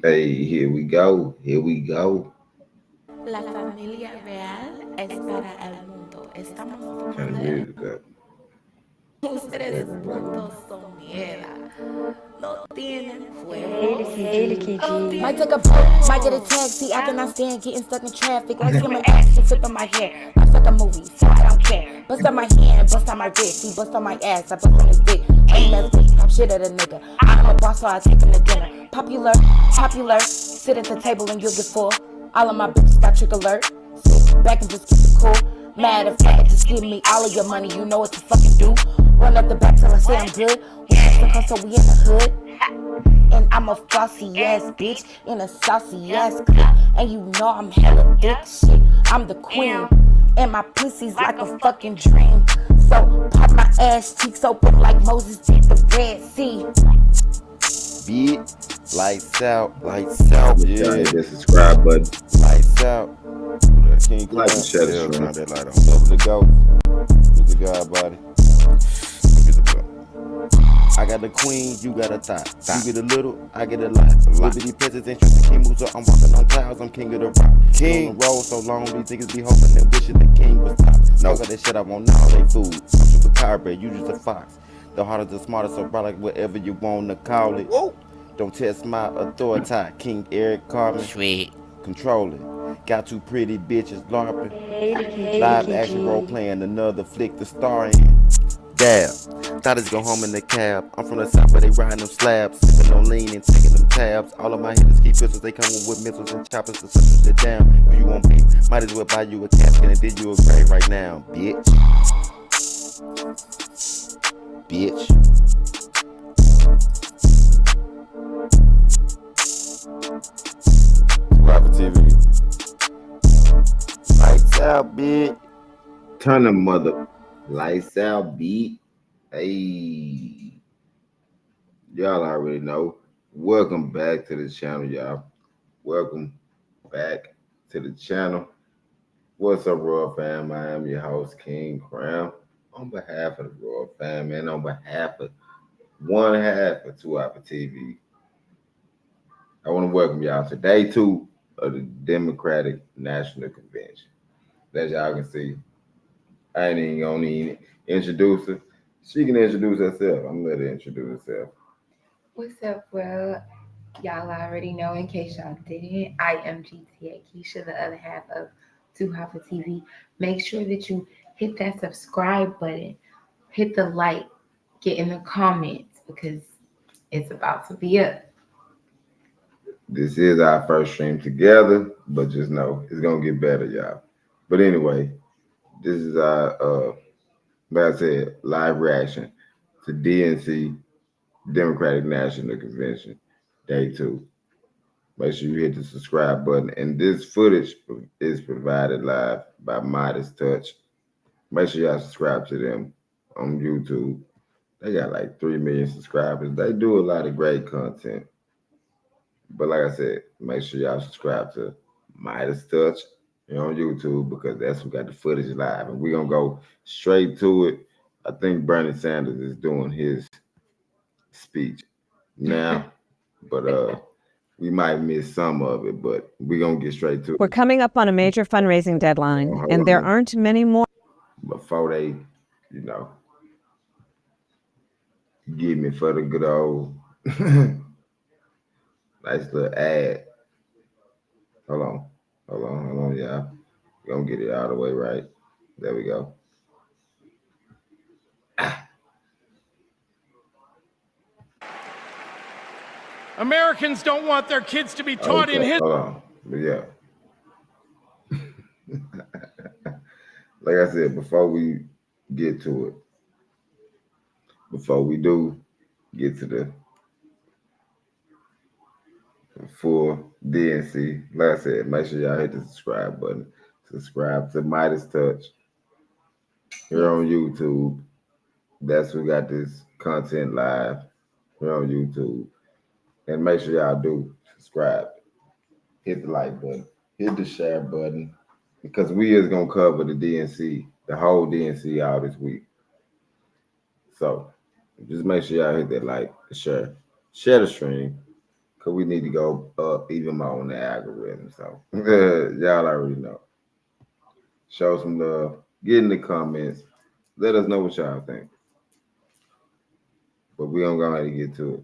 Hey, here we go. Here we go. La familia real es para el mundo. Estamos Turn the together. music up. Ustedes Background. juntos son mierda. No tienen Hey, fuego. Nikki No G. Might tienen take a boat, might get a fuego. taxi. I cannot stand getting stuck in traffic. Like swimming action, flipping my hair. Life's like a movie, so I don't care. Bust on my hand, bust on my wrist. He bust on my ass, I bust on his dick. Aim as bitch, pop shit at a nigga. I'm a boss, so I take him to dinner. Popular. Sit at the table and you'll get full. All of my bitches got trick alert. Sit back and just keep it cool. Matter of fact, just give me all of your money. You know what to fucking do. Run up the back till I say I'm good. We got so we in the hood. And I'm a flossy ass bitch in a saucy ass clip. And you know I'm hella thick shit. I'm the queen. And my pussy's like a fucking dream. So pop my ass cheeks open like Moses did the Red Sea. Beat, lights out, Make sure I yeah, hit that subscribe button. lights out. King Like and share the yeah, stream. turn that light on. Double the go. With the God body. Get the belt. I got the queen, you got a thought. You get a little, I get a lot. Liberty peasants and trust king moves up. I'm walking on clouds, I'm king of the rock. King on the road so long, these niggas be hoping and wishing the king was top. No, got that shit I want all they food. I'm super cowbred, you just a fox. The hardest, the smartest, so bright like whatever you want to call it. Whoa. Don't test my authority, King Eric Carmen. Sweet. Control it. Got two pretty bitches LARPing. Hey, Live Nikki action G. role playing another flick to star in. Dab. Thought it's go home in the cab. I'm from the south where they riding them slabs. Sipping on lean and taking them tabs. All of my hitters keep pistols. They come with missiles and choppers to set shit down. If you won't be, might as well buy you a casket and dig you a grave right now, bitch. Bitch. Live TV. Lights out, bitch. Turn the mother lights out beat. Hey, y'all already know. Welcome back to the channel, y'all. Welcome back to the channel. What's up, Royal fam? I am your host, King Crown. On behalf of the Royal fam and on behalf of one half of 2 Alpha TV, I want to welcome y'all to day 2 of the Democratic National Convention. As y'all can see, I ain't even gonna need introduce her. She can introduce herself. I'm gonna let her introduce herself. What's up? Well, y'all already know, in case y'all didn't, I am GTA Keisha, the other half of Two Hopper TV. Make sure that you hit that subscribe button, hit the like, get in the comments because it's about to be up. This is our first stream together, but just know it's gonna get better, y'all. But anyway, this is our like I said, live reaction to DNC Democratic National Convention, day 2. Make sure you hit the subscribe button. And this footage is provided live by Midas Touch. Make sure y'all subscribe to them on YouTube. They got like 3 million subscribers. They do a lot of great content. But like I said, make sure y'all subscribe to Midas Touch on YouTube because that's who got the footage live. And we're gonna go straight to it. I think Bernie Sanders is doing his speech now, but we might miss some of it, but we're gonna get straight to We're it. coming up on a major fundraising deadline, and there aren't many more. Before they, you give me for the good old nice little ad. Hold on, hold on, y'all. We're gonna get it all the way right. There we go. Americans don't want their kids to be taught in history. Hold on. But yeah. Like I said, before we get to it, before we do get to the full DNC, like I said, make sure y'all hit the subscribe button. Subscribe to Midas Touch here on YouTube. That's who got this content live here on YouTube. And make sure y'all do subscribe. Hit the like button. Hit the share button. Because we is gonna cover the DNC, the whole DNC all this week. So just make sure y'all hit that like, share the stream. because we need to go up even more on the algorithm. So y'all already know. Show some love. Get in the comments. Let us know what y'all think. But we don't go ahead and get to it.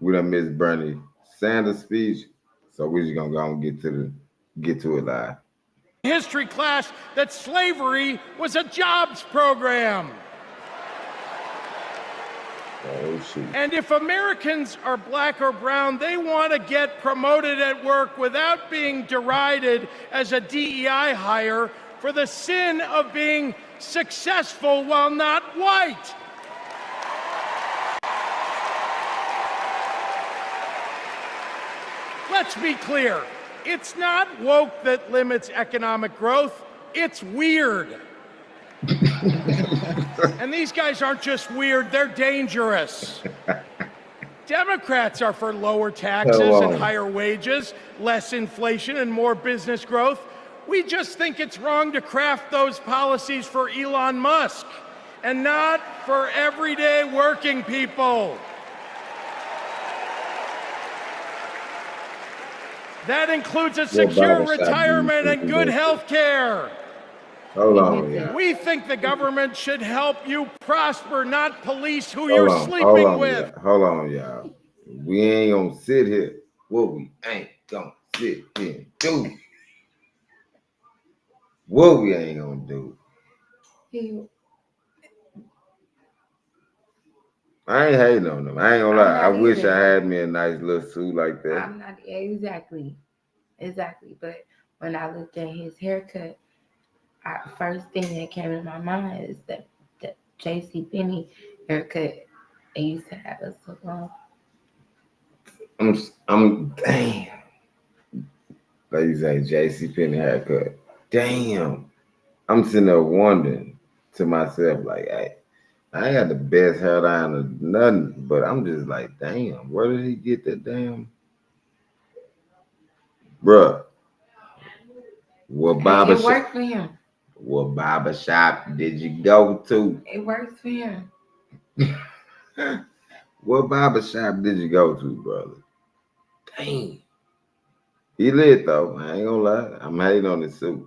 We done missed Bernie Sanders' speech, so we just gonna go and get to it live. History class that slavery was a jobs program. Oh shoot. And if Americans are black or brown, they want to get promoted at work without being derided as a DEI hire for the sin of being successful while not white. Let's be clear. It's not woke that limits economic growth. It's weird. And these guys aren't just weird, they're dangerous. Democrats are for lower taxes and higher wages, less inflation and more business growth. We just think it's wrong to craft those policies for Elon Musk and not for everyday working people. That includes a secure retirement and good health care. Hold on, yeah. We think the government should help you prosper, not police who you're sleeping with. Hold on, y'all. We ain't gonna sit here. What we ain't gonna sit here and do. What we ain't gonna do. I ain't hating on them. I ain't gonna lie. I wish I had me a nice little suit like that. I'm not exactly. But when I looked at his haircut, first thing that came to my mind is that J.C. Penney haircut. They used to have a salon. I'm damn. Like you say, J.C. Penney haircut. Damn. I'm sitting there wondering to myself, like, hey, I ain't got the best hairline or nothing, but I'm just like, damn, where did he get that damn? Bruh. What barber It worked for him. What barber shop did you go to? It works for him. What barber shop did you go to, brother? Dang. He lit though. I ain't gonna lie. I'm hating on his suit.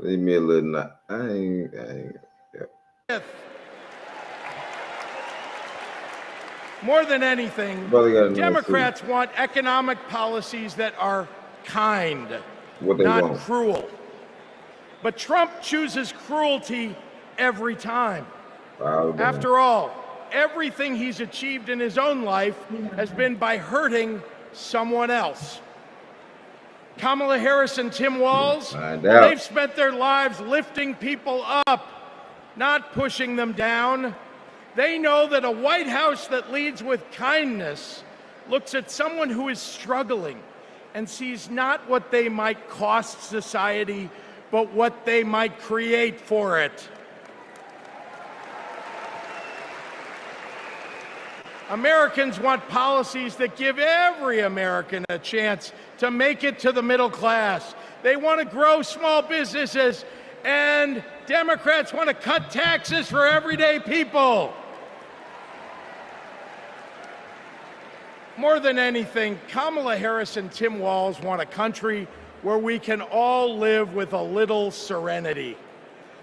Leave me a little nut. I ain't. Yeah. More than anything, Democrats want economic policies that are kind, not cruel. But Trump chooses cruelty every time. After all, everything he's achieved in his own life has been by hurting someone else. Kamala Harris and Tim Walz, they've spent their lives lifting people up, not pushing them down. They know that a White House that leads with kindness looks at someone who is struggling and sees not what they might cost society, but what they might create for it. Americans want policies that give every American a chance to make it to the middle class. They want to grow small businesses, and Democrats want to cut taxes for everyday people. More than anything, Kamala Harris and Tim Walz want a country where we can all live with a little serenity.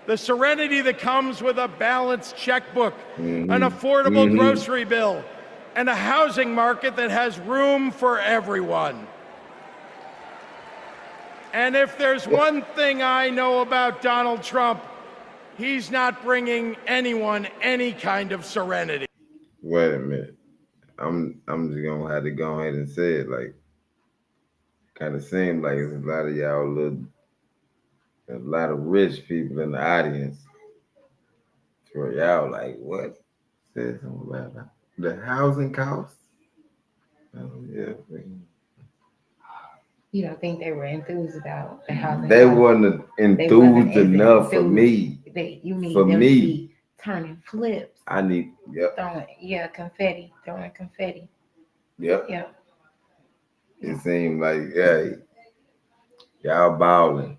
The serenity that comes with a balanced checkbook, an affordable grocery bill, and a housing market that has room for everyone. And if there's one thing I know about Donald Trump, he's not bringing anyone any kind of serenity. Wait a minute. I'm just gonna have to go ahead and say it. Like, kind of seems like there's a lot of y'all a lot of rich people in the audience. For y'all, like, what? Said something about the housing costs? Oh, yeah. You don't think they were enthused about the housing? They wasn't enthused enough for me. You need them to be turning flips. I need, confetti, throwing confetti. Yep. Yep. It seemed like, yeah, y'all balling.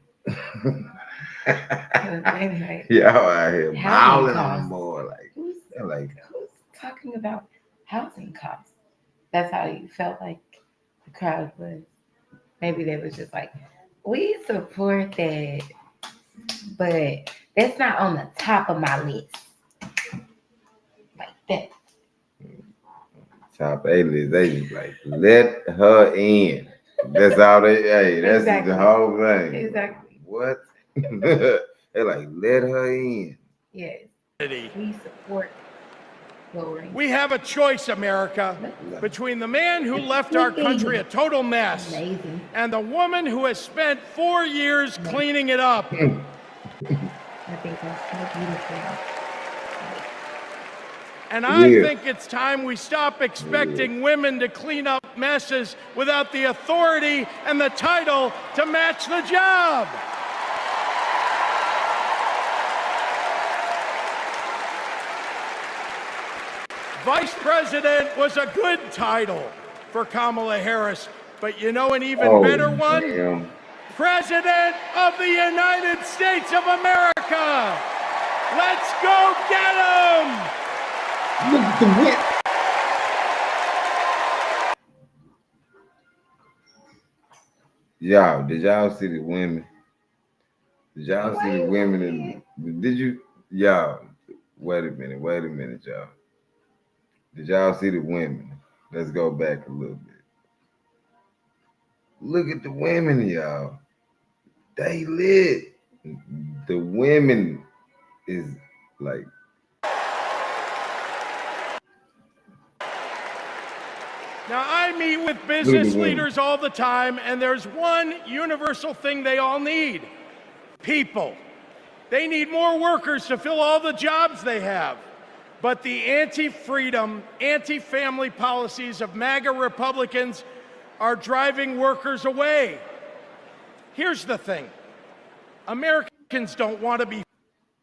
Y'all out here balling more. Who's talking about housing costs? That's how you felt like the crowd was. Maybe they was just like, we support that, but that's not on the top of my list. Like that. Top A list, they just like, let her in. That's all they, hey, that's Exactly. the whole thing. Exactly. What? They're like, let her in. Yes. We support lowering. We have a choice, America, between the man who left our country a total mess and the woman who has spent 4 years cleaning it up. I think that's so beautiful. And I think it's time we stop expecting women to clean up messes without the authority and the title to match the job. Vice President was a good title for Kamala Harris, but you know an even better one? Damn. President of the United States of America. Let's go get him! Look at the whip. Y'all, did y'all see the women? Did y'all see the women? Did you? Y'all, wait a minute, y'all. Did y'all see the women? Let's go back a little bit. Look at the women, y'all. They lit. The women is like. Now, I meet with business leaders all the time, and there's one universal thing they all need: people. They need more workers to fill all the jobs they have. But the anti-freedom, anti-family policies of MAGA Republicans are driving workers away. Here's the thing. Americans don't want to be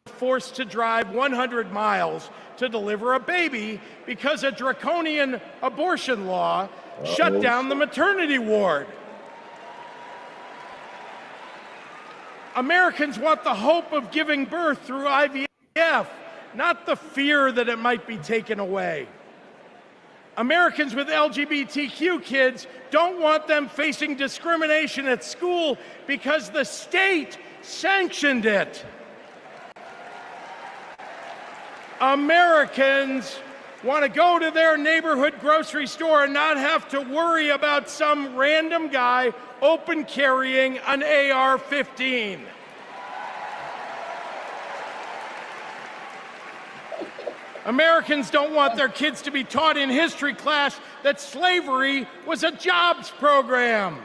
forced to drive 100 miles to deliver a baby because a draconian abortion law shut down the maternity ward. Americans want the hope of giving birth through IVF, not the fear that it might be taken away. Americans with LGBTQ kids don't want them facing discrimination at school because the state sanctioned it. Americans want to go to their neighborhood grocery store and not have to worry about some random guy open carrying an AR-15. Americans don't want their kids to be taught in history class that slavery was a jobs program.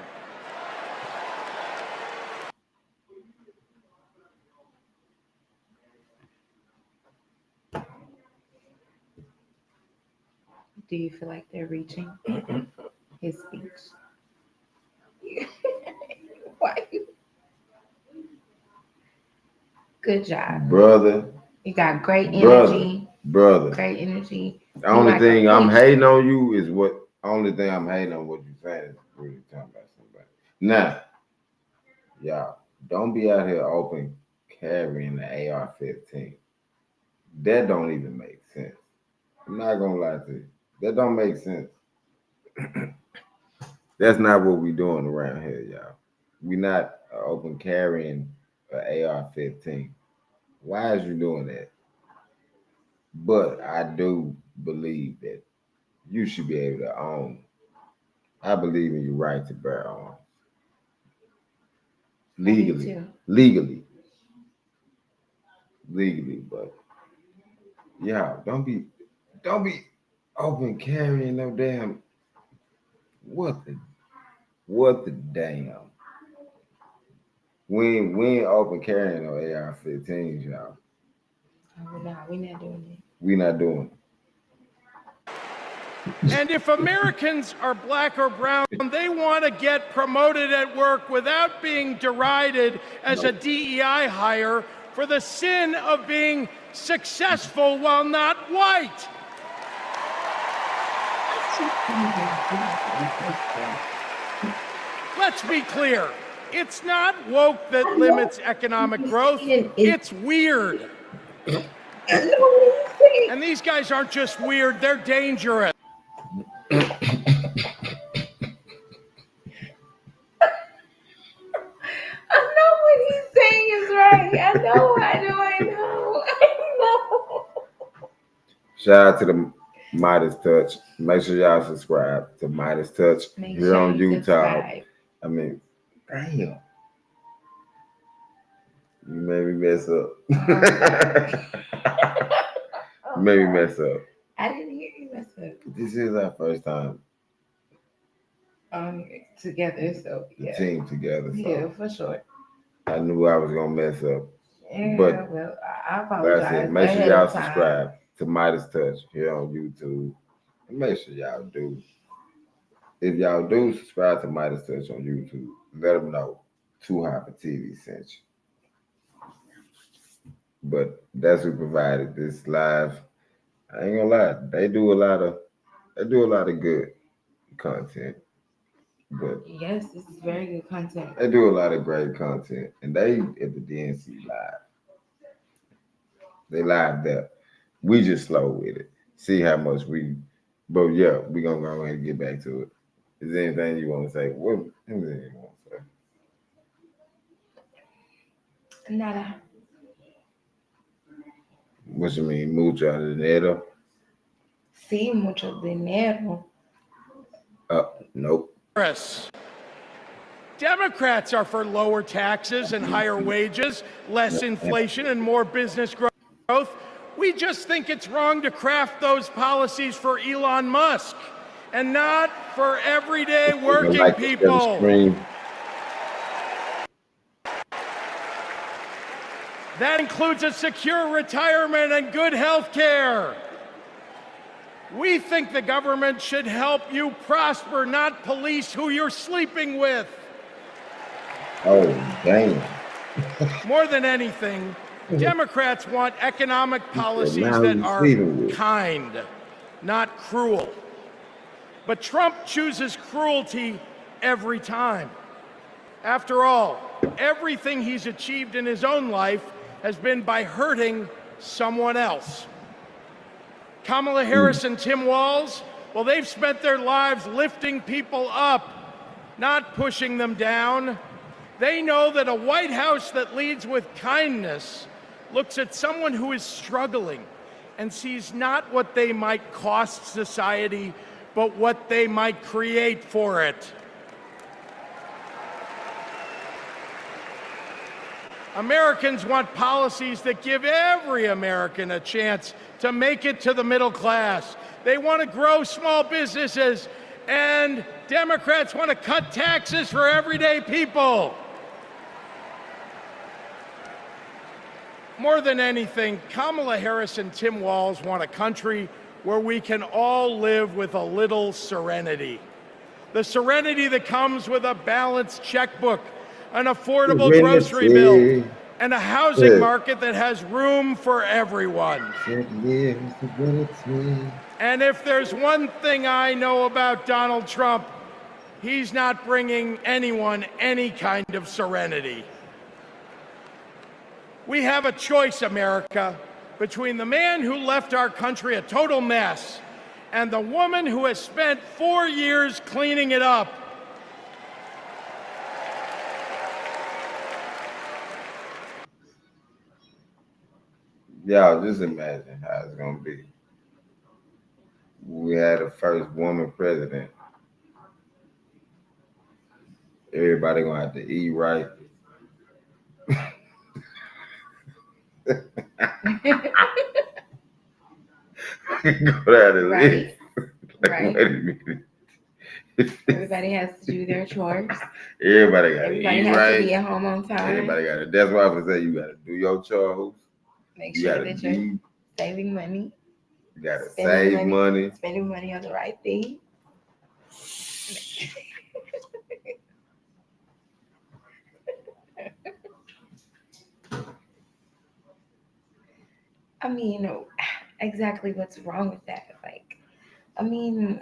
Do you feel like they're reaching his speech? Why? Good job, brother. You got great energy, brother. Great energy. The only thing I'm hating on you is what you're saying is really talking about somebody. Now, y'all, don't be out here open carrying the AR-15. That don't even make sense. I'm not gonna lie to you. That don't make sense. That's not what we doing around here, y'all. We not open carrying an AR-15. Why is you doing that? But I do believe that you should be able to own. I believe in your right to bear arms. Legally, but yeah, don't be open carrying no damn what the damn. We ain't open carrying no AR-15s, y'all. Oh, no, we're not doing it. We not doing it. And if Americans are black or brown, they want to get promoted at work without being derided as a DEI hire for the sin of being successful while not white. Let's be clear. It's not woke that limits economic growth. It's weird. And these guys aren't just weird, they're dangerous. I know. Shout out to the Midas Touch. Make sure y'all subscribe to Midas Touch here on YouTube. I mean, damn. You made me mess up. You made me mess up. I didn't hear you mess up. This is our first time together, so the team together. So yeah, for sure. I knew I was gonna mess up. Yeah, but well, I apologize. That's it. Make sure y'all subscribe to Midas Touch here on YouTube. And make sure y'all do. If y'all do subscribe to Midas Touch on YouTube, let them know Too Hot for TV sent you. But that's who provided this live. I ain't gonna lie, they do a lot of good content. But yes, this is very good content. They do a lot of great content, and they at the DNC live. They live there. We just slow with it. See how much we. But yeah, we gonna go ahead and get back to it. Is there anything you want to say? What anything you want to say? Nada. What you mean, mucho dinero? Sí, mucho dinero. Nope. Democrats are for lower taxes and higher wages, less inflation, and more business growth. We just think it's wrong to craft those policies for Elon Musk and not for everyday working people. That includes a secure retirement and good health care. We think the government should help you prosper, not police who you're sleeping with. Oh, damn. More than anything, Democrats want economic policies that are kind, not cruel. But Trump chooses cruelty every time. After all, everything he's achieved in his own life has been by hurting someone else. Kamala Harris and Tim Walz, well, they've spent their lives lifting people up, not pushing them down. They know that a White House that leads with kindness looks at someone who is struggling and sees not what they might cost society, but what they might create for it. Americans want policies that give every American a chance to make it to the middle class. They want to grow small businesses, and Democrats want to cut taxes for everyday people. More than anything, Kamala Harris and Tim Walz want a country where we can all live with a little serenity. The serenity that comes with a balanced checkbook, an affordable grocery bill, and a housing market that has room for everyone. And if there's one thing I know about Donald Trump, he's not bringing anyone any kind of serenity. We have a choice, America, between the man who left our country a total mess and the woman who has spent 4 years cleaning it up. Y'all, just imagine how it's gonna be. We had a first woman president. Everybody gonna have to eat right. Go down and live. Right. Everybody has to do their chores. Everybody got to eat right. Everybody has to be at home on time. Everybody got to. That's why I would say you got to do your chores. Make sure that you're saving money. You got to save money. Spending money on the right thing. I mean, exactly what's wrong with that? Like, I mean,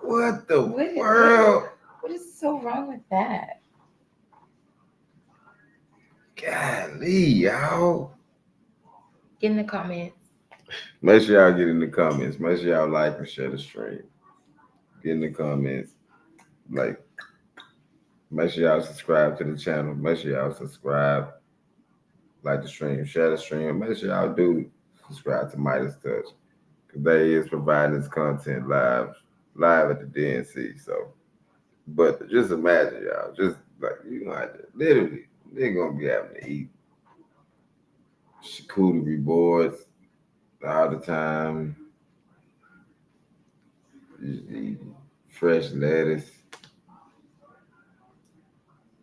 what the world? What is so wrong with that? Golly, y'all. Get in the comments. Make sure y'all get in the comments. Make sure y'all like and share the stream. Get in the comments. Like, make sure y'all subscribe to the channel. Make sure y'all subscribe. like the stream, share the stream. Make sure y'all do subscribe to Midas Touch, because they is providing this content live at the DNC. So, but just imagine y'all, just like you gonna have to, literally, they're gonna be having to eat charcuterie boards all the time. Fresh lettuce.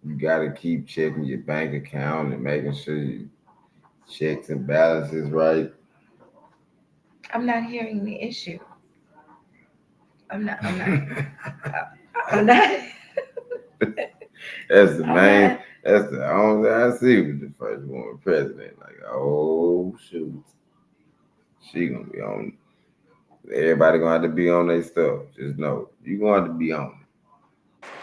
You gotta keep checking your bank account and making sure your checks and balances right. I'm not hearing the issue. I'm not. I'm not. That's the main. That's the only thing I see with the first woman president. Like, oh shoot, she gonna be on. Everybody gonna have to be on their stuff. Just know you gonna have to be on.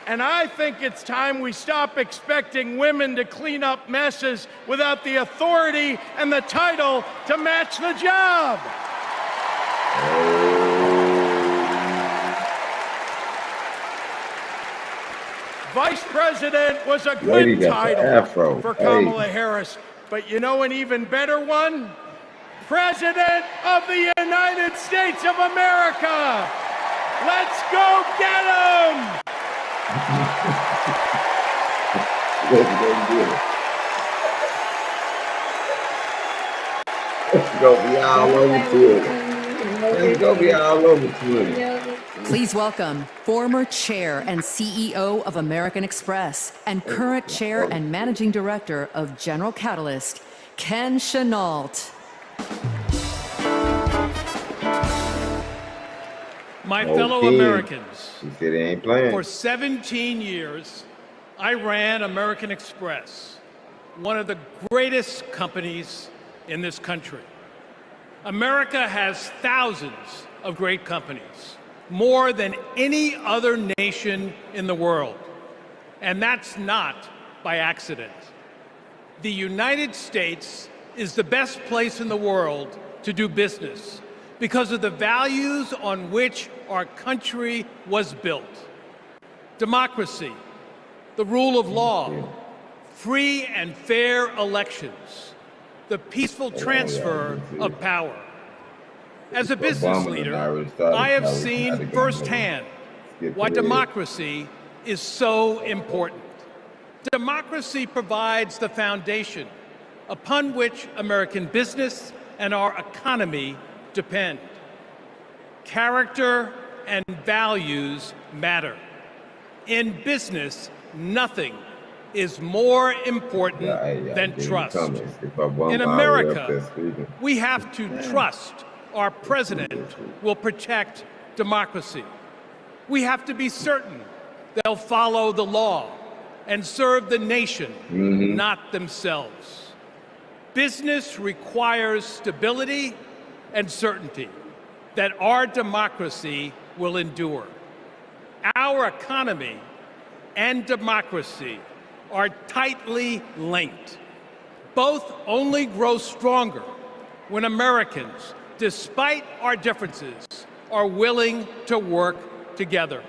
And I think it's time we stop expecting women to clean up messes without the authority and the title to match the job. Vice President was a good title for Kamala Harris, but you know an even better one? President of the United States of America. Let's go get him! It's gonna be all over Twitter. It's gonna be all over Twitter. Please welcome former chair and CEO of American Express and current chair and managing director of General Catalyst, Ken Chenault. My fellow Americans, for 17 years, I ran American Express, one of the greatest companies in this country. America has thousands of great companies, more than any other nation in the world. And that's not by accident. The United States is the best place in the world to do business because of the values on which our country was built. Democracy, the rule of law, free and fair elections, the peaceful transfer of power. As a business leader, I have seen firsthand why democracy is so important. Democracy provides the foundation upon which American business and our economy depend. Character and values matter. In business, nothing is more important than trust. In America, we have to trust our president will protect democracy. We have to be certain they'll follow the law and serve the nation, not themselves. Business requires stability and certainty that our democracy will endure. Our economy and democracy are tightly linked. Both only grow stronger when Americans, despite our differences, are willing to work together.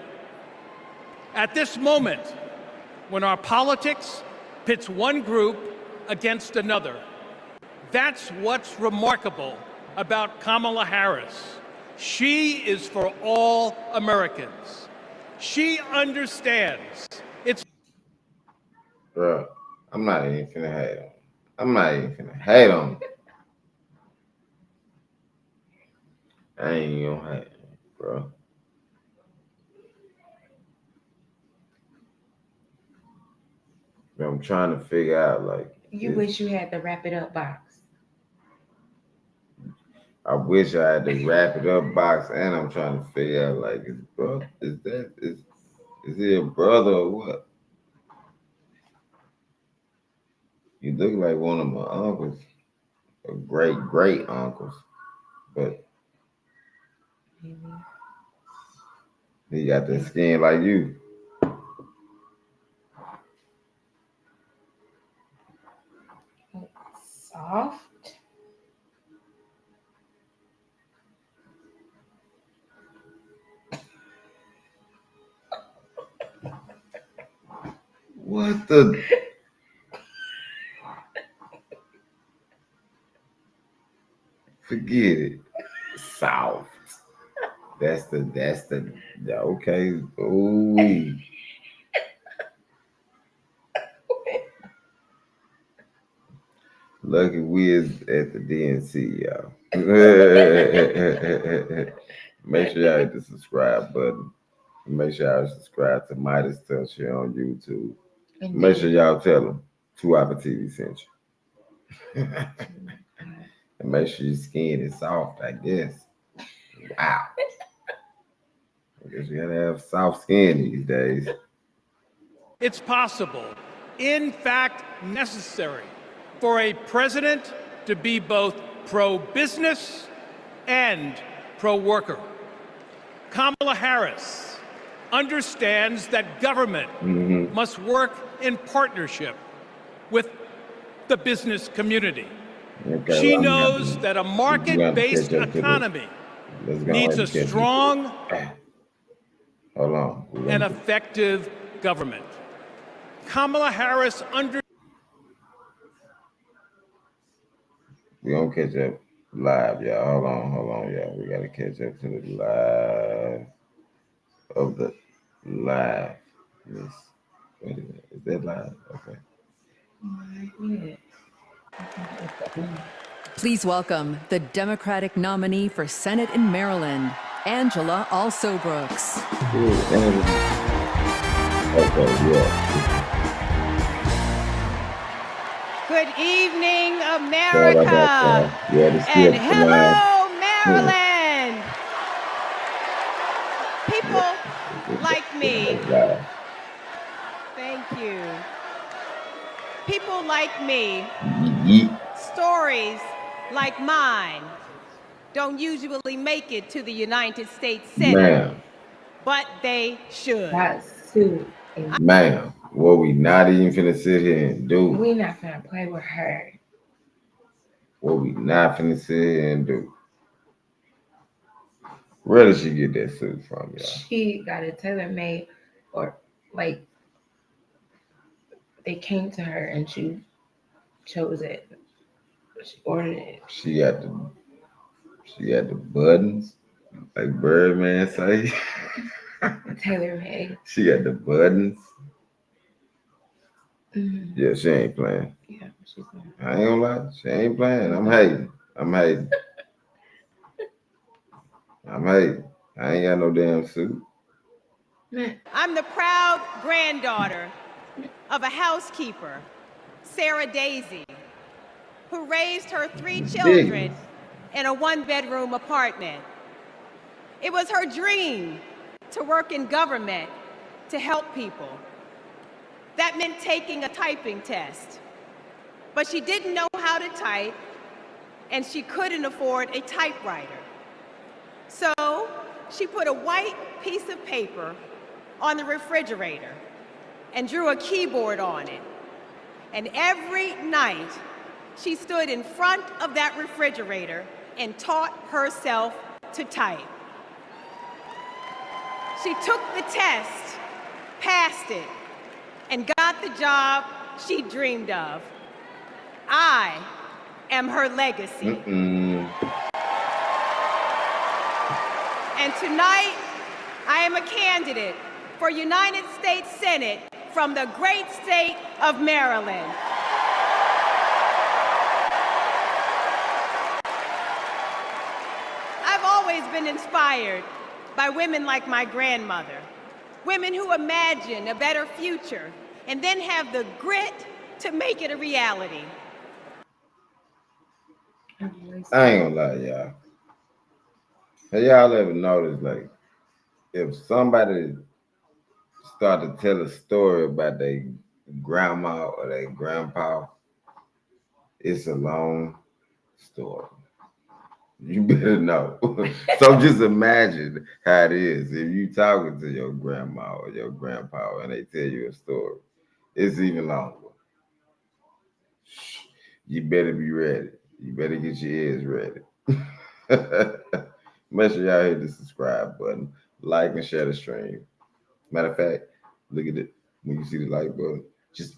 At this moment, when our politics pits one group against another, that's what's remarkable about Kamala Harris. She is for all Americans. She understands it's. Bro, I'm not even finna hate on. I'm not even finna hate on. I ain't even gonna hate, bro. But I'm trying to figure out, like. You wish you had the wrap it up box. I wish I had the wrap it up box, and I'm trying to figure out, like, is he a brother or what? He look like one of my uncles, or great uncles, but he got the skin like you. Soft. What the? get it. Soft. That's the okay. Ooh. Lucky Wiz at the DNC, y'all. Make sure y'all hit the subscribe button. Make sure y'all subscribe to Midas Touch here on YouTube. Indeed. Make sure y'all tell them 2 Hour TV sent you. And make sure your skin is soft, I guess. Wow. I guess you gotta have soft skin these days. It's possible, in fact necessary, for a president to be both pro-business and pro-worker. Kamala Harris understands that government must work in partnership with the business community. Okay, she knows that a market-based economy needs a strong and effective government. Kamala Harris We gonna catch up live, y'all. Hold on, y'all. We gotta catch up to the live of the live. Yes. Wait a minute. Is that live? Okay. Please welcome the Democratic nominee for Senate in Maryland, Angela Alsobrooks. Okay, yeah. Good evening, America, and hello, Maryland. People like me, thank you. People like me, stories like mine don't usually make it to the United States Senate, but they should. Ma'am, what we not even finna sit here and do. We not finna play with her. What we not finna sit here and do. Where did she get that suit from, y'all? She got it tailor-made, or like they came to her and she chose it. She ordered it. She had the buttons, like Birdman say. Tailor-made. She got the buttons. Yeah, she ain't playing. Yeah, she's playing. I ain't gonna lie, she ain't playing. I'm hating. I ain't got no damn suit. I'm the proud granddaughter of a housekeeper, Sarah Daisy, who raised her 3 children in a 1-bedroom apartment. It was her dream to work in government to help people. That meant taking a typing test. But she didn't know how to type, and she couldn't afford a typewriter. So she put a white piece of paper on the refrigerator and drew a keyboard on it. And every night, she stood in front of that refrigerator and taught herself to type. She took the test, passed it, and got the job she dreamed of. I am her legacy. And tonight, I am a candidate for United States Senate from the great state of Maryland. I've always been inspired by women like my grandmother, women who imagine a better future and then have the grit to make it a reality. I ain't gonna lie, y'all. Have y'all ever noticed, like, if somebody start to tell a story about their grandma or their grandpa, it's a long story. You better know. So just imagine how it is if you talking to your grandma or your grandpa and they tell you a story. It's even longer. You better be ready. You better get your ears ready. Make sure y'all hit the subscribe button, like and share the stream. Matter of fact, look at it. When you see the like button, just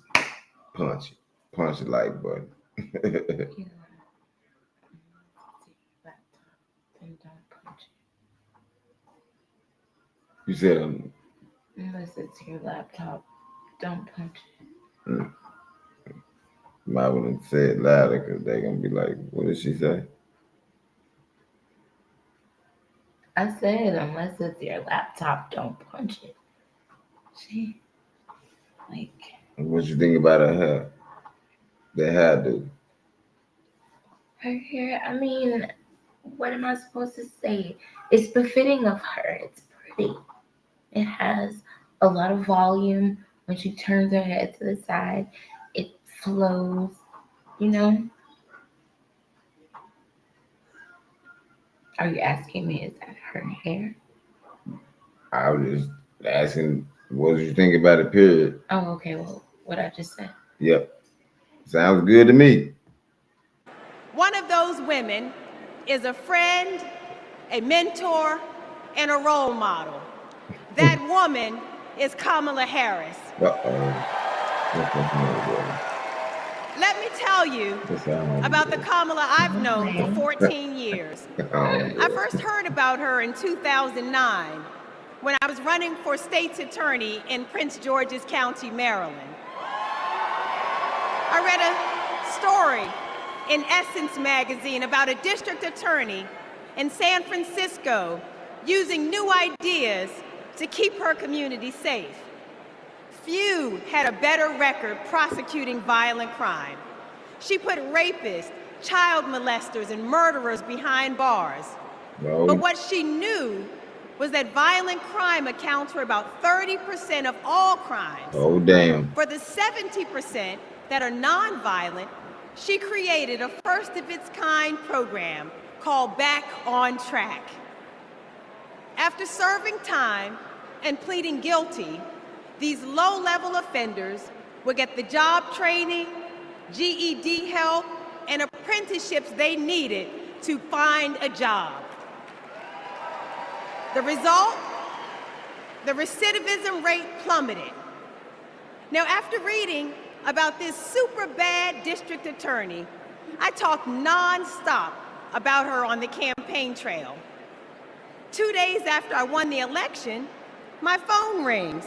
punch it. Punch the like button. You said unless it's your laptop, don't punch it. Might want to say it louder because they're gonna be like, "What did she say?" I said, unless it's your laptop, don't punch it. She, like. What you think about her hair? The hairdo. Her hair, I mean, what am I supposed to say? It's befitting of her. It's pretty. It has a lot of volume. When she turns her head to the side, it flows, you know? Are you asking me, is that her hair? I was just asking, what did you think about it, period? Oh, okay. Well, what I just said. Yep. Sounds good to me. One of those women is a friend, a mentor, and a role model. That woman is Kamala Harris. Let me tell you about the Kamala I've known for 14 years. I first heard about her in 2009 when I was running for state's attorney in Prince George's County, Maryland. I read a story in Essence magazine about a district attorney in San Francisco using new ideas to keep her community safe. Few had a better record prosecuting violent crime. She put rapists, child molesters, and murderers behind bars. No. But what she knew was that violent crime accounts for about 30% of all crimes. Oh, damn. For the 70% that are nonviolent, she created a first-of-its-kind program called Back on Track. After serving time and pleading guilty, these low-level offenders would get the job training, GED help, and apprenticeships they needed to find a job. The result? The recidivism rate plummeted. Now, after reading about this super bad district attorney, I talked nonstop about her on the campaign trail. 2 days after I won the election, my phone rings.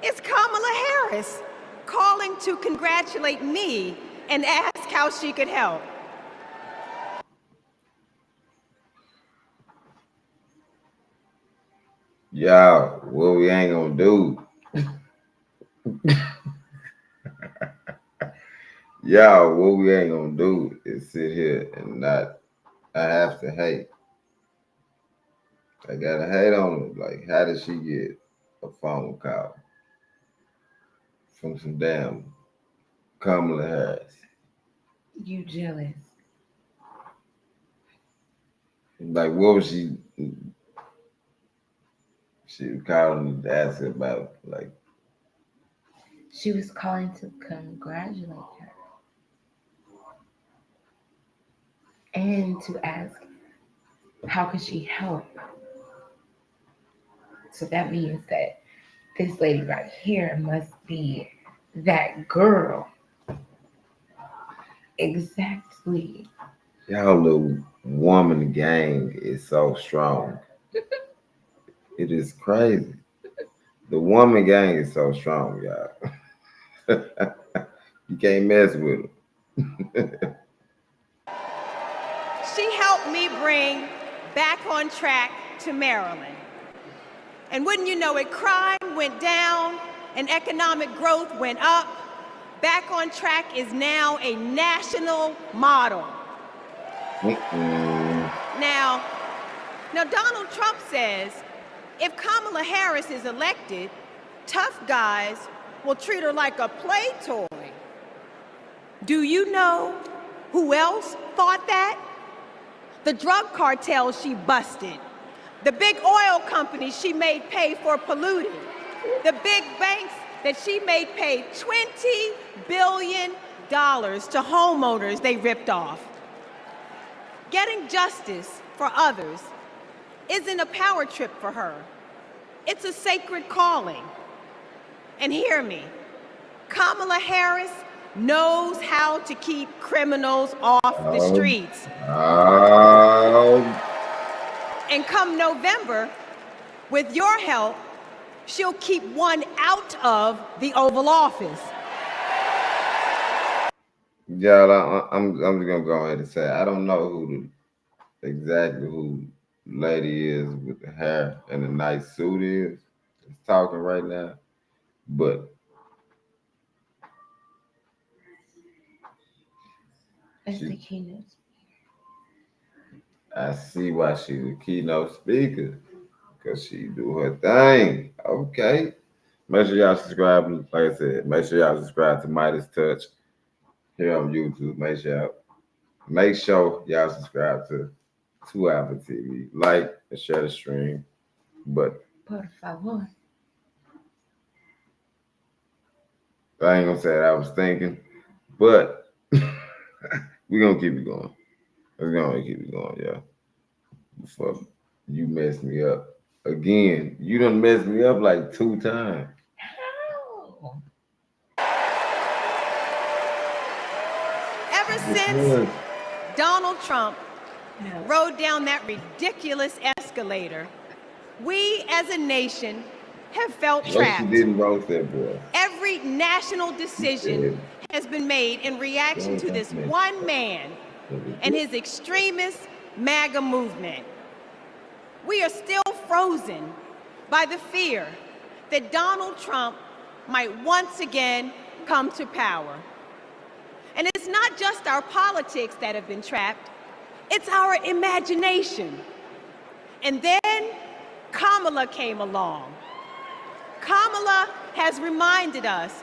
It's Kamala Harris calling to congratulate me and ask how she could help. Y'all, what we ain't gonna do. Y'all, what we ain't gonna do is sit here and not, I have to hate. I gotta hate on her. Like, how did she get a phone call from some damn Kamala Harris? You jealous. Like, what was she was calling to ask her about, like? She was calling to congratulate her. And to ask, how could she help? So that means that this lady right here must be that girl. Exactly. Y'all little woman gang is so strong. It is crazy. The woman gang is so strong, y'all. You can't mess with them. She helped me bring Back on Track to Maryland. And wouldn't you know it, crime went down and economic growth went up. Back on Track is now a national model. Now, Donald Trump says if Kamala Harris is elected, tough guys will treat her like a play toy. Do you know who else thought that? The drug cartels she busted, the big oil companies she made pay for polluting, the big banks that she made pay $20 billion to homeowners they ripped off. Getting justice for others isn't a power trip for her. It's a sacred calling. And hear me, Kamala Harris knows how to keep criminals off the streets. And come November, With your help, she'll keep one out of the Oval Office. Y'all, I'm just gonna go ahead and say I don't know exactly who lady is with the hair and the nice suit is talking right now, but It's the keynote. I see why she's a keynote speaker, because she do her thing. Okay. Make sure y'all subscribe. Like I said, make sure y'all subscribe to Midas Touch here on YouTube. Make sure y'all subscribe to Apple TV. Like and share the stream. But Por favor. I ain't gonna say that I was thinking, but we're gonna keep it going. We're gonna keep it going, y'all. Before you mess me up again. You done messed me up like 2 times. How? Ever since Donald Trump rode down that ridiculous escalator, we as a nation have felt trapped. She didn't roast that boy. Every national decision has been made in reaction to this one man and his extremist MAGA movement. We are still frozen by the fear that Donald Trump might once again come to power. And it's not just our politics that have been trapped, it's our imagination. And then Kamala came along. Kamala has reminded us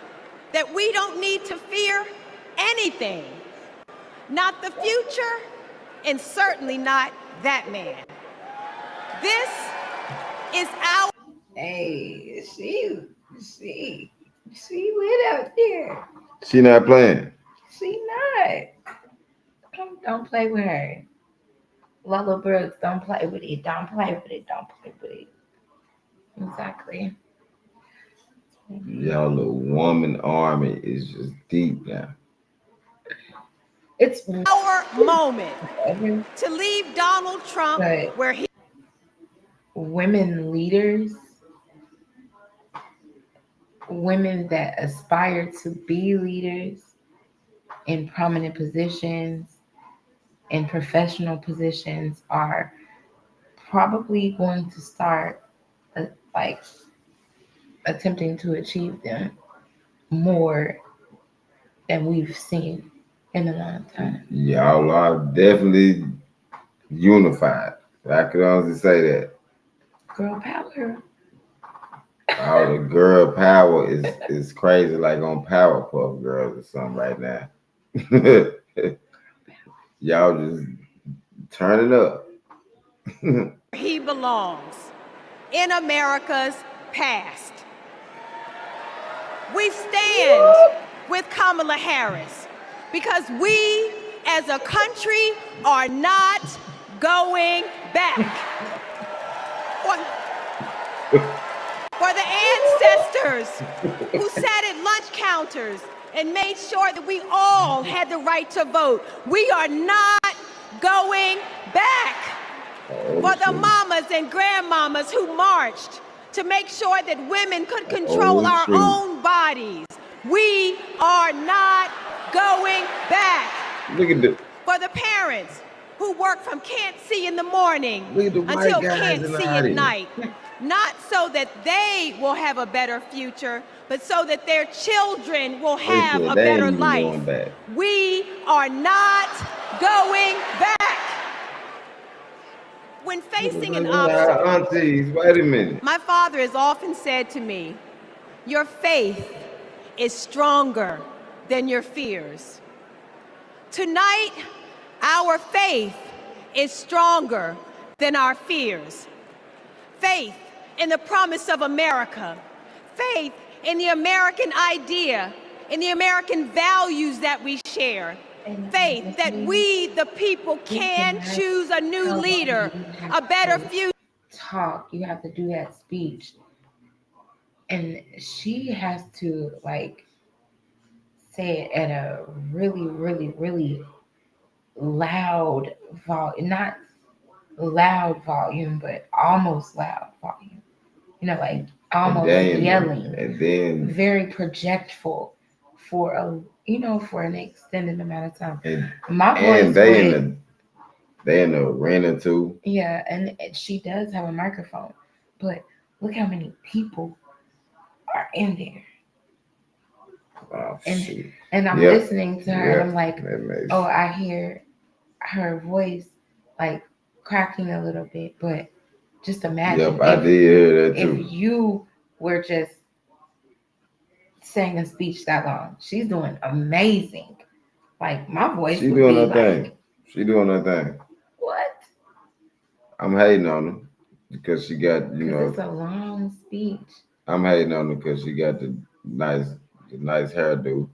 that we don't need to fear anything. Not the future, and certainly not that man. This is our... Hey, she went out there. She not playing. She not. Don't play with her. Lola Brooks, don't play with it. Don't play with it. Don't play with it. Exactly. Y'all, the woman army is just deep now. It's our moment to leave Donald Trump where he... Women leaders, women that aspire to be leaders in prominent positions, in professional positions, are probably going to start attempting to achieve them more than we've seen in a long time. Y'all are definitely unified. I could honestly say that. Girl power. Oh, the girl power is crazy, like on Powerpuff Girls or something right now. Y'all just turn it up. He belongs in America's past. We stand with Kamala Harris because we as a country are not going back. For the ancestors who sat at lunch counters and made sure that we all had the right to vote, we are not going back. For the mamas and grandmamas who marched to make sure that women could control our own bodies, we are not going back. Look at this. For the parents who work from can't see in the morning until can't see at night. Not so that they will have a better future, but so that their children will have a better life. We are not going back. When facing an obstacle, aunties, wait a minute. my father has often said to me, your faith is stronger than your fears. Tonight, our faith is stronger than our fears. Faith in the promise of America. Faith in the American idea, in the American values that we share. Faith that we, the people, can choose a new leader, a better future. Talk, you have to do that speech. And she has to say it at a really, really, really loud volume, not loud volume, but almost loud volume. like almost yelling, and then very projectful for for an extended amount of time. And my voice they in the arena too. Yeah, and she does have a microphone, but look how many people are in there. Oh, and I'm listening to her, and I'm like, oh, I hear her voice like cracking a little bit, but just imagine. Yep, I did hear that too. If you were just saying a speech that long, she's doing amazing. Like my voice. She doing her thing. She doing her thing. What? I'm hating on her because she got it's a long speech. I'm hating on her because she got the nice hairdo.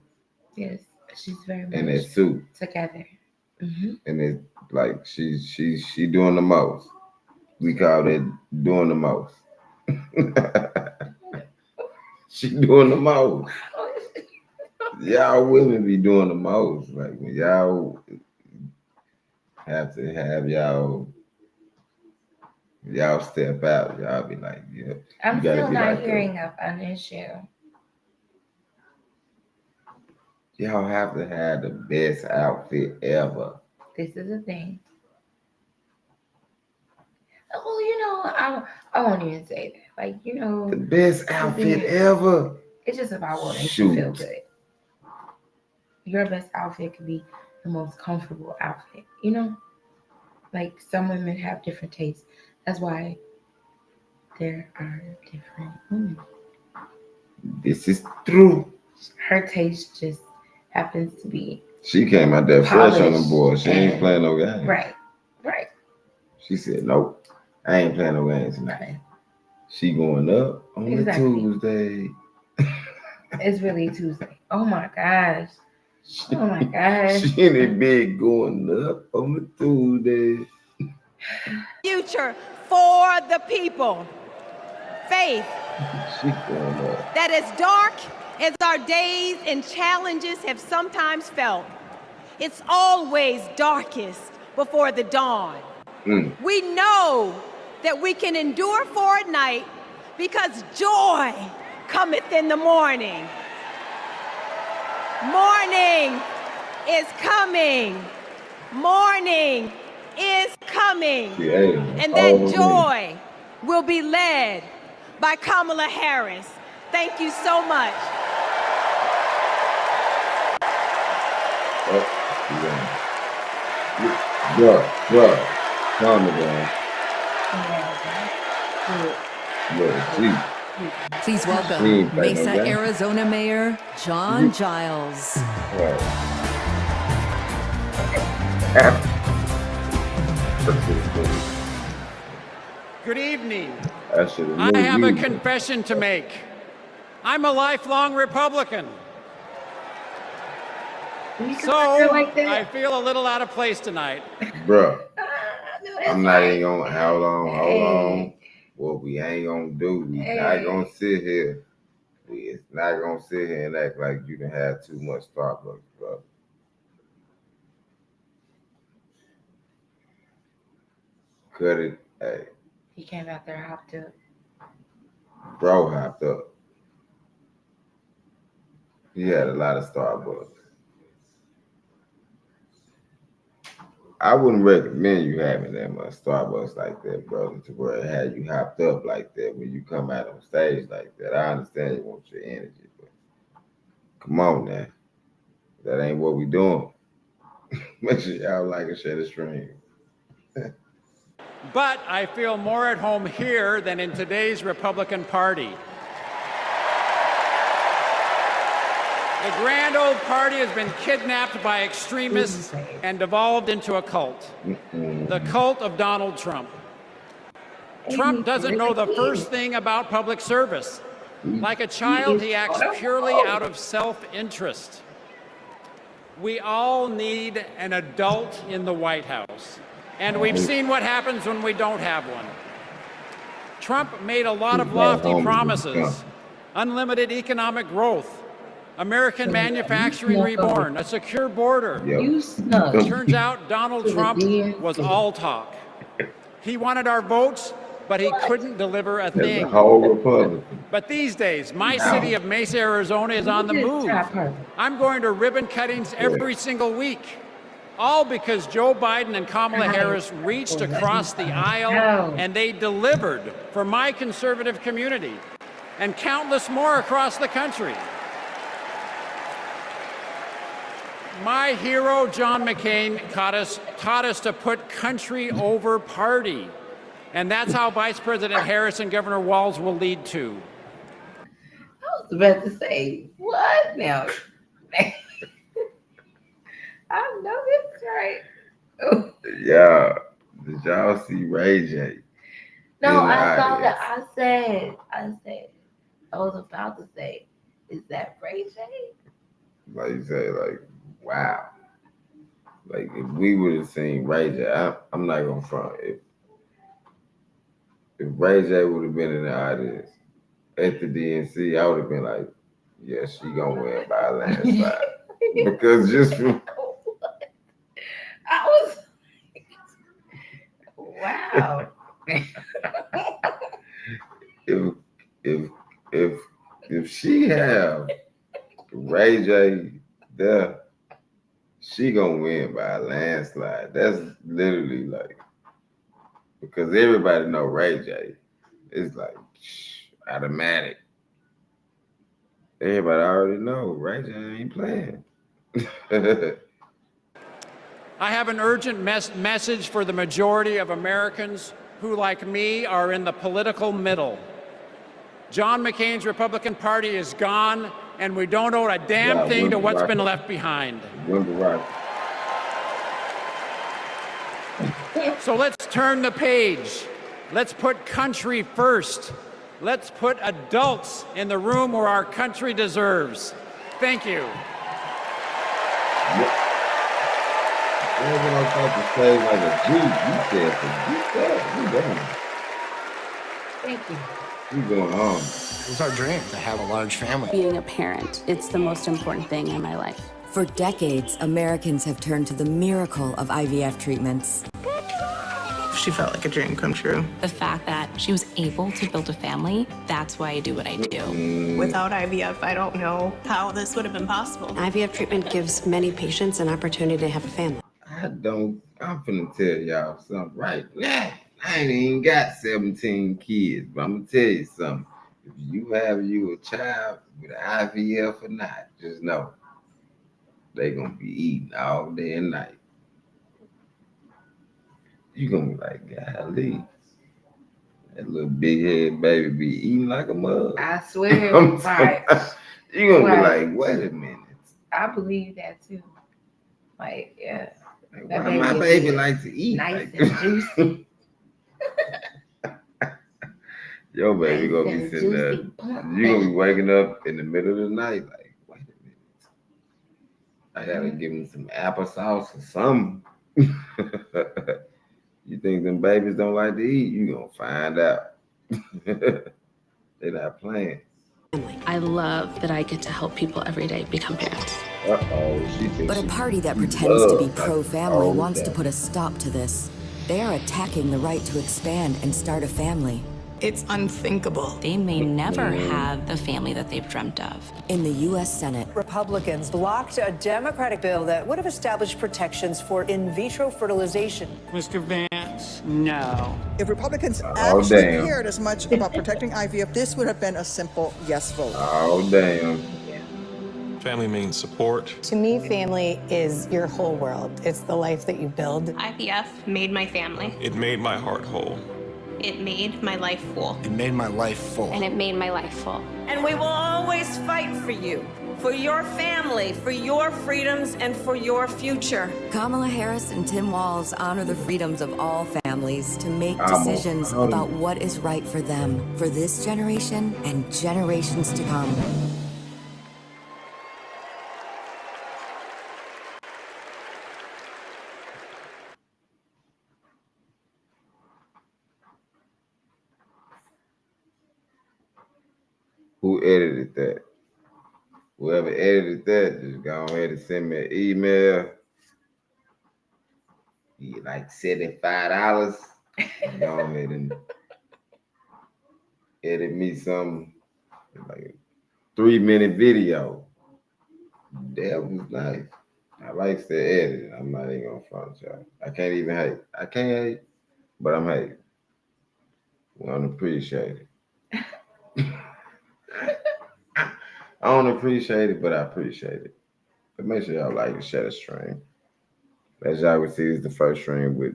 Yes, she's very much and that suit together. Mm-hmm. And it's like she doing the most. We call it doing the most. She doing the most. Y'all women be doing the most. Like when y'all have to have y'all step out, y'all be like, yeah. I'm still not hearing of an issue. Y'all have to have the best outfit ever. This is the thing. Oh, I won't even say that. Like, the best outfit ever. It's just about what makes you feel good. Your best outfit could be the most comfortable outfit. Like some women have different tastes. That's why there are different women. This is true. Her taste just happens to be. She came out there fresh on the board. She ain't playing no games. Right. She said, nope, I ain't playing no games tonight. She going up on the Tuesday. It's really Tuesday. Oh my gosh. She in that bed going up on the Tuesday. Future for the people. Faith. She going up. That as dark as our days and challenges have sometimes felt, it's always darkest before the dawn. We know that we can endure for a night because joy cometh in the morning. Morning is coming. Morning is coming. And that joy will be led by Kamala Harris. Thank you so much. Bruh. Calm it down. Please welcome Mesa, Arizona Mayor John Giles. Good evening. I have a confession to make. I'm a lifelong Republican. So I feel a little out of place tonight. Bruh, I'm not even gonna, hold on. What we ain't gonna do, we not gonna sit here. It's not gonna sit here and act like you done had too much Starbucks, bro. Cut it, hey. He came out there hopped up. Bro hopped up. He had a lot of Starbucks. I wouldn't recommend you having that much Starbucks like that, brother, to where it had you hopped up like that when you come out on stage like that. I understand you want your energy, but come on now. That ain't what we doing. Make sure y'all like and share the stream. But I feel more at home here than in today's Republican Party. The grand old party has been kidnapped by extremists and devolved into a cult. The cult of Donald Trump. Trump doesn't know the first thing about public service. Like a child, he acts purely out of self-interest. We all need an adult in the White House. And we've seen what happens when we don't have one. Trump made a lot of lofty promises. Unlimited economic growth. American manufacturing reborn, a secure border. It turns out Donald Trump was all talk. He wanted our votes, but he couldn't deliver a thing. The whole Republican. But these days, my city of Mesa, Arizona is on the move. I'm going to ribbon cuttings every single week. All because Joe Biden and Kamala Harris reached across the aisle and they delivered for my conservative community and countless more across the country. My hero, John McCain, taught us to put country over party. And that's how Vice President Harris and Governor Walz will lead too. I was about to say, what now? I know that's right. Yeah. Did y'all see Ray J? No, I thought that I was about to say, is that Ray J? Like you say, like, wow. Like if we would have seen Ray J, I'm not gonna front. If Ray J would have been in the audience at the DNC, I would have been like, yeah, she gonna win by a landslide. Because just from I was like, wow. if she have Ray J there, she gonna win by a landslide. That's literally like, because everybody know Ray J. It's like automatic. Everybody already know Ray J ain't playing. I have an urgent message for the majority of Americans who, like me, are in the political middle. John McCain's Republican Party is gone, and we don't owe a damn thing to what's been left behind. So let's turn the page. Let's put country first. Let's put adults in the room where our country deserves. Thank you. When I thought to say like a G, you said, Thank you. You going on? It's our dream to have a large family. Being a parent, it's the most important thing in my life. For decades, Americans have turned to the miracle of IVF treatments. She felt like a dream come true. The fact that she was able to build a family, that's why I do what I do. Without IVF, I don't know how this would have been possible. IVF treatment gives many patients an opportunity to have a family. I'm finna tell y'all something right now. I ain't even got 17 kids, but I'm gonna tell you something. If you have a child with IVF or not, just know they gonna be eating all day and night. You gonna be like, golly, that little big head baby be eating like a mug. I swear. Right. You gonna be like, wait a minute. I believe that too. Like, yeah. Like, why my baby like to eat? Nice like and juicy. Your baby gonna be sitting there. You gonna be waking up in the middle of the night like, wait a minute. I gotta give him some applesauce or something. You think them babies don't like to eat? You gonna find out. They're not playing. I love that I get to help people every day become parents. But a party that pretends to be pro-family wants to put a stop to this. They are attacking the right to expand and start a family. It's unthinkable. They may never have the family that they've dreamt of. In the U.S. Senate, Republicans blocked a Democratic bill that would have established protections for in vitro fertilization. Mr. Vance, no. If Republicans actually cared as much about protecting IVF, this would have been a simple yes vote. Oh, damn. Family means support. To me, family is your whole world. It's the life that you build. IVF made my family. It made my heart whole. It made my life full. It made my life full. And it made my life full. And we will always fight for you, for your family, for your freedoms, and for your future. Kamala Harris and Tim Walz honor the freedoms of all families to make decisions about what is right for them, for this generation and generations to come. Who edited that? Whoever edited that, just go ahead and send me an email. You like $75. Go ahead and edit me some like 3-minute video. That was nice. I like the edit. I'm not even gonna front y'all. I can't even hate. I can't hate, but I'm hating. We don't appreciate it. I don't appreciate it, but I appreciate it. But make sure y'all like and share the stream. As y'all can see, it's the first stream with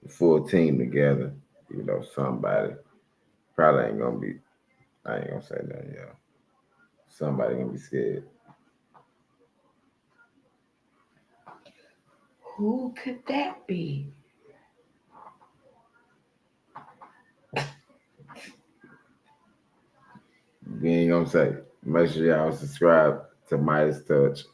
the full team together. You know, somebody probably ain't gonna be, I ain't gonna say that, y'all. Somebody gonna be scared. Who could that be? We ain't gonna say. Make sure y'all subscribe to Midas Touch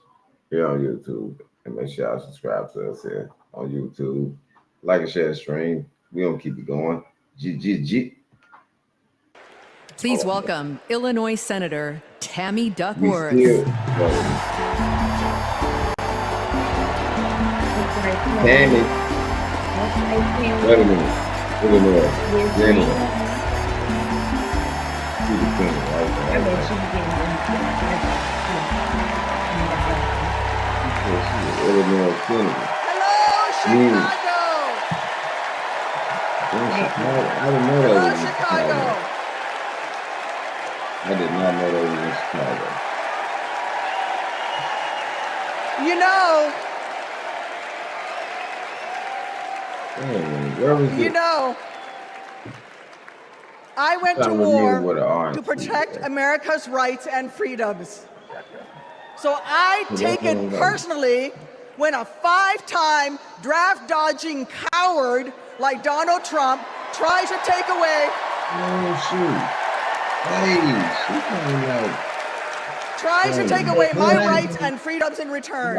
here on YouTube. And make sure y'all subscribe to us here on YouTube. Like and share the stream. We gonna keep it going. G. Please welcome Illinois Senator Tammy Duckworth. Tammy. Wait a minute. Illinois Senator. Hello, I Chicago. didn't know that was in Chicago. I did not know that was in Chicago. You know, where was you it? know, I went to war to protect America's rights and freedoms. So I take it personally when a 5-time draft-dodging coward like Donald Trump tries to take away. Oh shoot! Hey, she coming out. Tries to take away my rights and freedoms in return,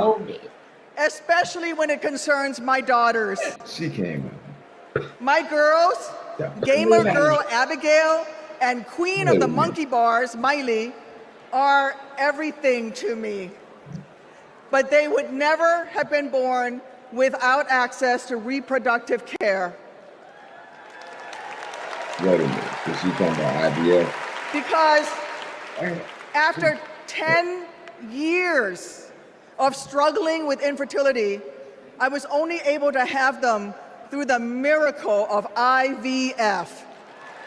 especially when it concerns my daughters. She came out. My girls, gamer girl Abigail and queen of the monkey bars, Miley, are everything to me. But they would never have been born without access to reproductive care. Wait a minute. Is she talking about IVF? Because after 10 years of struggling with infertility, I was only able to have them through the miracle of IVF.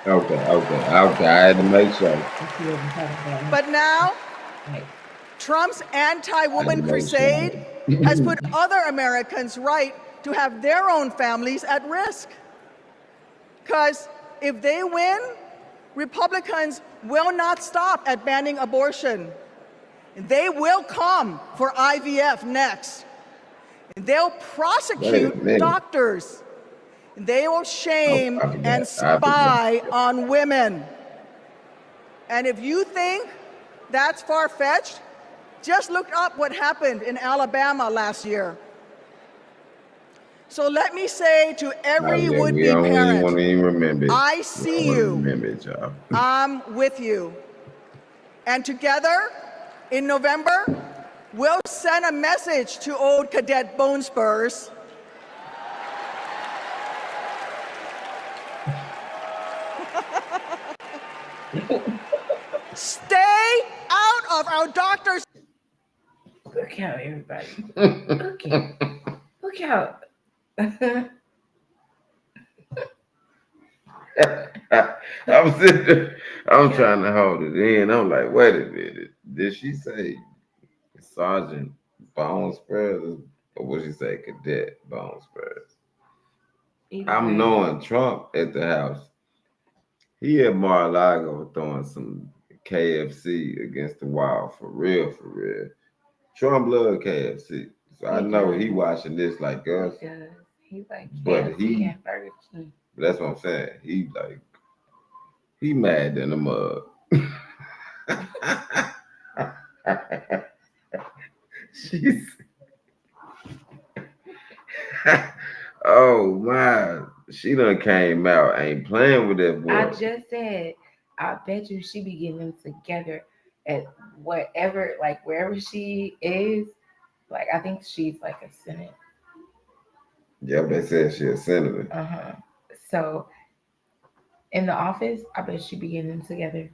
Okay. I had to make sure. But now, Trump's anti-woman crusade has put other Americans' right to have their own families at risk. Because if they win, Republicans will not stop at banning abortion. They will come for IVF next. They'll prosecute doctors. They will shame and spy on women. And if you think that's far-fetched, just look up what happened in Alabama last year. So let me say to every would-be parent, I see you. I'm with you. And together, in November, we'll send a message to old Cadet Bone Spurs. Stay out of our doctors. Look out, everybody. Look out. I'm sitting there, I'm trying to hold it in. I'm like, wait a minute. Did she say Sergeant Bone Spurs? Or what she say, Cadet Bone Spurs? I'm knowing Trump at the house. He had Mar-a-Lago throwing some KFC against the wall for real. Trump loved KFC. So I know he watching this like us. He like but he, that's what I'm saying. He mad in the mug. Oh my, she done came out, ain't playing with that boy. I just said, I bet you she be getting together at whatever, like wherever she is. Like I think she's like a senator. Yep, they said she's a senator. So in the office, I bet she be getting them together.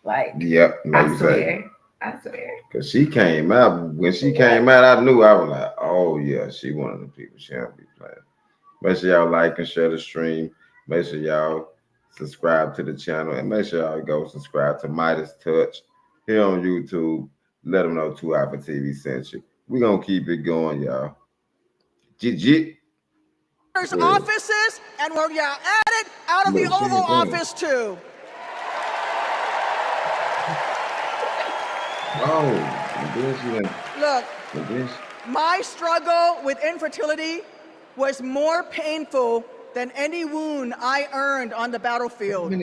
Like, yep, like I swear. I swear. Cause she came out. When she came out, I knew. I was like, oh yeah, she one of the people she don't be playing. Make sure y'all like and share the stream. Make sure y'all subscribe to the channel, and make sure y'all go subscribe to Midas Touch here on YouTube. Let them know 2 Alpha TV sent you. We gonna keep it going, y'all. GG. There's offices, and we're at it out of the Oval Office too. Look, my struggle with infertility was more painful than any wound I earned on the battlefield.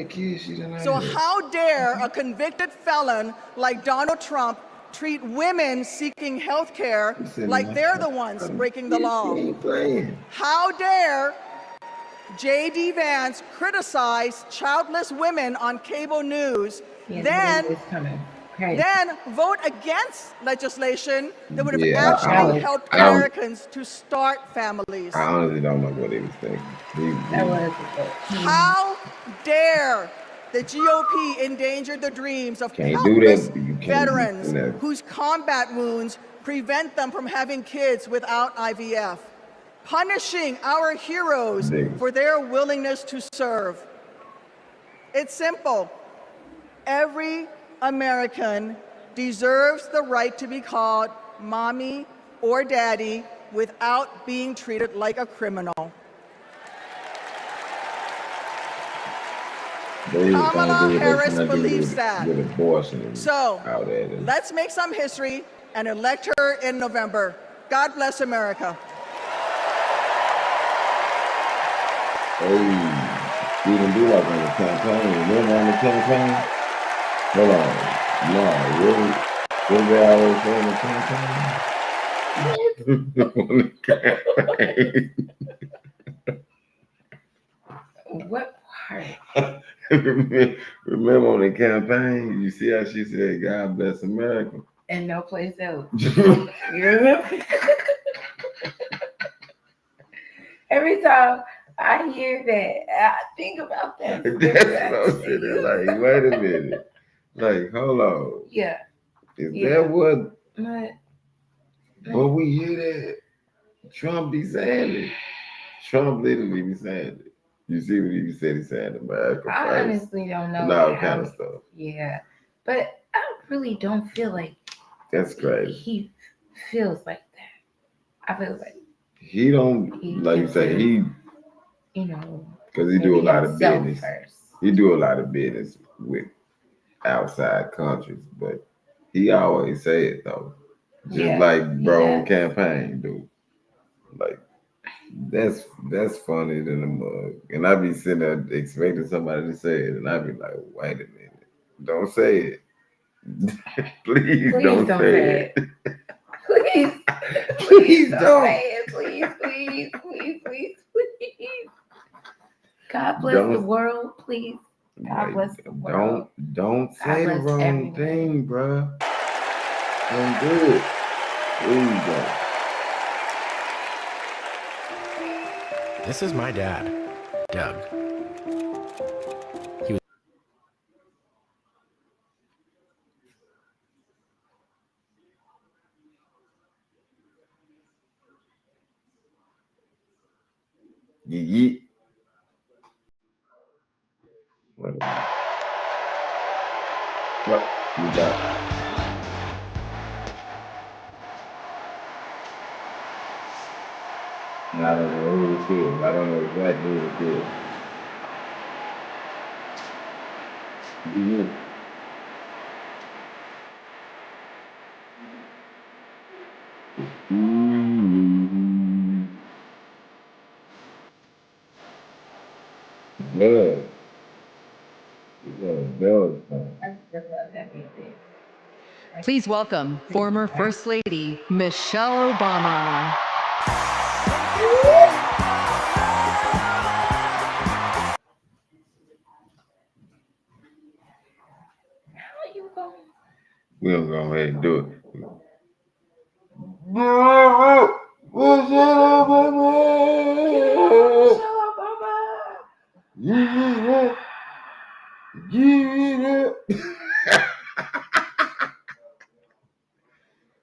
So how dare a convicted felon like Donald Trump treat women seeking health care like they're the ones breaking the law? How dare J.D. Vance criticize childless women on cable news, then vote against legislation that would have actually helped Americans to start families? I honestly don't know what he was thinking. How dare the GOP endanger the dreams of countless veterans whose combat wounds prevent them from having kids without IVF, punishing our heroes for their willingness to serve? It's simple. Every American deserves the right to be called mommy or daddy without being treated like a criminal. Kamala Harris believes that. So let's make some history and elect her in November. God bless America. Hey, we didn't do like on the campaign. Remember on the campaign? Hold on. No, really? What they always say on the campaign? What part? Remember on the campaign, you see how she said, God bless America? And no place else. You remember? Every time I hear that, I think about that. That's what I'm sitting there like, wait a minute. Like, hold on. Yeah. Is that what we hear that Trump be saying it? Trump literally be saying it. You see what he said? He said America first. I honestly don't know. And all kind of stuff. Yeah. But I really don't feel like that's crazy. He feels like that. I feel like he don't, like you say, he, you know, because he do a lot of business. He do a lot of business with outside countries, but he always say it though. Just like bro on campaign, dude. Like that's funny than the mug. And I be sitting there expecting somebody to say it, and I be like, wait a minute, don't say it. Please don't say it. Please don't say it. Please. God bless the world, please. God bless the world. Don't say the wrong thing, bro. Don't do it. Please don't. This is my dad, Doug. He was yeet. What you got? I don't know who it is. I don't know exactly who it is. Mm-hmm. Good. Please welcome former First Lady Michelle Obama. We're gonna go ahead and do it. Yeah.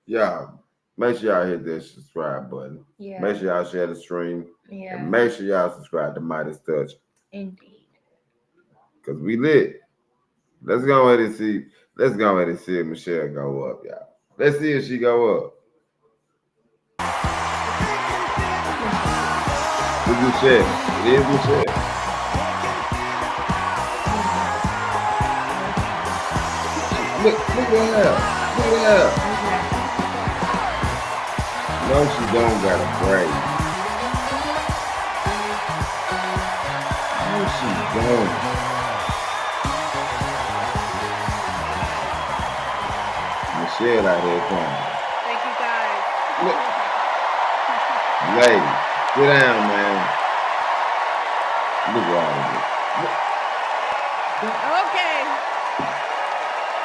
Y'all, make sure y'all hit that subscribe button. Yeah. Make sure y'all share the stream. Yeah. And make sure y'all subscribe to Midas Touch. Indeed. Because we lit. Let's go ahead and see. Let's go ahead and see if Michelle go up, y'all. Let's see if she go up. It's Michelle. It is Michelle. Look at her. Look at her. No, she don't got a braid. No, she don't. Michelle out here coming. Thank you, guys. Look. Lady, sit down, man. Look at all of it. Okay.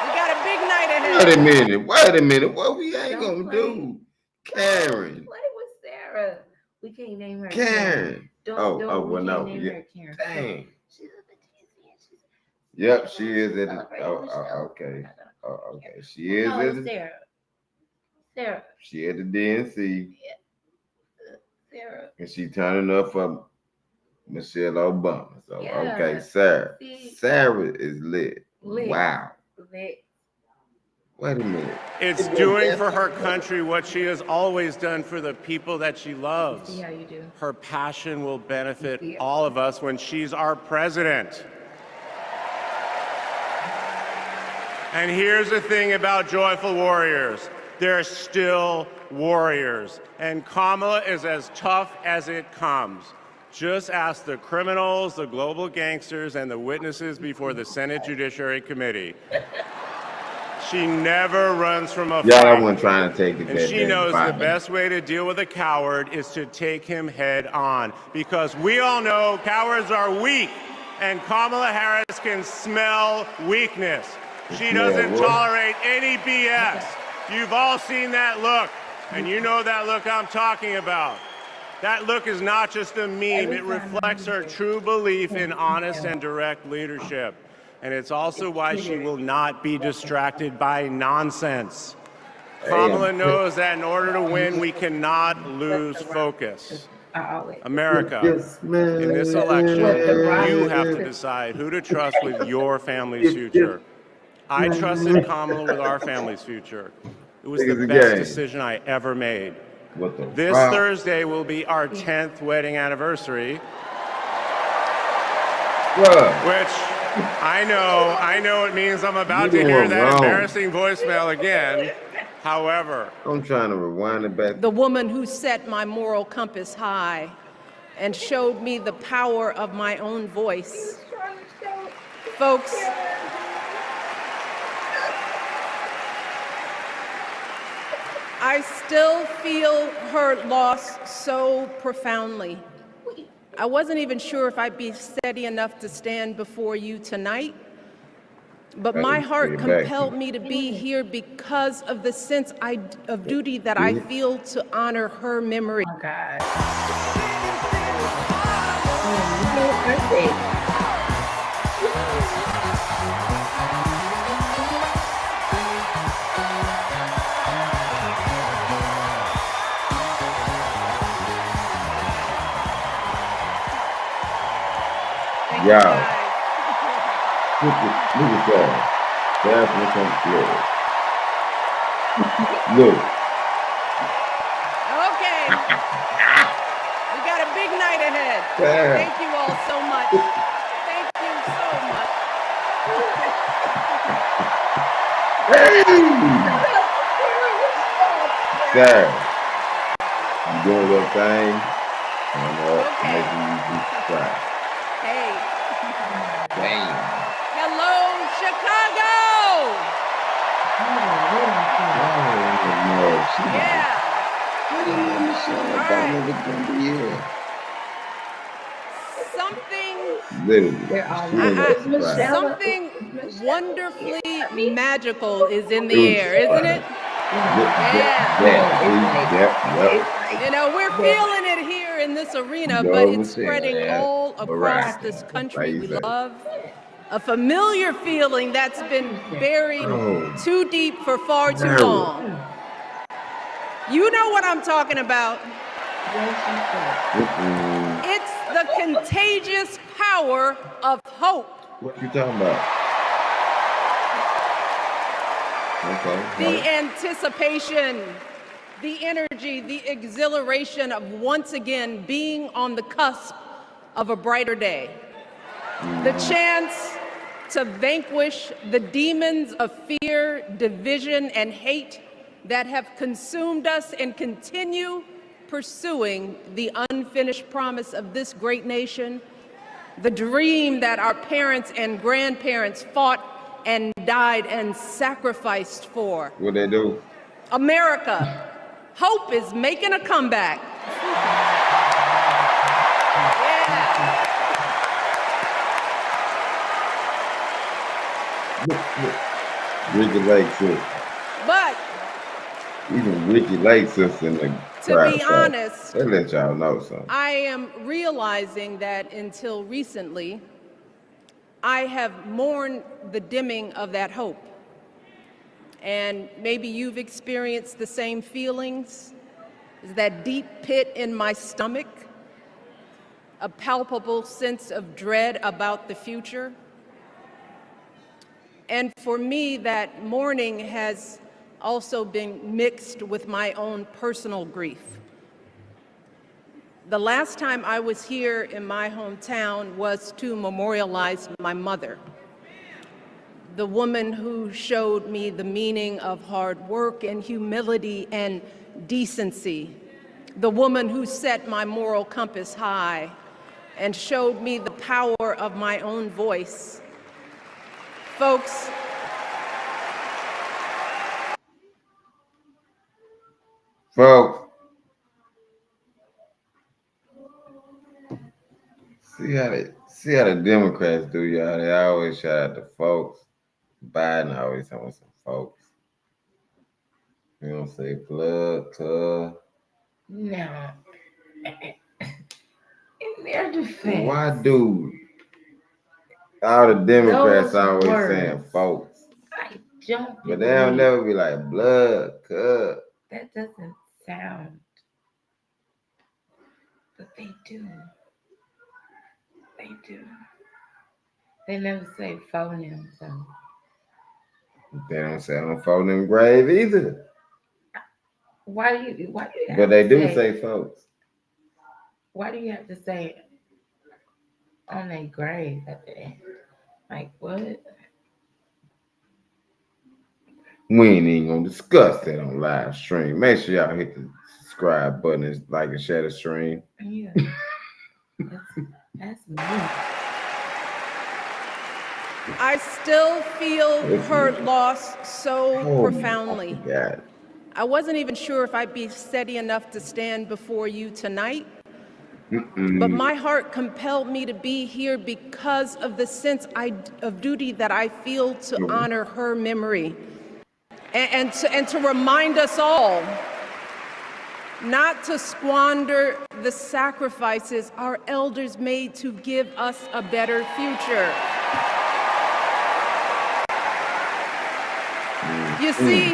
We got a big night ahead. Wait a minute. What we ain't gonna do? Karen. Play with Sarah. We can't name her Karen. Well, no. Name Yeah. her Karen. Dang. She's up at DNC. Yep, she is at the. Okay. Okay. She is No, at it's the. Sarah. She at the DNC, Sarah. and she turning up for Michelle Obama. So Yeah. okay, Sarah. See? Sarah is lit. Lit. Wow. Lit. Wait a minute. It's doing for her country what she has always done for the people that she loves. See how you do. Her passion will benefit all of us when she's our president. And here's the thing about Joyful Warriors. They're still warriors. And Kamala is as tough as it comes. Just ask the criminals, the global gangsters, and the witnesses before the Senate Judiciary Committee. She never runs from a fight. Y'all, I wasn't trying to take it. And she knows the best way to deal with a coward is to take him head on. Because we all know cowards are weak, and Kamala Harris can smell weakness. She doesn't tolerate any BS. You've all seen that look, and you know that look I'm talking about. That look is not just a meme. It reflects her true belief in honest and direct leadership. And it's also why she will not be distracted by nonsense. Kamala knows that in order to win, we cannot lose focus. America, in this election, you have to decide who to trust with your family's future. I trusted Kamala with our family's future. It was the best decision I ever made. This Thursday will be our 10th wedding anniversary, which I know it means I'm about to hear that embarrassing voicemail again. However, I'm trying to rewind it back. The woman who set my moral compass high and showed me the power of my own voice. Folks, I still feel her loss so profoundly. I wasn't even sure if I'd be steady enough to stand before you tonight, but my heart compelled me to be here because of the sense of duty that I feel to honor her memory. Oh, God. Y'all, look at that. That's what's on the floor. Look. Okay. We got a big night ahead. Yeah. Thank you all so much. Thank you so much. Sarah, you doing your thing, and making you be surprised. Hey. Damn. Hello, Chicago. Something wonderfully magical is in the air, isn't it? You know, we're feeling it here in this arena, but it's spreading all across this country we love. A familiar feeling that's been buried too deep for far too long. You know what I'm talking about. It's the contagious power of hope. What you talking about? Okay. The anticipation, the energy, the exhilaration of once again being on the cusp of a brighter day. The chance to vanquish the demons of fear, division, and hate that have consumed us and continue pursuing the unfinished promise of this great nation, the dream that our parents and grandparents fought and died and sacrificed for. What they do? America, hope is making a comeback. Ricky likes it. But even Ricky likes us in the to be honest, they let y'all know something. I am realizing that until recently, I have mourned the dimming of that hope. And maybe you've experienced the same feelings. Is that deep pit in my stomach, a palpable sense of dread about the future. And for me, that mourning has also been mixed with my own personal grief. The last time I was here in my hometown was to memorialize my mother, the woman who showed me the meaning of hard work and humility and decency, the woman who set my moral compass high and showed me the power of my own voice. Folks, see how the Democrats do, y'all. They always shout out the folks. Biden always talking some folks. You don't say blood, cuz. No. In their defense. Why do all the Democrats always saying folks? I don't. But they don't never be like blood, cuz. That doesn't sound. But they do. They do. They never say phone so. They don't say on phone grave either. Why do you have but they to do say folks. Why do you have to say on their grave at the end? Like what? We ain't even gonna discuss that on live stream. Make sure y'all hit the subscribe button and like and share the stream. Yeah. That's me. I still feel her loss so profoundly. I wasn't even sure if I'd be steady enough to stand before you tonight, but my heart compelled me to be here because of the sense of duty that I feel to honor her memory and to remind us all not to squander the sacrifices our elders made to give us a better future. You see,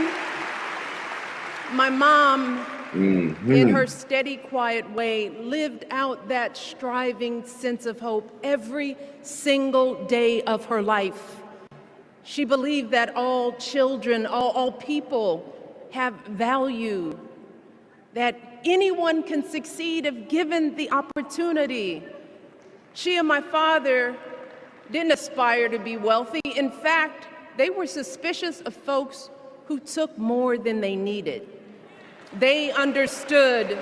my mom, in her steady, quiet way, lived out that striving sense of hope every single day of her life. She believed that all children, all people have value, that anyone can succeed if given the opportunity. She and my father didn't aspire to be wealthy. In fact, they were suspicious of folks who took more than they needed. They understood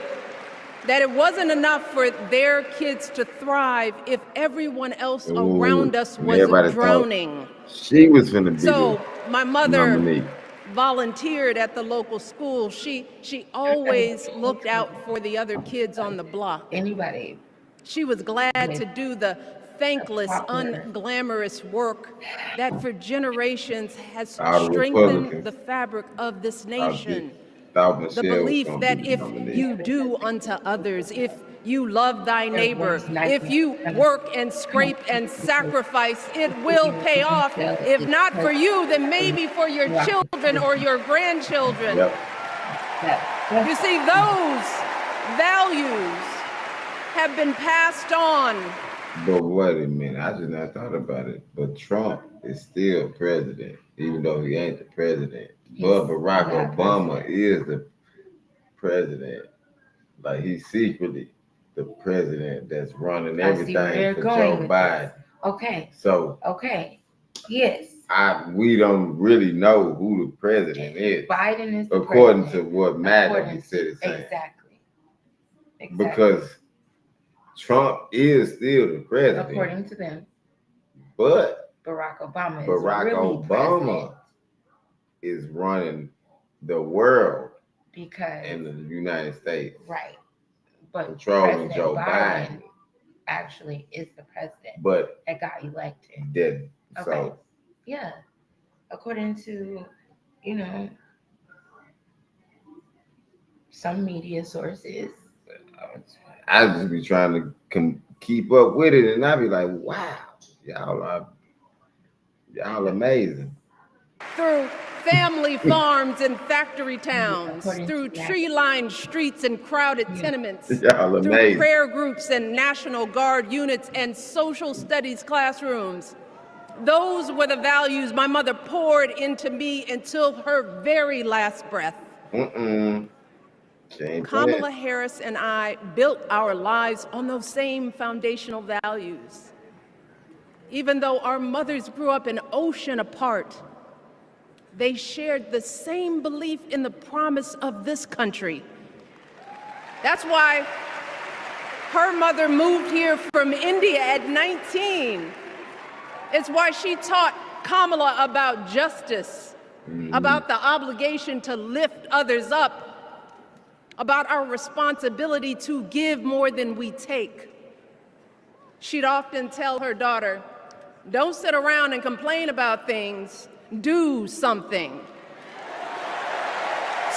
that it wasn't enough for their kids to thrive if everyone else around us was drowning. She was gonna be so my mother volunteered at the local school. She always looked out for the other kids on the block. Anybody. She was glad to do the thankless, unglamorous work that for generations has strengthened the fabric of this nation. The belief that if you do unto others, if you love thy neighbor. If you work and scrape and sacrifice, it will pay off. If not for you, then maybe for your children or your grandchildren. You see, those values have been passed on. But wait a minute, I just not thought about it. But Trump is still president, even though he ain't the president. But Barack Obama is the president. Like, he's secretly the president that's running everything for Joe Biden. Okay. So Yes. We don't really know who the president is. Biden is the according president. to what Madden said it's saying. Exactly. Because Trump is still the president. According to them. But Barack Obama is running the world because in the United States. Right. But controlling Joe Biden actually is the president but that got elected. Did so yeah. According to, some media sources. I just be trying to keep up with it, and I be like, wow, y'all amazing. Through family farms and factory towns, through tree-lined streets and crowded tenements, through prayer groups and National Guard units and social studies classrooms. Those were the values my mother poured into me until her very last breath. Kamala Harris and I built our lives on those same foundational values. Even though our mothers grew up an ocean apart, they shared the same belief in the promise of this country. That's why her mother moved here from India at 19. It's why she taught Kamala about justice, about the obligation to lift others up, about our responsibility to give more than we take. She'd often tell her daughter, don't sit around and complain about things, do something.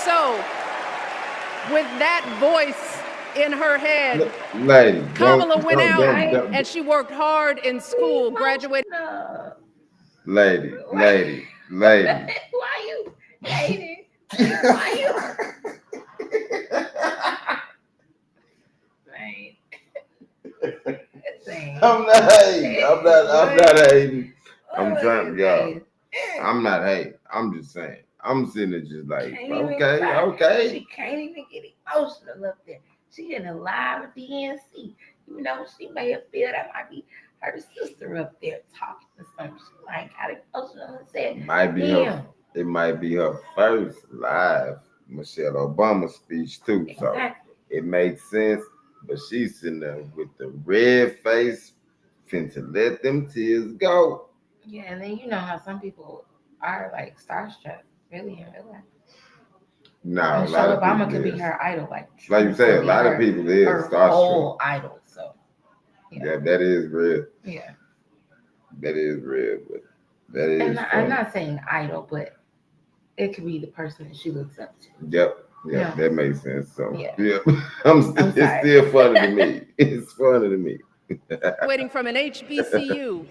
So, with that voice in her head, Kamala went out and she worked hard in school, graduated. Lady. Why you, lady? Why you? I'm not hating. I'm trying, y'all. I'm not hating. I'm just saying. I'm sitting there just like, okay. She can't even get emotional up there. She in a live DNC. You know, she may have feel that might be her sister up there talking to some shit. Like, got emotional and said, it might be her first live Michelle Obama speech too. So it made sense. But she's sitting there with the red face, finna let them tears go. Yeah, and then you know how some people are like starstruck, really in real life. No, Michelle Obama could be her idol, like you said, a lot of people is starstruck. Whole idol, so yeah, that is real. Yeah, that is real, but that is. I'm not saying idol, but it could be the person that she looks up to. Yep. Yeah, that makes sense. So yeah. It's still funny to me. It's funny to me. Waiting from an HBCU,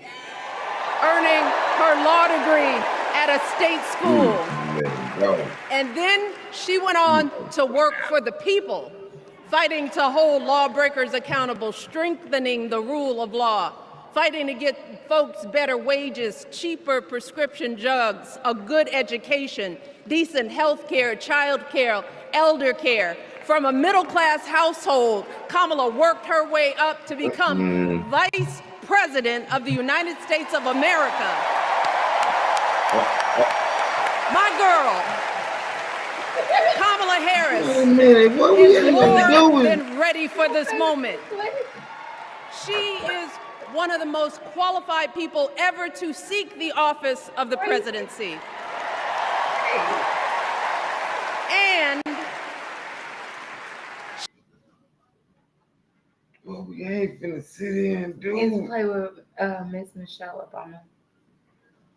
earning her law degree at a state school. And then she went on to work for the people, fighting to hold lawbreakers accountable, strengthening the rule of law, fighting to get folks better wages, cheaper prescription drugs, a good education, decent health care, child care, elder care. From a middle-class household, Kamala worked her way up to become Vice President of the United States of America. My girl, Kamala Harris, is more than ready for this moment. She is one of the most qualified people ever to seek the office of the presidency. And well, we ain't finna sit here and do. It's play with Miss Michelle Obama.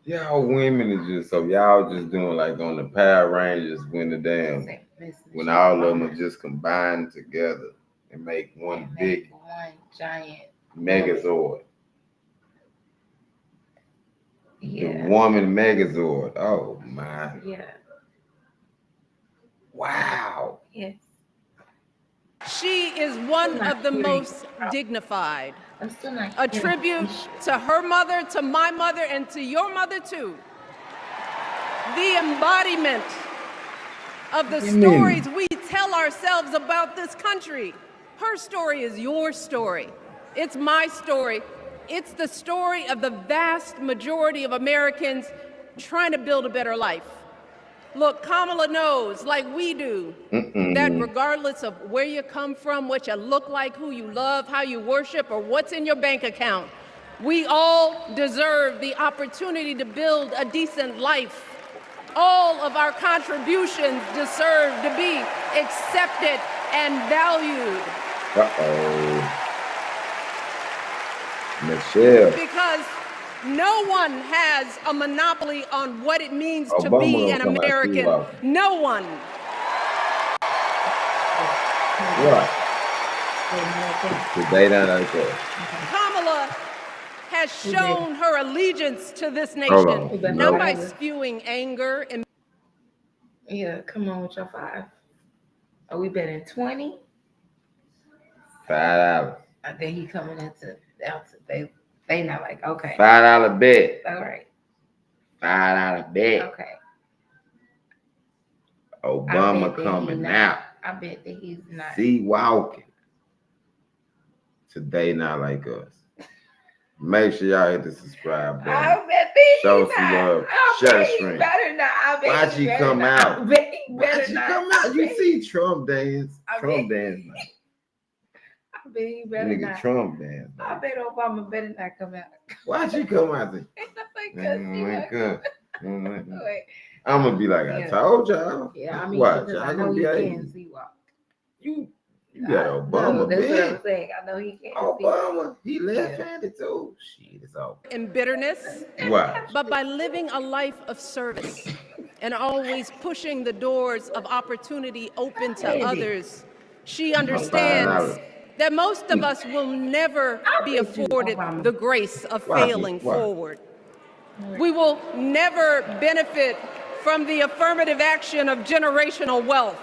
Y'all women is just so y'all just doing like on the Power Rangers when all of them are just combined together and make one giant Megazord. Yeah. The woman Megazord. Oh my. Yeah. Wow. Yes. She is one of the most dignified. A tribute to her mother, to my mother, and to your mother too. The embodiment of the stories we tell ourselves about this country. Her story is your story. It's my story. It's the story of the vast majority of Americans trying to build a better life. Look, Kamala knows, like we do, that regardless of where you come from, what you look like, who you love, how you worship, or what's in your bank account, we all deserve the opportunity to build a decent life. All of our contributions deserve to be accepted and valued. Michelle. Because no one has a monopoly on what it means to be an American. No one. What? Today, Kamala has shown her allegiance to this nation, not by spewing anger and. Yeah, come on with your 5. Are we betting 20? $5. I think he coming into they not like, okay. $5 bet. All right. $5 bet. Okay. Obama coming out. I bet that he's not. See walking. Today not like us. Make sure y'all hit the subscribe button. I bet that show some love. Share the stream. Better not. I bet why she come out? I bet he Why better she not. come out? You see Trump dance. Trump dance. I bet he better Nigga not. Trump dance. I bet Obama better not come out. Why'd you come out there? I'm gonna be like, I told y'all. Yeah, I mean, watch. I know he can see walk. You got Obama. That's what I'm saying. I know he can. Obama, he left-handed too. Shit, it's over. In bitterness. Why? But by living a life of service and always pushing the doors of opportunity open to others, she understands that most of us will never be afforded the grace of failing forward. We will never benefit from the affirmative action of generational wealth.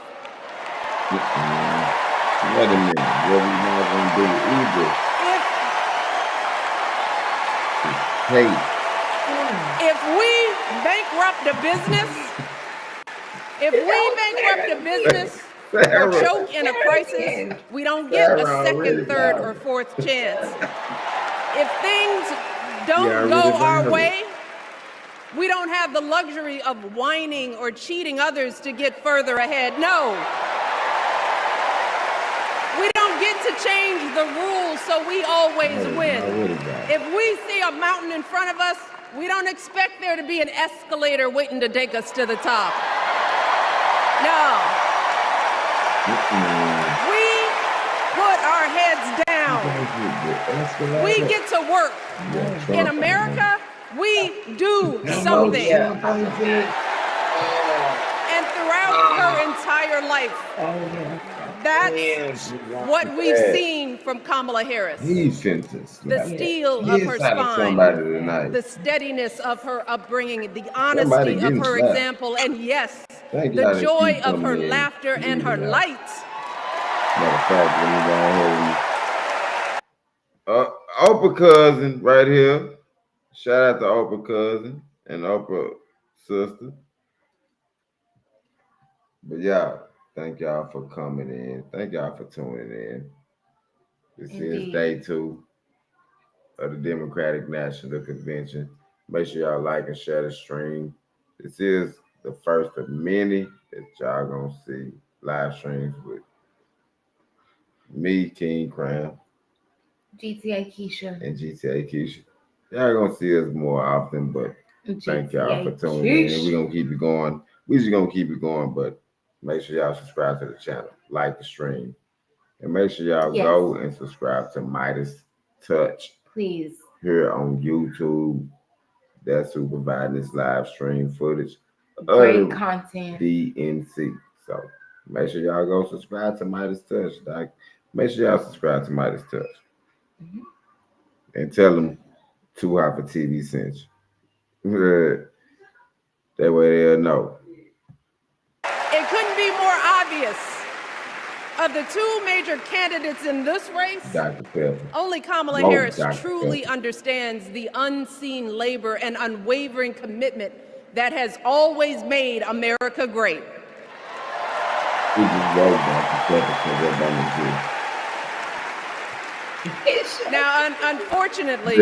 Wait a minute. What we not gonna do either? If we bankrupt a business, or choke in a crisis, we don't get a second, third, or fourth chance. If things don't go our way, we don't have the luxury of whining or cheating others to get further ahead. No. We don't get to change the rules so we always win. If we see a mountain in front of us, we don't expect there to be an escalator waiting to take us to the top. No. We put our heads down. We get to work. In America, we do something. And throughout her entire life, that's what we've seen from Kamala Harris. He sentenced. The steel of her spine, the steadiness of her upbringing, the honesty of her example, and yes, the joy of her laughter and her light. Matter of fact, let me go ahead. Oprah cousin right here. Shout out to Oprah cousin and Oprah sister. But y'all, thank y'all for coming in. Thank y'all for tuning in. This is day 2 of the Democratic National Convention. Make sure y'all like and share the stream. This is the first of many that y'all gonna see live streams with me, King Crown, GTA Keisha, and GTA Keisha. Y'all gonna see us more often, but thank y'all for tuning in. We're gonna keep it going. We're just gonna keep it going, but make sure y'all subscribe to the channel, like the stream, and make sure y'all go and subscribe to Midas Touch. Please. Here on YouTube. That's who providing this live stream footage. Great content. DNC. So make sure y'all go subscribe to Midas Touch. Like make sure y'all subscribe to Midas Touch. And tell them Too Hot for TV sent you. That way they'll know. It couldn't be more obvious. Of the two major candidates in this race, Dr. Pepper. only Kamala Harris truly understands the unseen labor and unwavering commitment that has always made America great. We just wrote Dr. Pepper because everybody Now, unfortunately,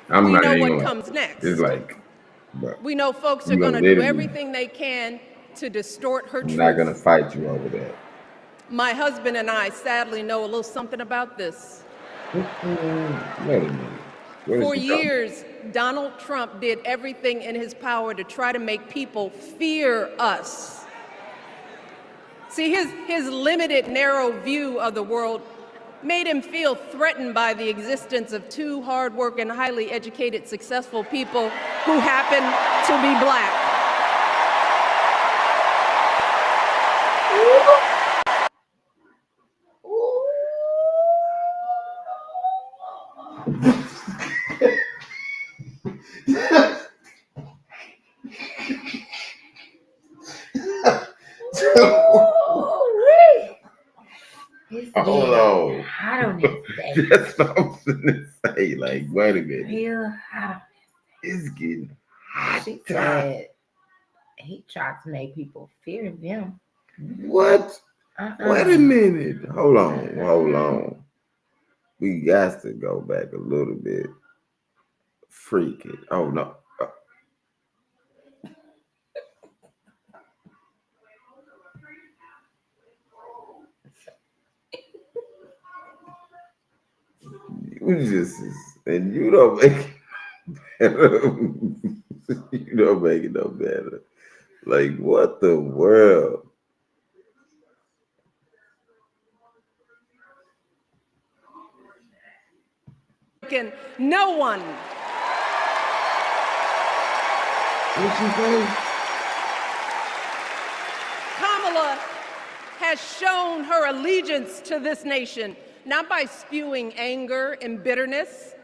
I'm we not know even what comes next. It's like, We know folks are going to do everything they can to distort her truth. I'm not going to fight you over that. My husband and I sadly know a little something about this. Wait a minute. For years, Donald Trump did everything in his power to try to make people fear us. See, his limited, narrow view of the world made him feel threatened by the existence of two hardworking, highly educated, successful people who happen to be black. Hold on. I don't know. That's what I'm gonna say. Like, wait a minute. Real hot. It's getting hot. She said he tried to make people fear them. What? Wait a minute. Hold on. We got to go back a little bit. Freak it. Oh no. You just, and you don't make it better. You don't make it no better. Like, what the world? No one. What'd you say? Kamala has shown her allegiance to this nation, not by spewing anger and bitterness,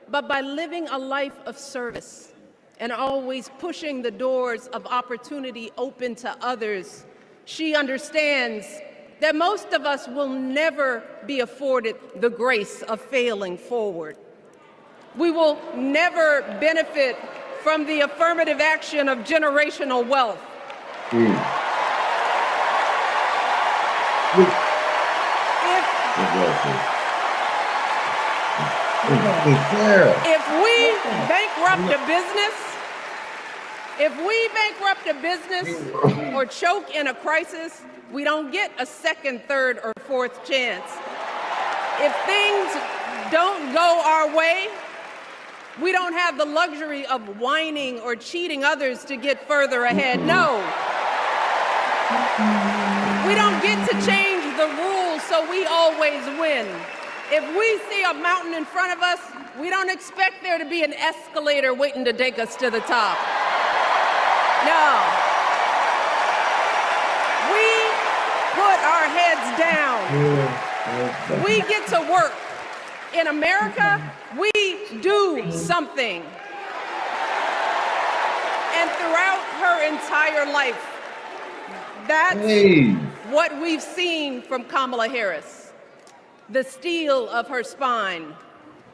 but by living a life of service and always pushing the doors of opportunity open to others. She understands that most of us will never be afforded the grace of failing forward. We will never benefit from the affirmative action of generational wealth. If we bankrupt a business or choke in a crisis, we don't get a second, third, or fourth chance. If things don't go our way, we don't have the luxury of whining or cheating others to get further ahead. No. We don't get to change the rules so we always win. If we see a mountain in front of us, we don't expect there to be an escalator waiting to take us to the top. No. We put our heads down. We get to work. In America, we do something. And throughout her entire life, that's what we've seen from Kamala Harris. The steel of her spine,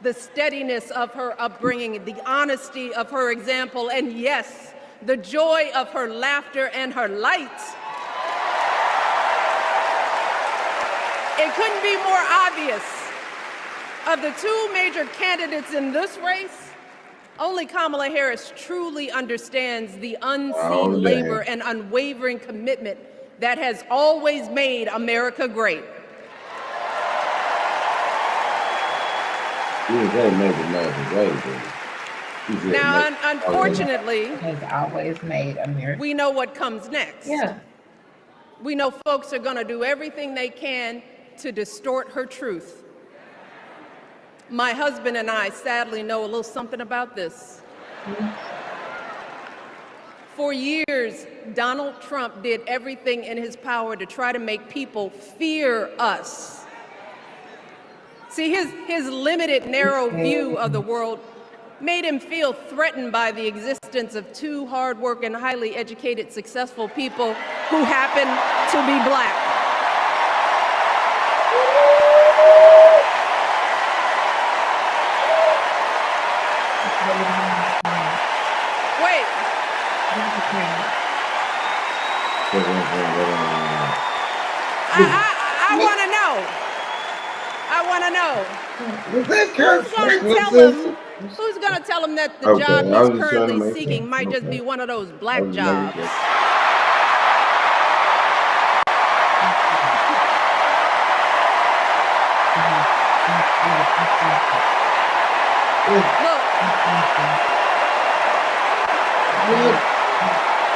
the steadiness of her upbringing, the honesty of her example, and yes, the joy of her laughter and her light. It couldn't be more obvious. Of the two major candidates in this race, only Kamala Harris truly understands the unseen labor and unwavering commitment that has always made America great. Now, unfortunately, has always made America. We know what comes next. Yeah. We know folks are going to do everything they can to distort her truth. My husband and I sadly know a little something about this. For years, Donald Trump did everything in his power to try to make people fear us. See, his limited, narrow view of the world made him feel threatened by the existence of two hardworking, highly educated, successful people who happen to be Black. Wait. I want to know. I want to know. Who's going to tell him that the job he's currently seeking might just be one of those Black jobs? Look,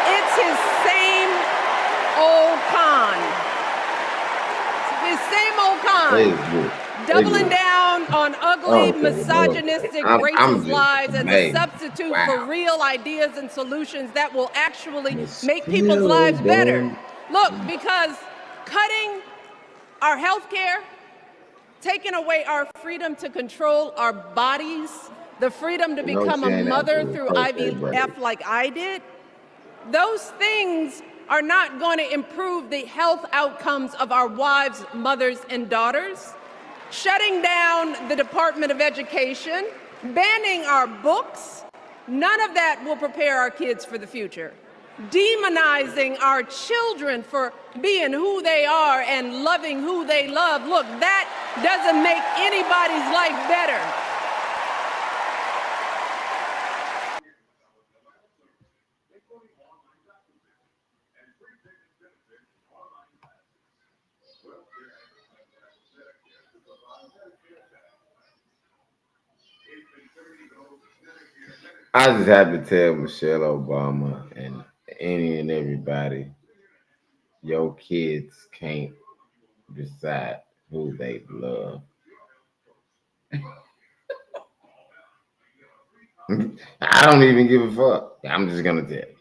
it's his same old con. His same old con. Doubling down on ugly, misogynistic, racist lies as a substitute for real ideas and solutions that will actually make people's lives better. Look, because cutting our health care, taking away our freedom to control our bodies, the freedom to become a mother through IVF like I did, those things are not going to improve the health outcomes of our wives, mothers, and daughters. Shutting down the Department of Education, banning our books, none of that will prepare our kids for the future. Demonizing our children for being who they are and loving who they love, look, that doesn't make anybody's life better. I just have to tell Michelle Obama and any and everybody, your kids can't decide who they love. I don't even give a fuck. I'm just gonna tell you.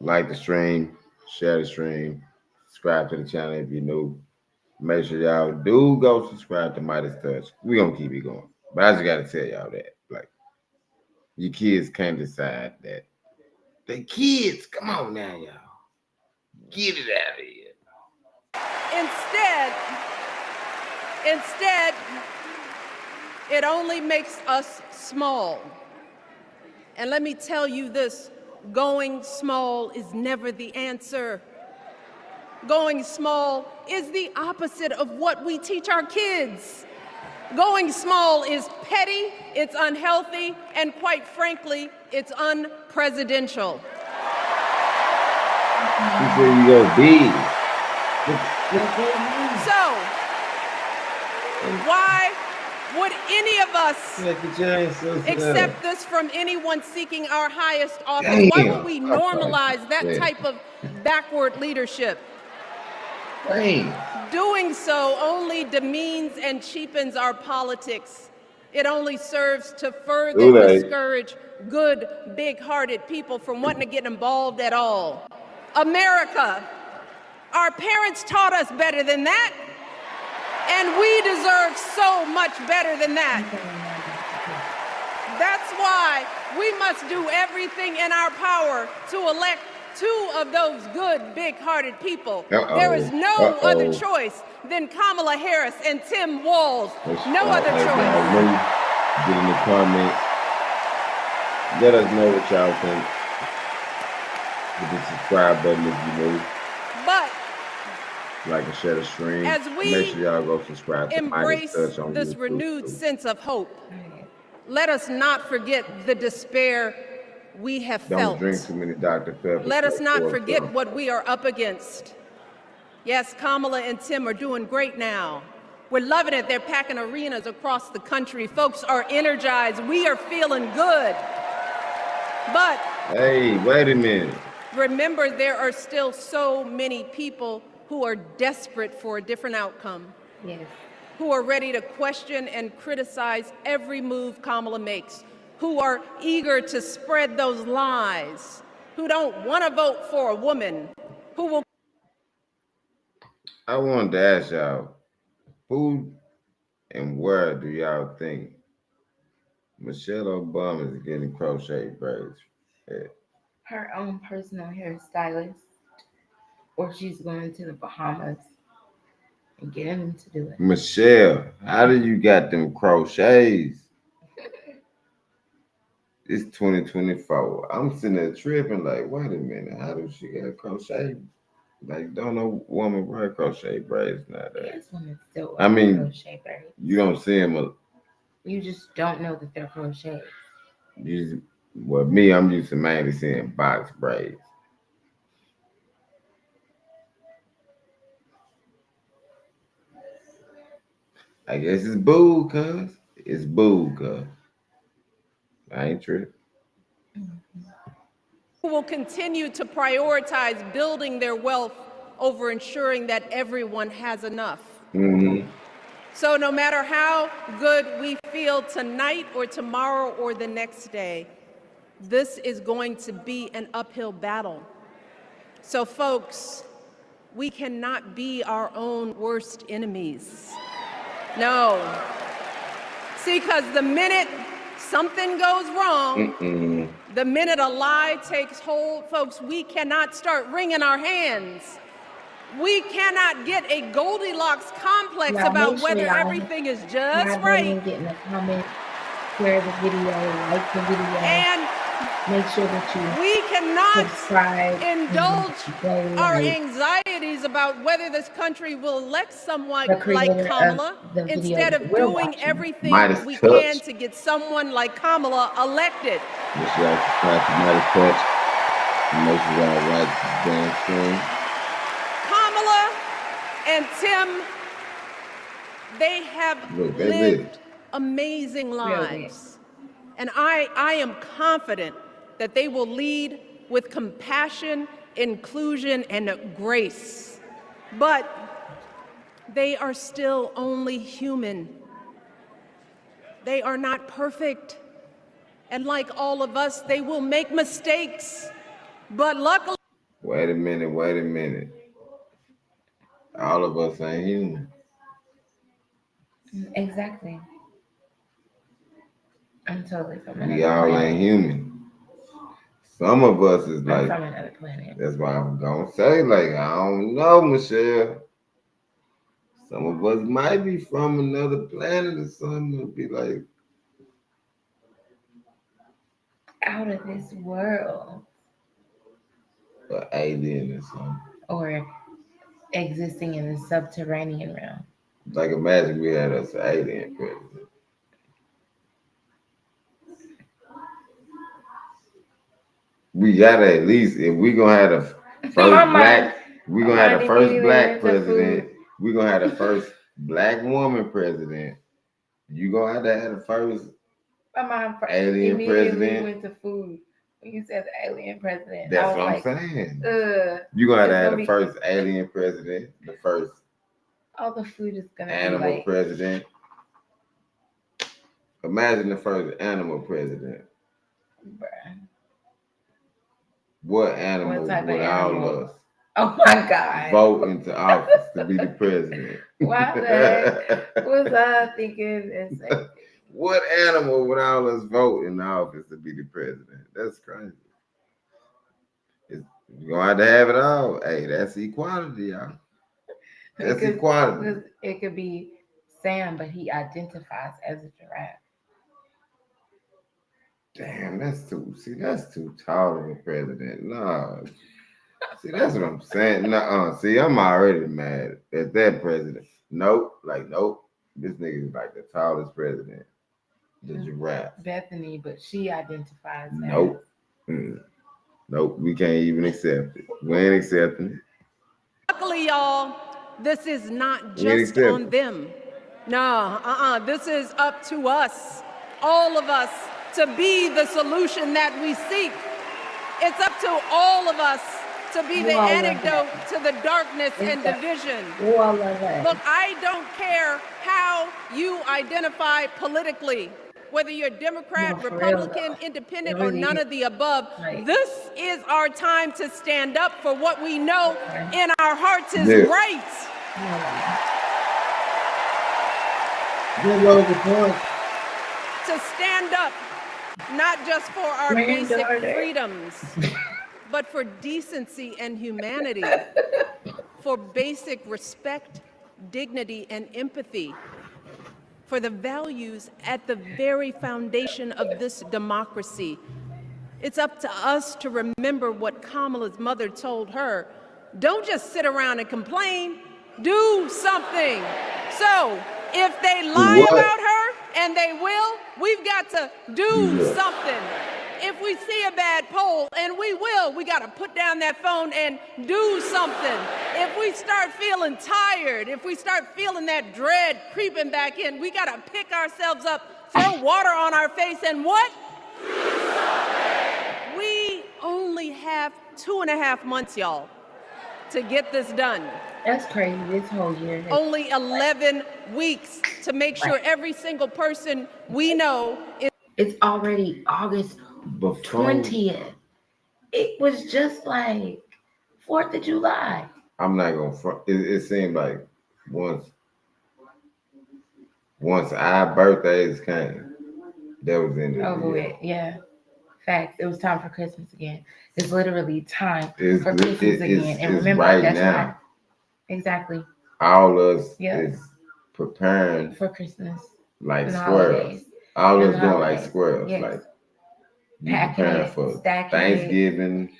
Like the stream, share the stream, subscribe to the channel if you're new. Make sure y'all do go subscribe to Midas Touch. We're gonna keep it going. But I just gotta tell y'all that. Like, your kids can't decide that. They kids, come on now, y'all. Get it out of here. Instead, it only makes us small. And let me tell you this, going small is never the answer. Going small is the opposite of what we teach our kids. Going small is petty, it's unhealthy, and quite frankly, it's unpresidential. You say you go big. So, why would any of us accept this from anyone seeking our highest office? Why would we normalize that type of backward leadership? Doing so only demeans and cheapens our politics. It only serves to further discourage good, big-hearted people from wanting to get involved at all. America, our parents taught us better than that, and we deserve so much better than that. That's why we must do everything in our power to elect two of those good, big-hearted people. There is no other choice than Kamala Harris and Tim Walz. No other choice. Get in the comments. Let us know what y'all think. Hit the subscribe button if you new. But like and share the stream. As we make sure y'all go subscribe to embrace Midas Touch on this YouTube renewed too. sense of hope, let us not forget the despair we have Don't felt. drink too many Dr. Pepper. Let us not forget what we are up against. Yes, Kamala and Tim are doing great now. We're loving it. They're packing arenas across the country. Folks are energized. We are feeling good. But hey, wait a minute. Remember, there are still so many people who are desperate for a different outcome. Yes. Who are ready to question and criticize every move Kamala makes, who are eager to spread those lies, who don't want to vote for a woman, who will. I wanted to ask y'all, who and where do y'all think Michelle Obama is getting crochet braids at? Her own personal hairstylist, or she's going to the Bahamas and getting them to do it. Michelle, how do you got them crochets? It's 2024. I'm sitting there tripping like, wait a minute, how does she get crochet? Like, don't no woman wear crochet braids nowadays. Yes, women still I mean, crochet braids. You don't see them. You just don't know that they're crocheted. Well, me, I'm used to mainly seeing box braids. I guess it's boo, cuz. It's boo, cuz. I ain't tripping. Who will continue to prioritize building their wealth over ensuring that everyone has enough. Mm-hmm. So no matter how good we feel tonight or tomorrow or the next day, this is going to be an uphill battle. So folks, we cannot be our own worst enemies. No. See, because the minute something goes wrong, the minute a lie takes hold, folks, we cannot start wringing our hands. We cannot get a Goldilocks complex about whether everything is just right. Get in the comments, share the video, like the video, and make sure that we cannot subscribe, indulge our anxieties about whether this country will elect someone like Kamala instead of doing everything we can to get someone like Kamala elected. Make sure y'all subscribe to Midas Touch. Make sure y'all like the damn stream. Kamala and Tim, they have lived amazing lives. And I am confident that they will lead with compassion, inclusion, and grace. But they are still only human. They are not perfect. And like all of us, they will make mistakes. But luckily... Wait a minute. All of us ain't human. Exactly. I'm totally from another We all planet. ain't human. Some of us is I'm like, from another planet. That's why I'm gonna say, like, I don't know, Michelle. Some of us might be from another planet or something. It'll be like out of this world. An alien or something. Or existing in the subterranean realm. Like, imagine we had us an alien president. We gotta at least, if we gonna have the first black, we gonna have the first black president. We gonna have the first black woman president. You gonna have to have the first alien president. Went to food when you said the alien president. That's what I'm saying. You gonna have the first alien president, the first. All the food is gonna animal be like, president. Imagine the first animal president. Bruh. What animal would all of us? Oh my God. Vote into office to be the president. Why that was I thinking and saying? What animal would all of us vote in the office to be the president? That's crazy. You're gonna have to have it all. Hey, that's equality, y'all. That's equality. It could be Sam, but he identifies as a giraffe. Damn, that's too tall of a president. No. See, that's what I'm saying. No, see, I'm already mad at that president. Nope. This nigga is like the tallest president. The giraffe. Bethany, but she identifies as. Nope. Nope, we can't even accept it. We ain't accepting it. Luckily, y'all, this is not just on them. No, this is up to us, all of us, to be the solution that we seek. It's up to all of us to be the antidote to the darkness and division. Look, I don't care how you identify politically. whether you're Democrat, No, for Republican, real. Independent, It or really none is. of the above. Right. This is our time to stand up for what we know in our hearts is Yeah. right. Good Lord, the point. To stand up, not just for our basic Granddaughter. freedoms, but for decency and humanity, for basic respect, dignity, and empathy, for the values at the very foundation of this democracy. It's up to us to remember what Kamala's mother told her. Don't just sit around and complain, do something. So if they lie about her, and they will, we've got to do something. If we see a bad poll, and we will, we got to put down that phone and do something. If we start feeling tired, if we start feeling that dread creeping back in, we got to pick ourselves up, throw water on our face, and what? We only have 2.5 months, y'all, to get this done. That's crazy. This whole year. Only 11 weeks to make sure every single person we know is. It's already August 20th. It was just like 4th of July. I'm not gonna front. It seemed like once our birthdays came, that was in the Over with. Yeah. Facts. It was time for Christmas again. It's literally time for Christmas again. And remember, right that's now. why. Exactly. All us Yeah. is preparing For Christmas. like and squirrels. holidays. All And us doing like holidays. squirrels. Yes. Like you Packing preparing it, for stacking it. Thanksgiving.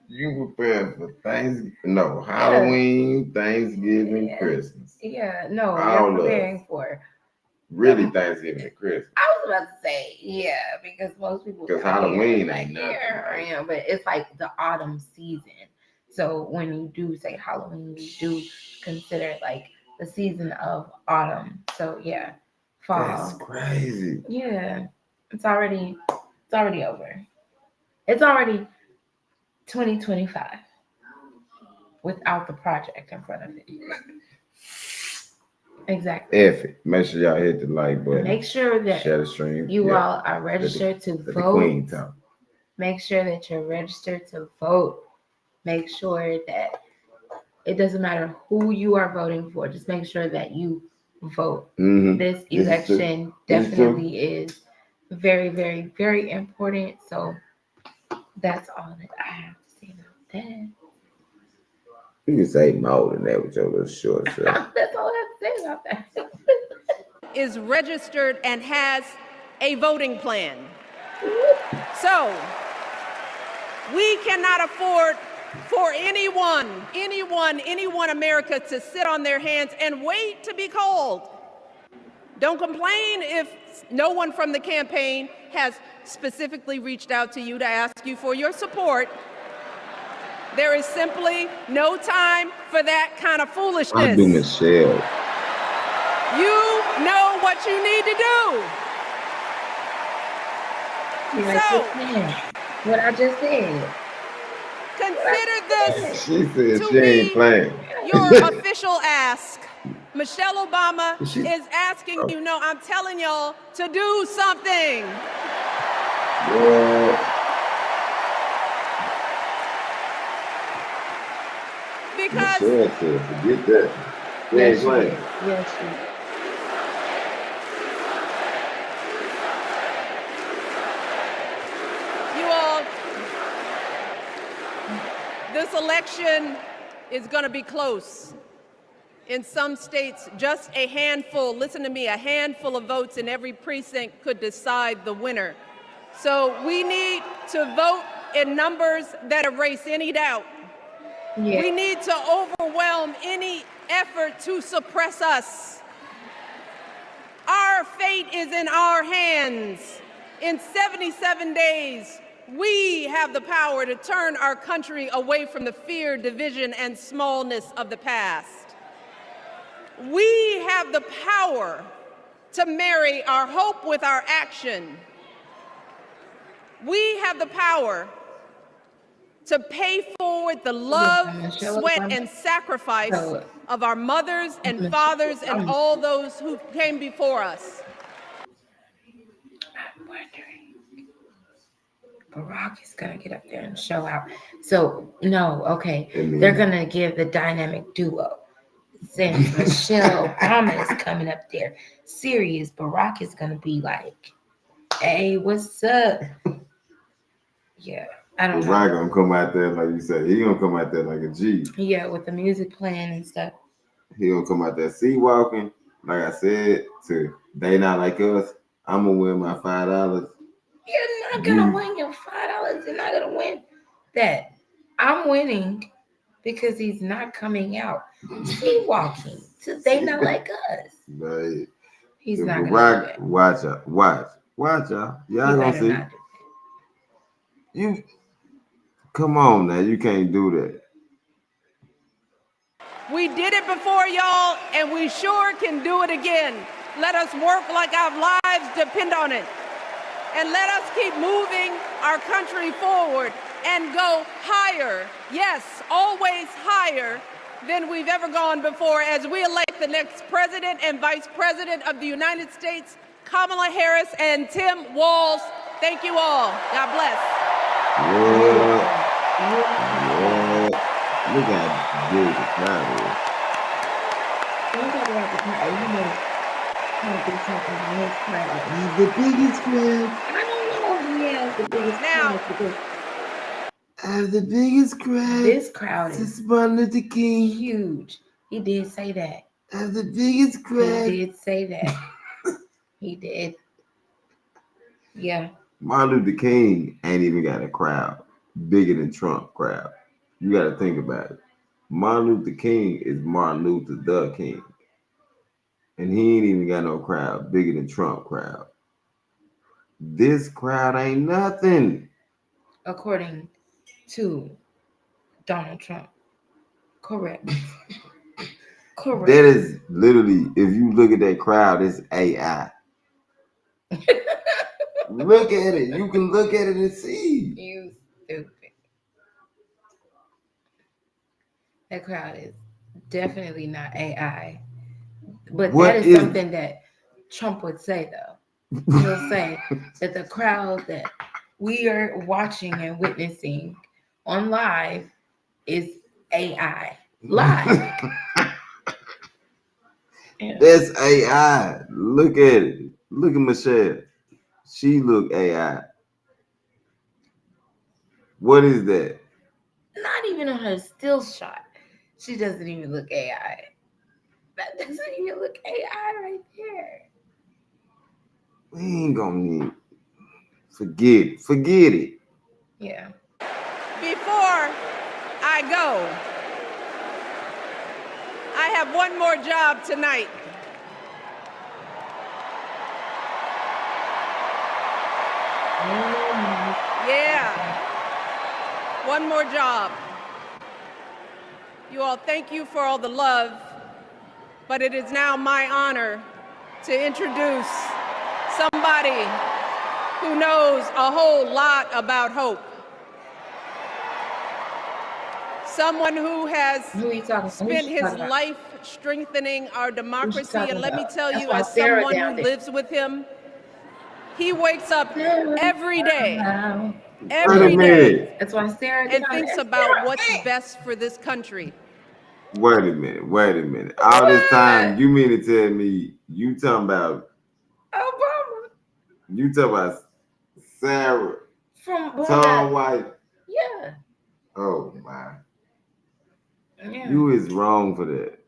You preparing for Thanksgiving? No, Halloween, Thanksgiving, Christmas. Yeah. No, All you're of preparing for. Really Thanksgiving and Christmas. I was about to say, yeah, because most people. Because out here, Halloween like, ain't nothing. yeah, yeah, but it's like the autumn season. So when you do say Halloween, you do consider it like the season of autumn. So yeah, fall. That's crazy. Yeah, it's already over. It's already 2025 without the project in front of it. Exactly. F it. Make sure y'all hit the like button. Make sure that share the stream. you all are registered to Let the vote. Queen talk. Make sure that you're registered to vote. Make sure that it doesn't matter who you are voting for. Just make sure that you vote. Mhm. This This is election true. This is true. definitely is very, very, very important. So that's all that I have to say about that. You can say more than that with your little short shirt. That's all I have to say about that. Is registered and has a voting plan. So we cannot afford for anyone America to sit on their hands and wait to be called. Don't complain if no one from the campaign has specifically reached out to you to ask you for your support. There is simply no time for that kind of I foolishness. do Michelle. You know what you need to do. You're like, So, what I just said. consider this She said to she ain't be playing. your official ask. Michelle Obama She- is asking you, no, I'm telling y'all to do something. Yeah. Because Michelle said, forget that. She ain't playing. Yes, she. you all, this election is going to be close. In some states, just a handful, listen to me, a handful of votes in every precinct could decide the winner. So we need to vote in numbers that erase any doubt. Yeah. We need to overwhelm any effort to suppress us. Our fate is in our hands. In 77 days, we have the power to turn our country away from the fear, division, and smallness of the past. We have the power to marry our hope with our action. We have the power to pay forward the love, sweat, and sacrifice of our mothers and fathers and all those who came before us. I'm wondering, Barack is gonna get up there and show out. So no, okay, they're gonna give the dynamic duo. Since Michelle Obama is coming up there, serious, Barack is gonna be like, "Hey, what's up?" Yeah, I don't know. Barack gonna come out there like you said. He gonna come out there like a G. Yeah, with the music playing and stuff. He gonna come out there sea walking. Like I said, to They Not Like Us. I'm gonna win my $5. You're not gonna win your $5. You're not gonna win that. I'm winning because he's not coming out. Sea walking. So They Not Like Us. Right. He's not gonna Barack, do that. watch out. Watch out. Y'all gonna see. You come on now. You can't do that. We did it before, y'all, and we sure can do it again. Let us work like our lives depend on it. And let us keep moving our country forward and go higher. Yes, always higher than we've ever gone before as we elect the next president and vice president of the United States, Kamala Harris and Tim Walz. Thank you all. God bless. What? Look how big the crowd is. Don't talk about the crowd. You know, can't be talking about his crowd. He's the biggest crowd. I don't know if he has the biggest crowd because I have the biggest crowd. this crowd is Martin Luther King. huge. He did say that. I have the biggest crowd. He did say that. He did. Yeah. Martin Luther King ain't even got a crowd bigger than Trump crowd. You got to think about it. Martin Luther King is Martin Luther the King. And he ain't even got no crowd bigger than Trump crowd. This crowd ain't nothing. According to Donald Trump. Correct. Correct. That is literally, if you look at that crowd, it's AI. Look at it. You can look at it and see. You stupid. That crowd is definitely not AI. But What that is something that Trump would say, though. He'll say that the crowd that we are watching and witnessing on live is AI. Live. Yeah. That's AI. Look at it. Look at Michelle. She look AI. What is that? Not even on her still shot. She doesn't even look AI. That doesn't even look AI right there. We ain't gonna need. Forget it. Yeah. Before I go, I have one more job tonight. Yeah. One more job. You all, thank you for all the love, but it is now my honor to introduce somebody who knows a whole lot about hope. Someone who has spent his life strengthening our democracy, and let me tell you, as someone who lives with him, he wakes up every day, That's why Sarah and thinks about what's best for this country. Wait a minute. All this time, you mean to tell me you talking about Obama? You talking about Sarah From Tom White? Yeah. Oh my. Yeah. You is wrong for that.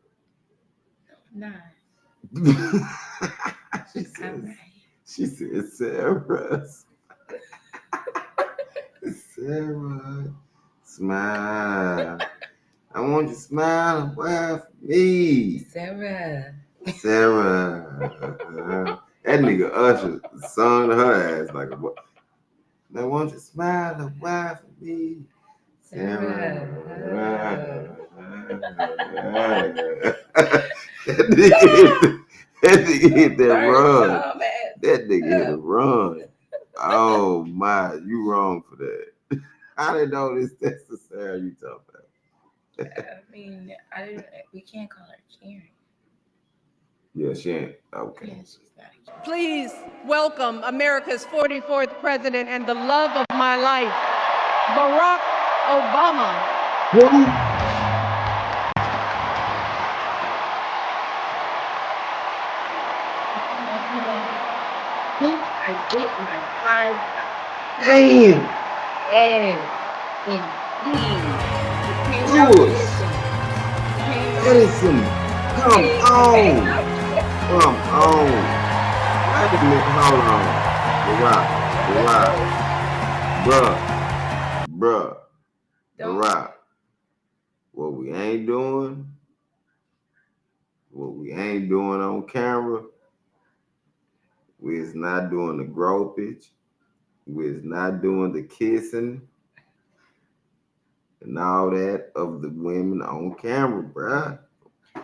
Nah. She said Sarah. Sarah, smile. I want you to smile and laugh at me. Sarah. That nigga Usher sung to her ass like a what? I want you to smile and laugh at me. Sarah. That nigga hit that run. That nigga hit a run. Oh my, you wrong for that. I didn't know this necessary. You talking about? I mean, we can't call her Karen. Yeah, she ain't. Okay. Yeah, she's not. Please welcome America's 44th president and the love of my life, Barack Obama. I get my 5. Damn. And Lewis. Edison. Come on. Come on. Wait a minute. Hold on. Bruh. Barack. What we ain't doing on camera, we is not doing the gropage, we is not doing the kissing and all that of the women on camera, bruh.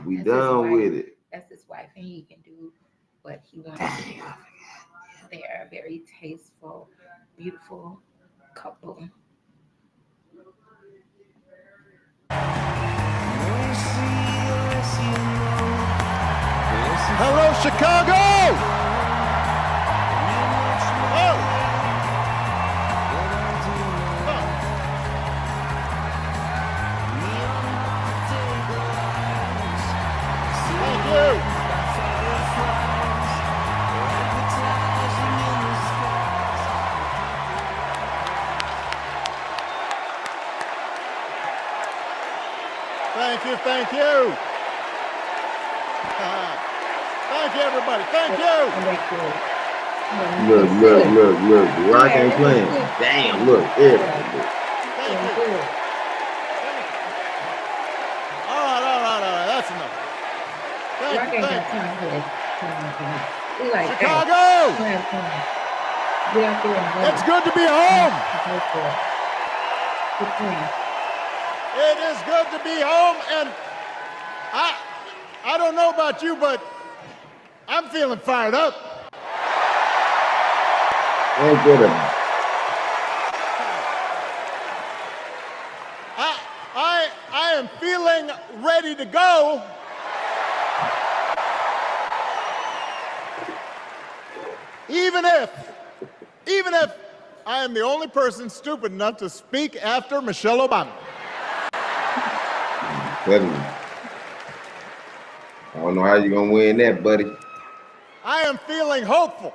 We done with it. That's his wife, and he can do what he wants to do. They are a very tasteful, beautiful couple. Hello, Chicago! Thank you. Thank you, thank you. Thank you, everybody. Thank you. Look. The Rock ain't playing. Damn, look. Everybody. Thank you. All right. That's enough. Thank you. Chicago! It's good to be home. It is good to be home, and I don't know about you, but I'm feeling fired up. Ain't good enough. I am feeling ready to go. Even if I am the only person stupid enough to speak after Michelle Obama. I don't know how you're gonna win that, buddy. I am feeling hopeful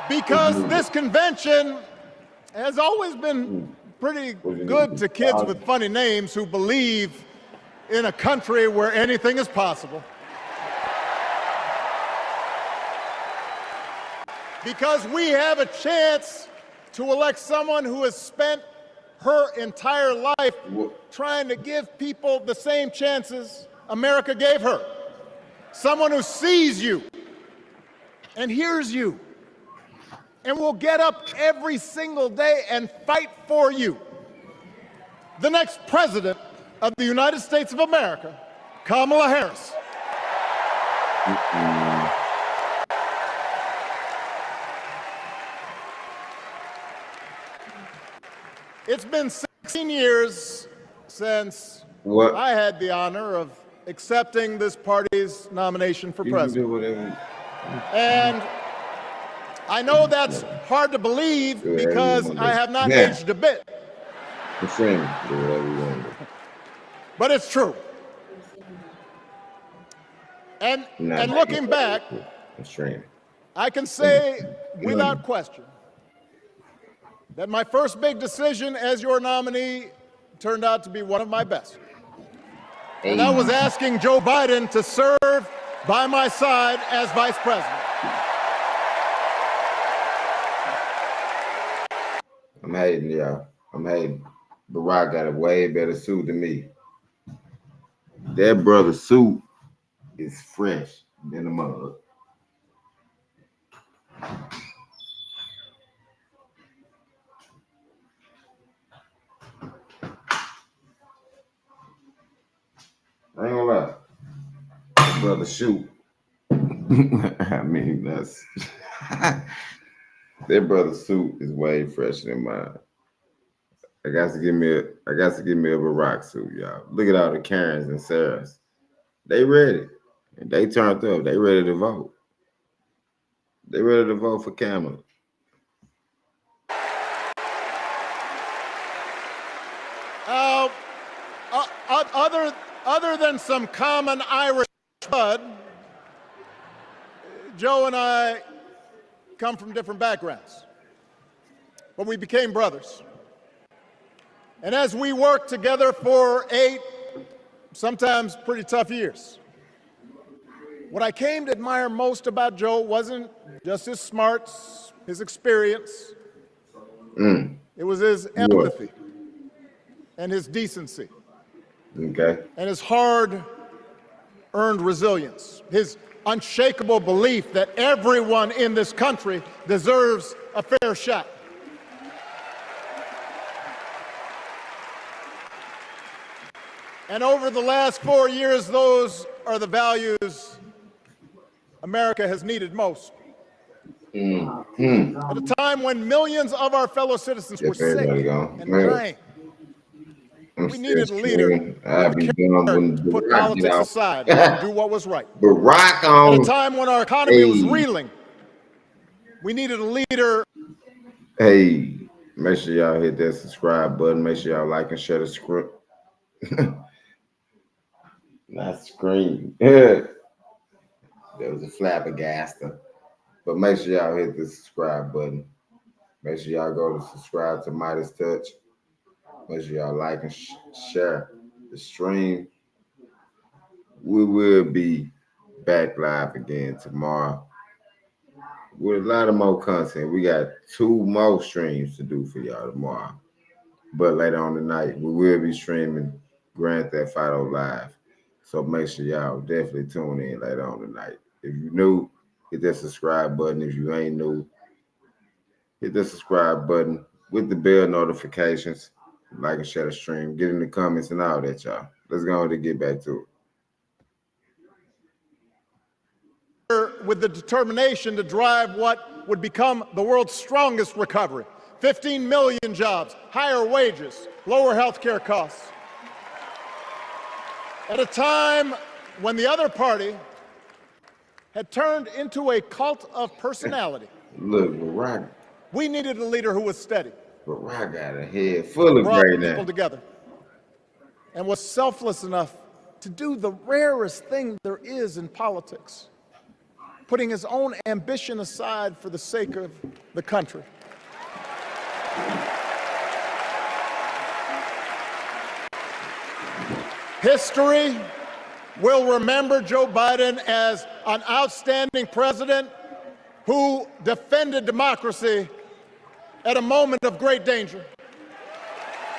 because this convention has always been pretty good to kids with funny names who believe in a country where anything is possible. Because we have a chance to elect someone who has spent her entire life trying to give people the same chances America gave her. Someone who sees you and hears you and will get up every single day and fight for you. The next president of the United States of America, Kamala Harris. It's been 16 years since I had the honor of accepting this party's nomination for president. And I know that's hard to believe because I have not aged a bit. But it's true. And looking back, I can say without question that my first big decision as your nominee turned out to be one of my best. And that was asking Joe Biden to serve by my side as vice president. I'm hating, y'all. I'm hating. Barack got a way better suit than me. That brother's suit is fresh than the mug. I ain't gonna lie. That brother shoot. I mean, that's Their brother's suit is way fresher than mine. I got to give me a Barack suit, y'all. Look at all the Karens and Sarahs. They ready. And they turned up. They ready to vote. They ready to vote for Kamala. Other than some common Irish blood, Joe and I come from different backgrounds, but we became brothers. And as we worked together for 8, sometimes pretty tough years, what I came to admire most about Joe wasn't just his smarts, his experience. It was his empathy and his decency. Okay. And his hard-earned resilience, his unshakable belief that everyone in this country deserves a fair shot. And over the last 4 years, those are the values America has needed most. At a time when millions of our fellow citizens were sick and dying, we needed a leader who could put politics aside and do what was right. Barack on. At a time when our economy was reeling, we needed a leader. Hey, make sure y'all hit that subscribe button. Make sure y'all like and share the script. Not scream. There was a flabbergaster. But make sure y'all hit the subscribe button. Make sure y'all go to subscribe to Midas Touch. Make sure y'all like and share the stream. We will be back live again tomorrow with a lot of more content. We got 2 more streams to do for y'all tomorrow. But later on tonight, we will be streaming Grand Theft Auto Live. So make sure y'all definitely tune in later on tonight. If you're new, hit that subscribe button. If you ain't new, hit the subscribe button with the bell notifications. Like and share the stream. Get in the comments and all that, y'all. Let's go ahead and get back to it. With the determination to drive what would become the world's strongest recovery. 15 million jobs, higher wages, lower health care costs. At a time when the other party had turned into a cult of personality. Look, Barack. We needed a leader who was steady. Barack got a head full of great now. People together and was selfless enough to do the rarest thing there is in politics, putting his own ambition aside for the sake of the country. History will remember Joe Biden as an outstanding president who defended democracy at a moment of great danger.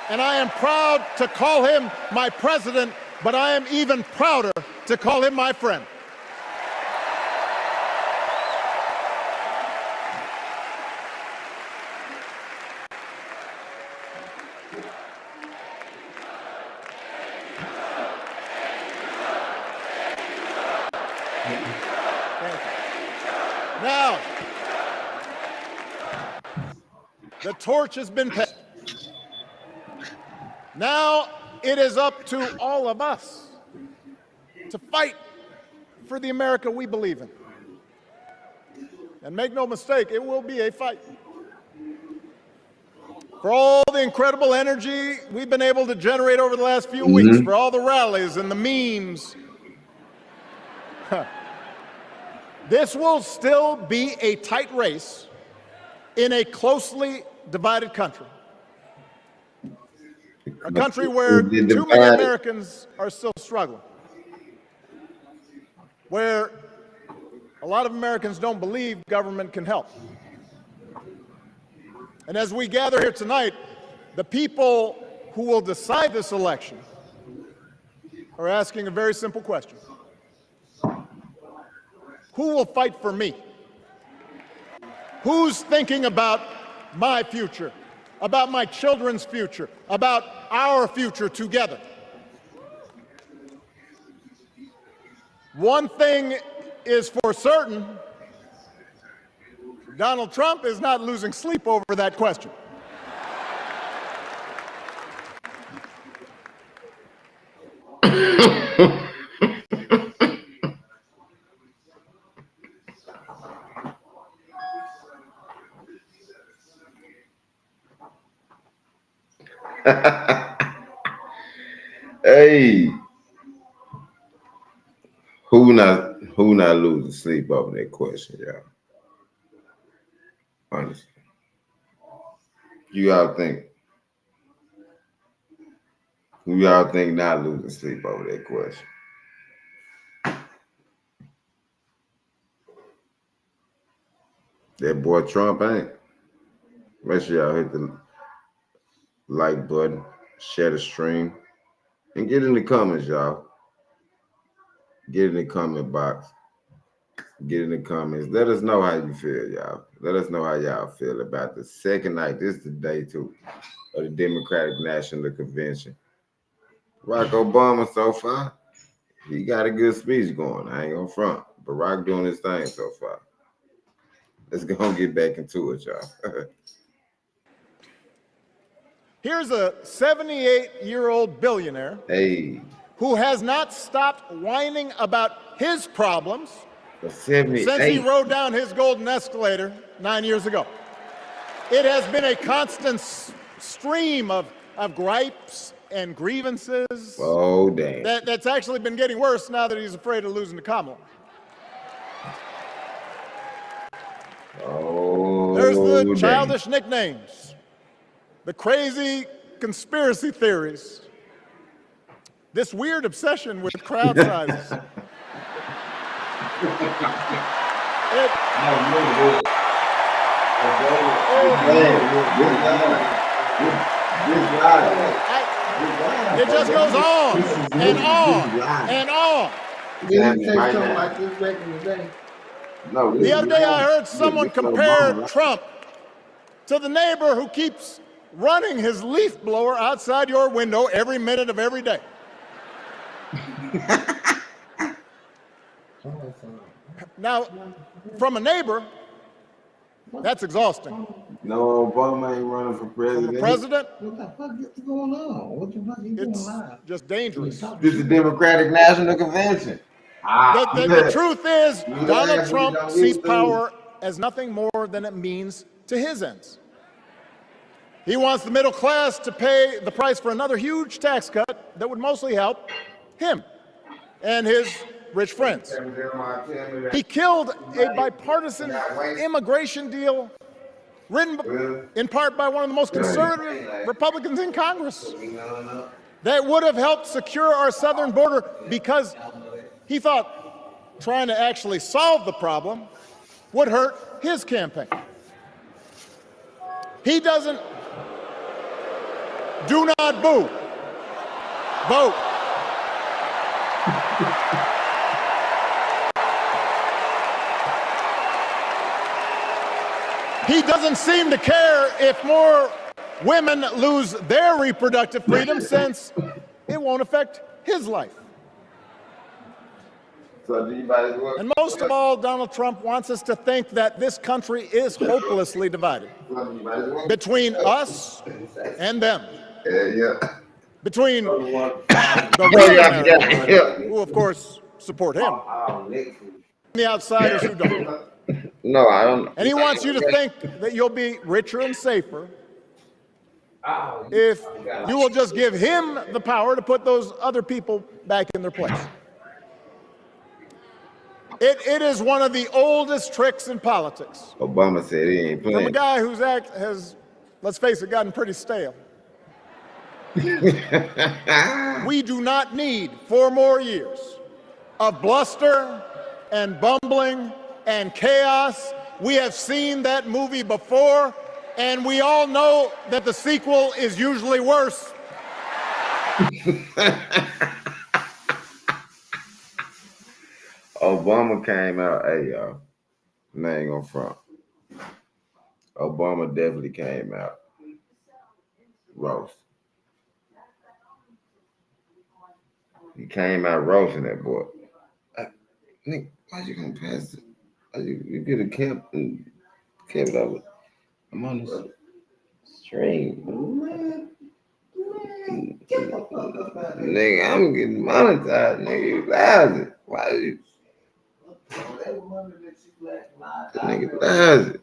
And I am proud to call him my president, but I am even prouder to call him my friend. Now, the torch has been passed. Now it is up to all of us to fight for the America we believe in. And make no mistake, it will be a fight. For all the incredible energy we've been able to generate over the last few weeks, for all the rallies and the memes, this will still be a tight race in a closely divided country. A country where too many Americans are still struggling. Where a lot of Americans don't believe government can help. And as we gather here tonight, the people who will decide this election are asking a very simple question. Who will fight for me? Who's thinking about my future, about my children's future, about our future together? One thing is for certain, Donald Trump is not losing sleep over that question. Hey, who not losing sleep over that question, y'all? Honestly, you all think? Who y'all think not losing sleep over that question? That boy Trump ain't. Make sure y'all hit the like button, share the stream, and get in the comments, y'all. Get in the comment box. Get in the comments. Let us know how you feel, y'all. Let us know how y'all feel about the second night. This is the day 2 of the Democratic National Convention. Barack Obama so far, he got a good speech going. I ain't gonna front. Barack doing his thing so far. Let's go and get back into it, y'all. Here's a 78-year-old billionaire who has not stopped whining about his problems since he rode down his golden escalator 9 years ago. It has been a constant stream of gripes and grievances. Oh, damn. That's actually been getting worse now that he's afraid of losing to Kamala. Oh, there's the childish nicknames, the crazy conspiracy theories, this weird obsession with crowd sizes. It just goes on and on and on. The other day I heard someone compare Trump to the neighbor who keeps running his leaf blower outside your window every minute of every day. Now, from a neighbor, that's exhausting. No, Obama ain't running for president. From a president? What the fuck is going on? What the fuck is going on? It's just dangerous. This is the Democratic National Convention. The truth is, Donald Trump sees power as nothing more than it means to his ends. He wants the middle class to pay the price for another huge tax cut that would mostly help him and his rich friends. He killed a bipartisan immigration deal written in part by one of the most conservative Republicans in Congress that would have helped secure our southern border, because he thought trying to actually solve the problem would hurt his campaign. He doesn't. Do not boo. Vote. He doesn't seem to care if more women lose their reproductive freedom, since it won't affect his life. And most of all, Donald Trump wants us to think that this country is hopelessly divided between us and them. Between the real Americans, who of course support him, and the outsiders who don't. No, I don't. And he wants you to think that you'll be richer and safer if you will just give him the power to put those other people back in their place. It is one of the oldest tricks in politics. Obama said he ain't playing. From a guy whose act has, let's face it, gotten pretty stale. We do not need 4 more years of bluster and bumbling and chaos. We have seen that movie before, and we all know that the sequel is usually worse. Obama came out, hey y'all, I ain't gonna front. Obama definitely came out roast. He came out roasting that boy. Nick, why you gonna pass it? You could have kept Keep it up. I'm on the stream. Nigga, I'm getting monetized. Nigga, you lousy. Why you? Nigga, lousy.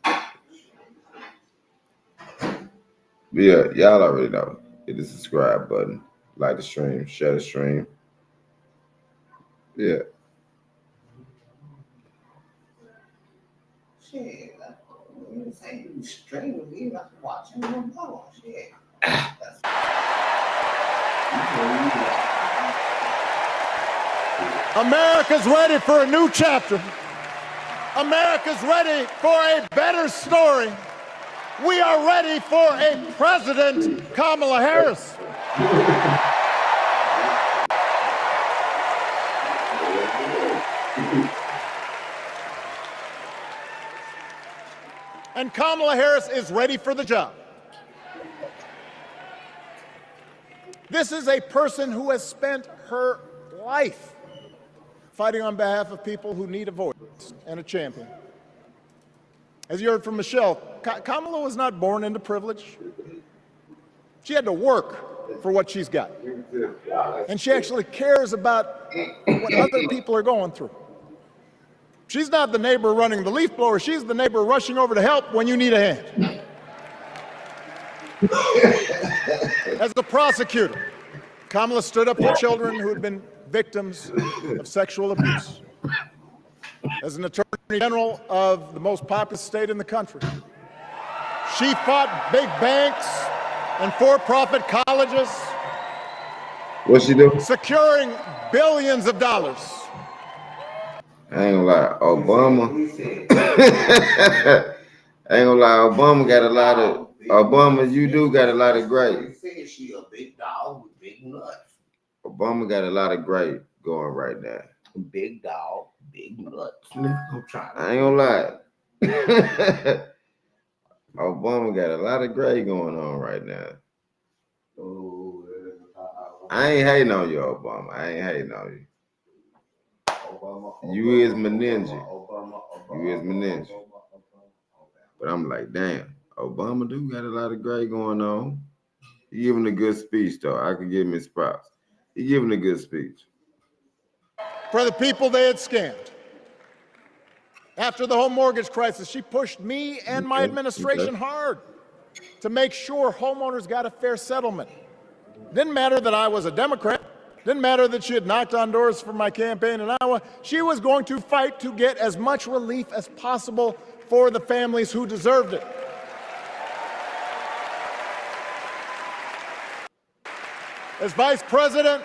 Yeah, y'all already know. Hit the subscribe button. Like the stream. Share the stream. Yeah. Shit, you say you streaming, you not watching them. Oh, shit. America's ready for a new chapter. America's ready for a better story. We are ready for a President Kamala Harris. And Kamala Harris is ready for the job. This is a person who has spent her life fighting on behalf of people who need a voice and a champion. As you heard from Michelle, Kamala was not born into privilege. She had to work for what she's got. And she actually cares about what other people are going through. She's not the neighbor running the leaf blower. She's the neighbor rushing over to help when you need a hand. As a prosecutor, Kamala stood up for children who had been victims of sexual abuse. As an attorney general of the most populous state in the country, she fought big banks and for-profit colleges. What's she do? Securing billions of dollars. I ain't gonna lie, Obama. I ain't gonna lie, Obama got a lot of. Obama, you do got a lot of great. She a big dog with big nuts. Obama got a lot of great going right now. Big dog, big nuts. I'm trying. I ain't gonna lie. Obama got a lot of great going on right now. I ain't hating on you, Obama. I ain't hating on you. You is my ninja. You is my ninja. But I'm like, damn, Obama do got a lot of great going on. He giving a good speech, though. I could give him his props. He giving a good speech. For the people they had scammed. After the home mortgage crisis, she pushed me and my administration hard to make sure homeowners got a fair settlement. Didn't matter that I was a Democrat. Didn't matter that she had knocked on doors for my campaign in Iowa. She was going to fight to get as much relief as possible for the families who deserved it. As vice president,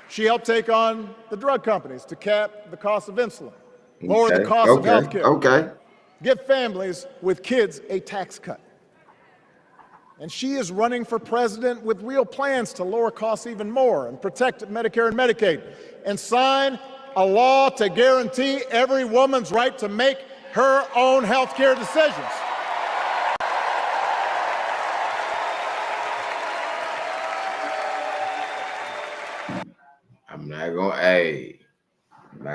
she helped take on the drug companies to cap the cost of insulin, lower the cost of health care, give families with kids a tax cut. And she is running for president with real plans to lower costs even more and protect Medicare and Medicaid and sign a law to guarantee every woman's right to make her own health care decisions. I'm not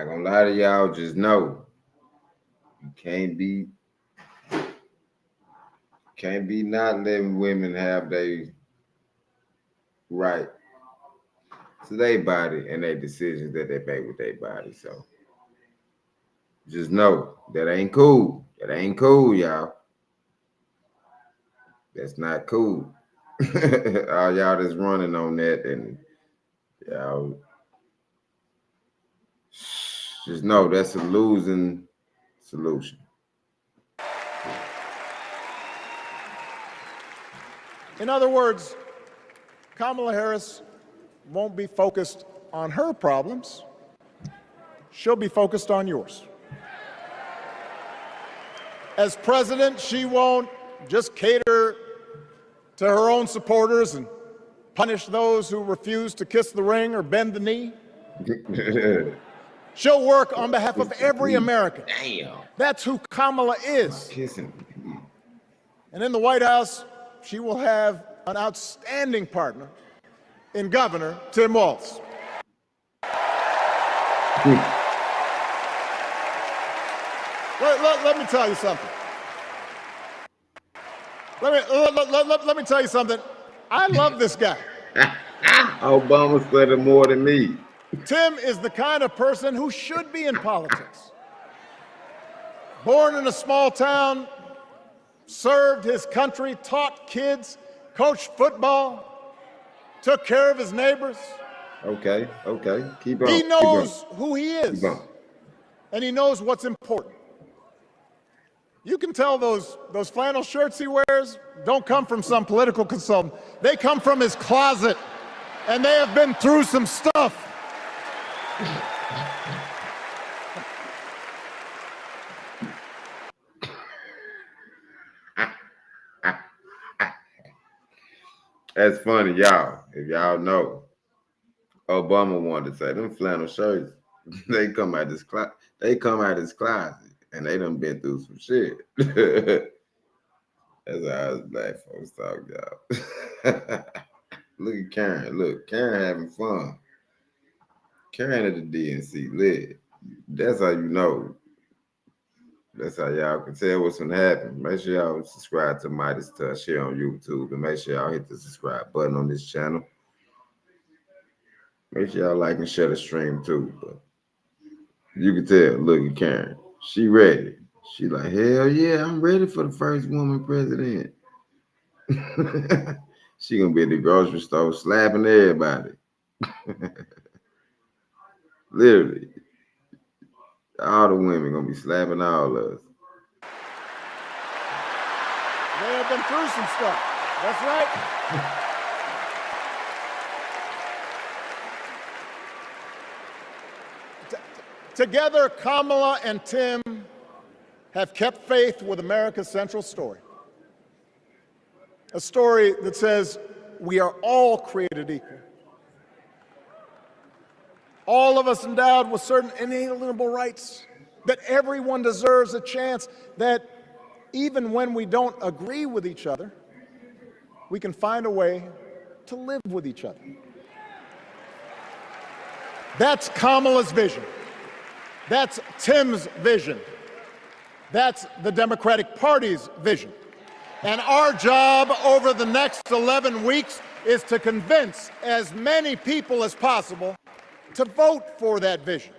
gonna lie to y'all, just know you can't be not letting women have their right to their body and their decisions that they make with their body. So just know that ain't cool. That ain't cool, y'all. That's not cool. All y'all that's running on that, and y'all just know that's a losing solution. In other words, Kamala Harris won't be focused on her problems. She'll be focused on yours. As president, she won't just cater to her own supporters and punish those who refuse to kiss the ring or bend the knee. She'll work on behalf of every American. Damn. That's who Kamala is. And in the White House, she will have an outstanding partner in Governor Tim Walz. Let me tell you something. Let me tell you something. I love this guy. Obama studied more than me. Tim is the kind of person who should be in politics. Born in a small town, served his country, taught kids, coached football, took care of his neighbors. Okay. Keep on. He knows who he is, and he knows what's important. You can tell those flannel shirts he wears don't come from some political consultant. They come from his closet, and they have been through some stuff. That's funny, y'all. If y'all know, Obama wanted to say them flannel shirts. They come out his closet. And they done been through some shit. That's how us black folks talk, y'all. Look at Karen. Look, Karen having fun. Karen at the DNC lit. That's how you know. That's how y'all can tell what's gonna happen. Make sure y'all subscribe to Midas Touch here on YouTube, and make sure y'all hit the subscribe button on this channel. Make sure y'all like and share the stream too. But you can tell. Look at Karen. She ready. She like, hell yeah, I'm ready for the first woman president. She gonna be at the grocery store slapping everybody. Literally. All the women gonna be slapping all of us. They have been through some stuff. That's right. Together, Kamala and Tim have kept faith with America's central story. A story that says we are all created equal. All of us endowed with certain inalienable rights, that everyone deserves a chance, that even when we don't agree with each other, we can find a way to live with each other. That's Kamala's vision. That's Tim's vision. That's the Democratic Party's vision. And our job over the next 11 weeks is to convince as many people as possible to vote for that vision.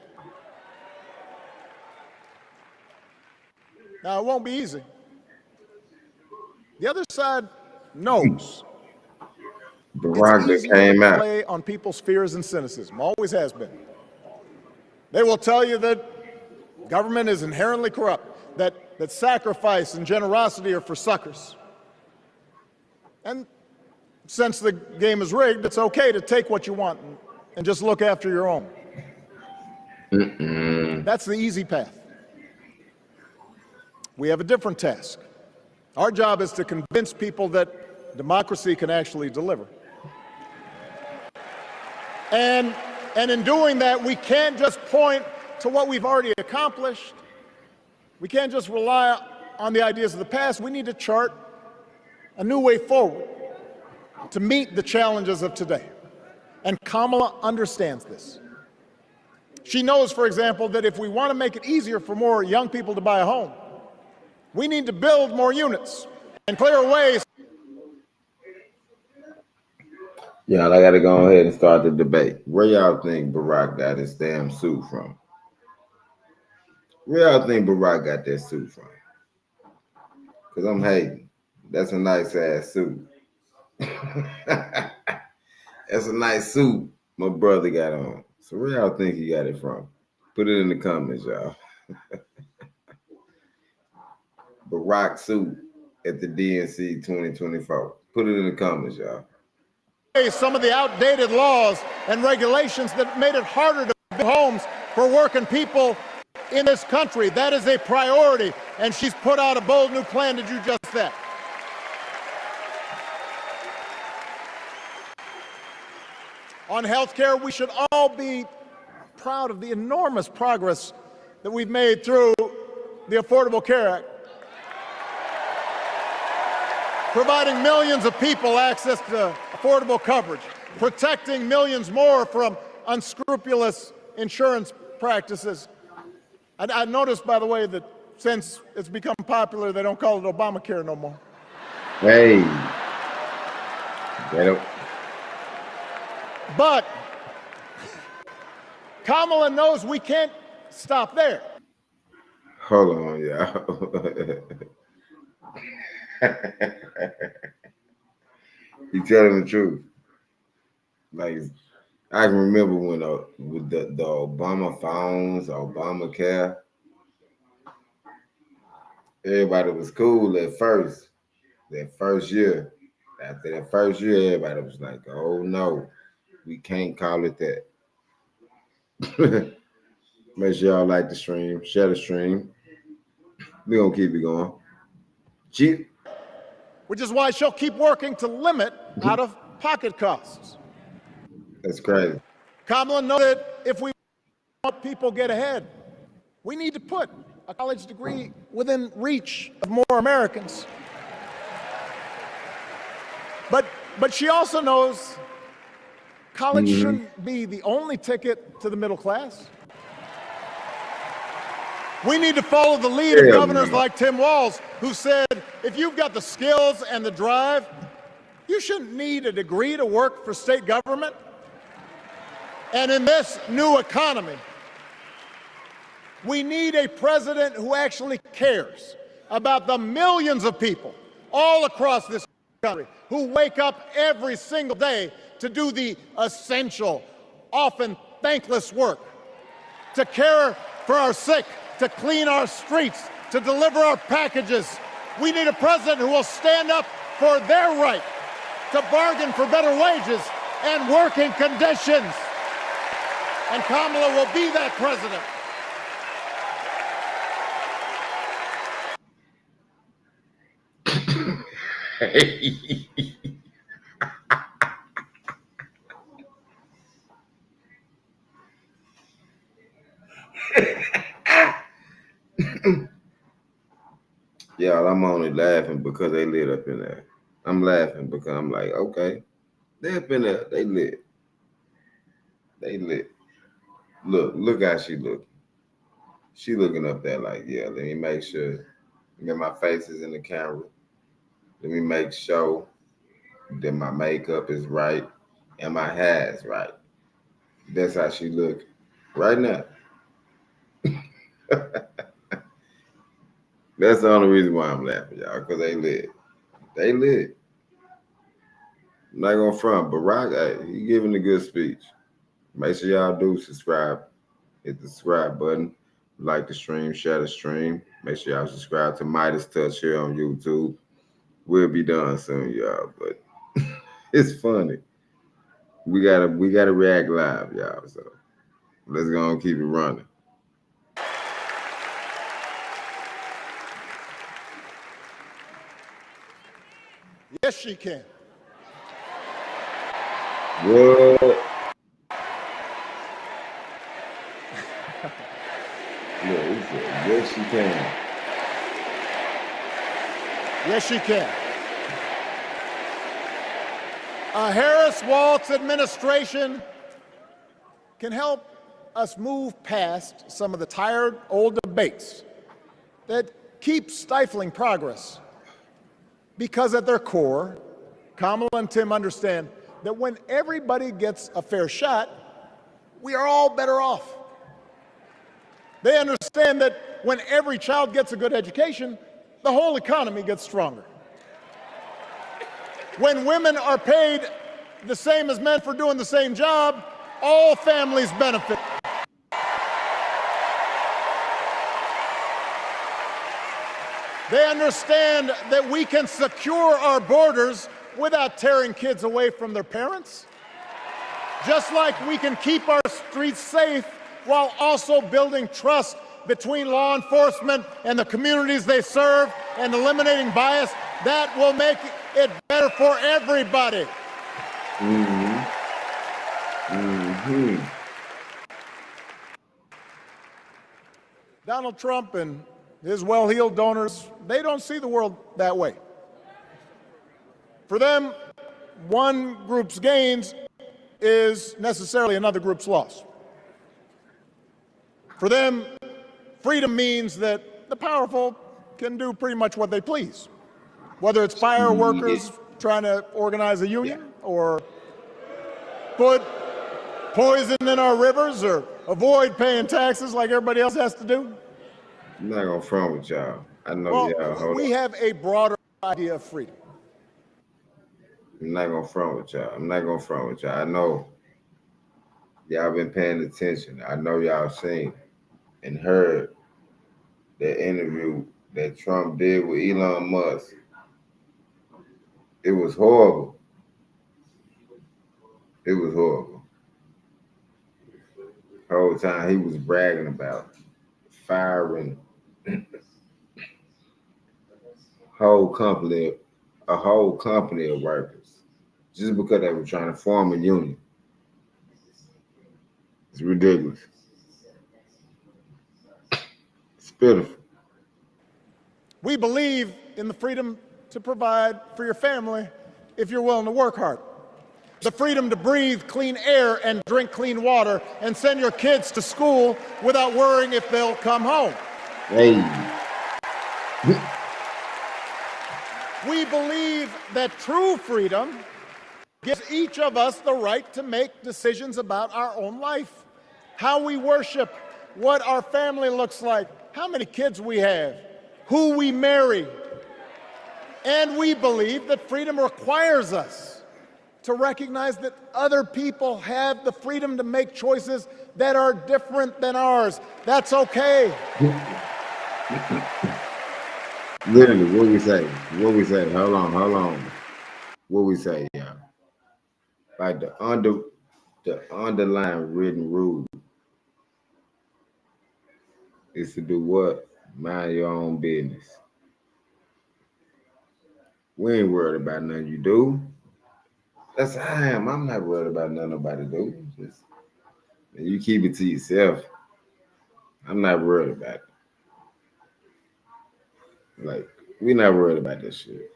Now, it won't be easy. The other side knows. Barack it's came to out. play on people's fears and cynicism. Always has been. They will tell you that government is inherently corrupt, that sacrifice and generosity are for suckers. And since the game is rigged, it's okay to take what you want and just look after your own. That's the easy path. We have a different task. Our job is to convince people that democracy can actually deliver. And in doing that, we can't just point to what we've already accomplished. We can't just rely on the ideas of the past. We need to chart a new way forward to meet the challenges of today. And Kamala understands this. She knows, for example, that if we want to make it easier for more young people to buy a home, we need to build more units and clear ways. Y'all, I gotta go ahead and start the debate. Where y'all think Barack got his damn suit from? Where y'all think Barack got that suit from? Because I'm hating. That's a nice ass suit. That's a nice suit my brother got on. So where y'all think he got it from? Put it in the comments, y'all. Barack suit at the DNC 2024. Put it in the comments, y'all. Some of the outdated laws and regulations that made it harder to build homes for working people in this country. That is a priority, and she's put out a bold new plan to do just that. On health care, we should all be proud of the enormous progress that we've made through the Affordable Care Act, providing millions of people access to affordable coverage, protecting millions more from unscrupulous insurance practices. I noticed, by the way, that since it's become popular, they don't call it Obamacare no more. Hey. Get up. But Kamala knows we can't stop there. Hold on, y'all. He telling the truth. Like, I can remember when with the Obama phones, Obamacare, everybody was cool at first. That first year. After that first year, everybody was like, oh no, we can't call it that. Make sure y'all like the stream, share the stream. We're going to keep it going. Cheap. Which is why she'll keep working to limit out-of-pocket costs. That's crazy. Kamala knows that if we want people to get ahead, we need to put a college degree within reach of more Americans. But she also knows college shouldn't be the only ticket to the middle class. We need to follow the lead of governors like Tim Walz, who said, if you've got the skills and the drive, you shouldn't need a degree to work for state government. And in this new economy, we need a president who actually cares about the millions of people all across this country who wake up every single day to do the essential, often thankless work, to care for our sick, to clean our streets, to deliver our packages. We need a president who will stand up for their right to bargain for better wages and working conditions. And Kamala will be that president. Y'all, I'm only laughing because they lit up in there. I'm laughing because I'm like, okay, they up in there, they lit. They lit. Look how she looking. She looking up there like, yeah, let me make sure that my face is in the camera. Let me make sure that my makeup is right and my hair is right. That's how she look right now. That's the only reason why I'm laughing, y'all, because they lit. They lit. I'm not gonna front, but Barack, he giving a good speech. Make sure y'all do subscribe. Hit the subscribe button. Like the stream, share the stream. Make sure y'all subscribe to Midas Touch here on YouTube. We'll be done soon, y'all, but it's funny. We gotta react live, y'all. So let's go and keep it running. Yes, she can. What? Yeah, he said, yes, she can. Yes, she can. A Harris-Walz administration can help us move past some of the tired old debates that keep stifling progress. Because at their core, Kamala and Tim understand that when everybody gets a fair shot, we are all better off. They understand that when every child gets a good education, the whole economy gets stronger. When women are paid the same as men for doing the same job, all families benefit. They understand that we can secure our borders without tearing kids away from their parents. Just like we can keep our streets safe while also building trust between law enforcement and the communities they serve and eliminating bias, that will make it better for everybody. Donald Trump and his well-heeled donors, they don't see the world that way. For them, one group's gains is necessarily another group's loss. For them, freedom means that the powerful can do pretty much what they please. Whether it's fire workers trying to organize a union, or put poison in our rivers, or avoid paying taxes like everybody else has to do. I'm not gonna front with y'all. I know y'all. We have a broader idea of freedom. I'm not gonna front with y'all. I know y'all been paying attention. I know y'all seen and heard that interview that Trump did with Elon Musk. It was horrible. The whole time he was bragging about firing a whole company of workers just because they were trying to form a union. It's ridiculous. It's pitiful. We believe in the freedom to provide for your family if you're willing to work hard. The freedom to breathe clean air and drink clean water and send your kids to school without worrying if they'll come home. Hey. We believe that true freedom gives each of us the right to make decisions about our own life, how we worship, what our family looks like, how many kids we have, who we marry. And we believe that freedom requires us to recognize that other people have the freedom to make choices that are different than ours. That's okay. Literally, what we say? Hold on. What we say, y'all? Like the underlying written rule is to do what? Mind your own business. We ain't worried about nothing you do. That's how I am. I'm not worried about nothing nobody do. Just, you keep it to yourself. I'm not worried about it. Like, we not worried about this shit.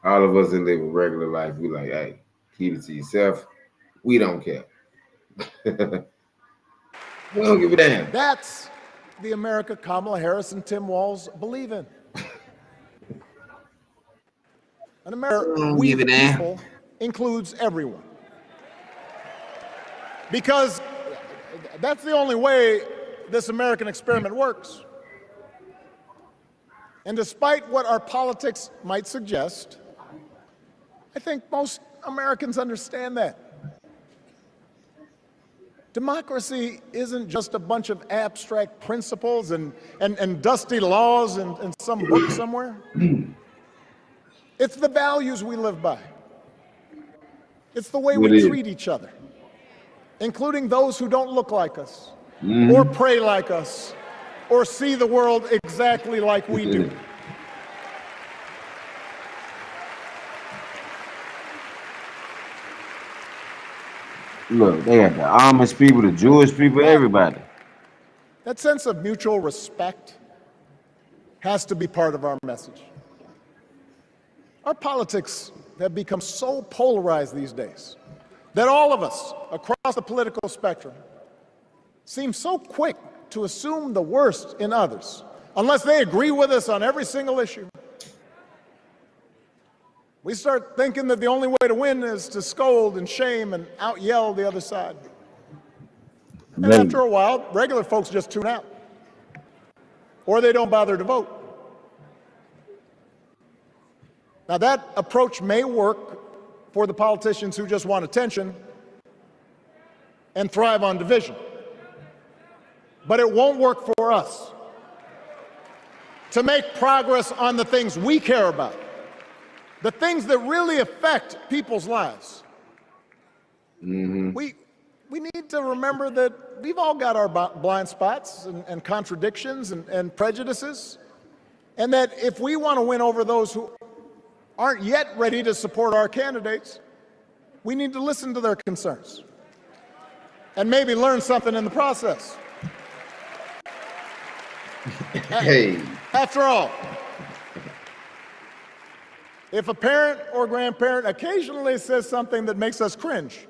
All of us that live a regular life, we like, hey, keep it to yourself. We don't care. We don't give a damn. That's the America Kamala Harris and Tim Walz believe in. An America we the people includes everyone. Because that's the only way this American experiment works. And despite what our politics might suggest, I think most Americans understand that. Democracy isn't just a bunch of abstract principles and dusty laws in some book somewhere. It's the values we live by. It's the way we treat each other, including those who don't look like us, or pray like us, or see the world exactly like we do. Look, they got the Amish people, the Jewish people, everybody. That sense of mutual respect has to be part of our message. Our politics have become so polarized these days that all of us across the political spectrum seem so quick to assume the worst in others, unless they agree with us on every single issue. We start thinking that the only way to win is to scold and shame and out-yell the other side. And after a while, regular folks just tune out, or they don't bother to vote. Now, that approach may work for the politicians who just want attention and thrive on division, but it won't work for us. To make progress on the things we care about, the things that really affect people's lives, we need to remember that we've all got our blind spots and contradictions and prejudices, and that if we want to win over those who aren't yet ready to support our candidates, we need to listen to their concerns and maybe learn something in the process. Hey. After all, if a parent or grandparent occasionally says something that makes us cringe,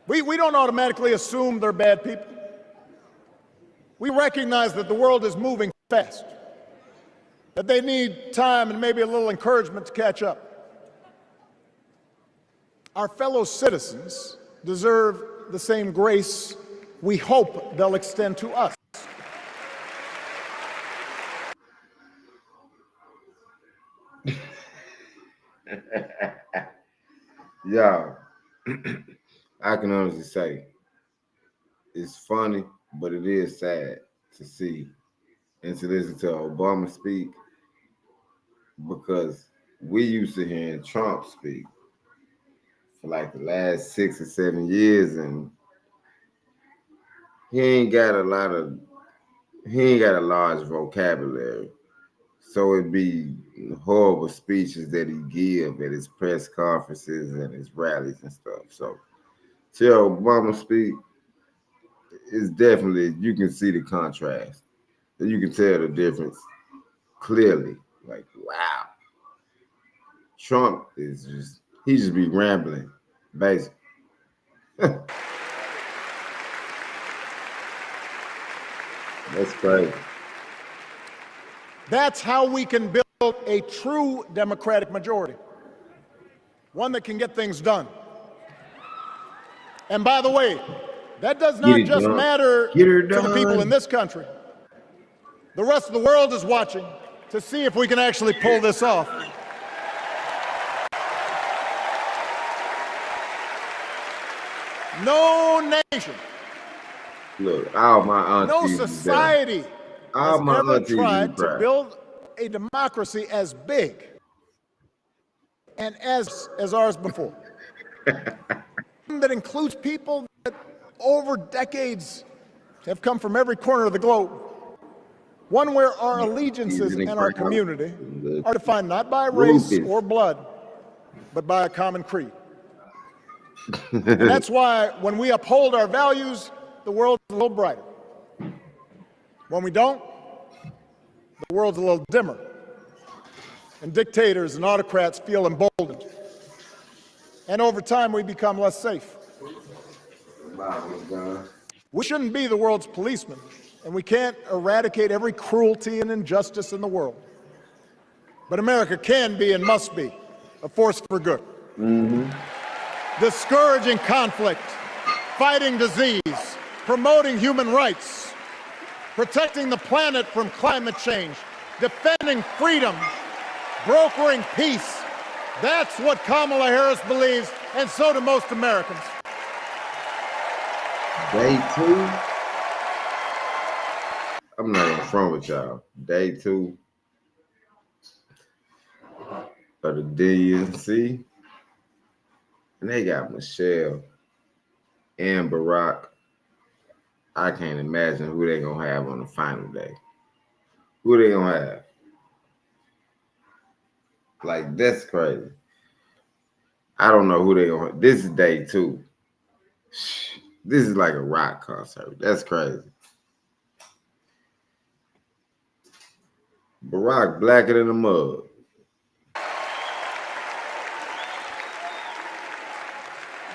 we don't automatically assume they're bad people. We recognize that the world is moving fast, that they need time and maybe a little encouragement to catch up. Our fellow citizens deserve the same grace we hope they'll extend to us. Yeah, I can honestly say it's funny, but it is sad to see and to listen to Obama speak, because we used to hearing Trump speak for like the last 6 or 7 years, and he ain't got a large vocabulary. So it'd be horrible speeches that he give at his press conferences and his rallies and stuff. So to hear Obama speak, is definitely, you can see the contrast. And you can tell the difference clearly. Like, wow. Trump is just, he just be rambling, basically. That's crazy. That's how we can build a true Democratic majority, one that can get things done. And by the way, that does not just matter to the people in this country. The rest of the world is watching to see if we can actually pull this off. No nation, look, all my aunties, no society has ever tried to build a democracy as big and as ours before. That includes people that over decades have come from every corner of the globe. One where our allegiances and our community are defined not by race or blood, but by a common creed. And that's why when we uphold our values, the world's a little brighter. When we don't, the world's a little dimmer. And dictators and autocrats feel emboldened. And over time, we become less safe. We shouldn't be the world's policemen, and we can't eradicate every cruelty and injustice in the world. But America can be and must be a force for good. Discouraging conflict, fighting disease, promoting human rights, protecting the planet from climate change, defending freedom, brokering peace. That's what Kamala Harris believes, and so do most Americans. Day 2? I'm not even from with y'all. Day 2 of the DNC. And they got Michelle and Barack. I can't imagine who they gonna have on the final day. Who they gonna have? Like, that's crazy. I don't know who they gonna. This is day 2. This is like a rock concert. That's crazy. Barack blacker than the mug.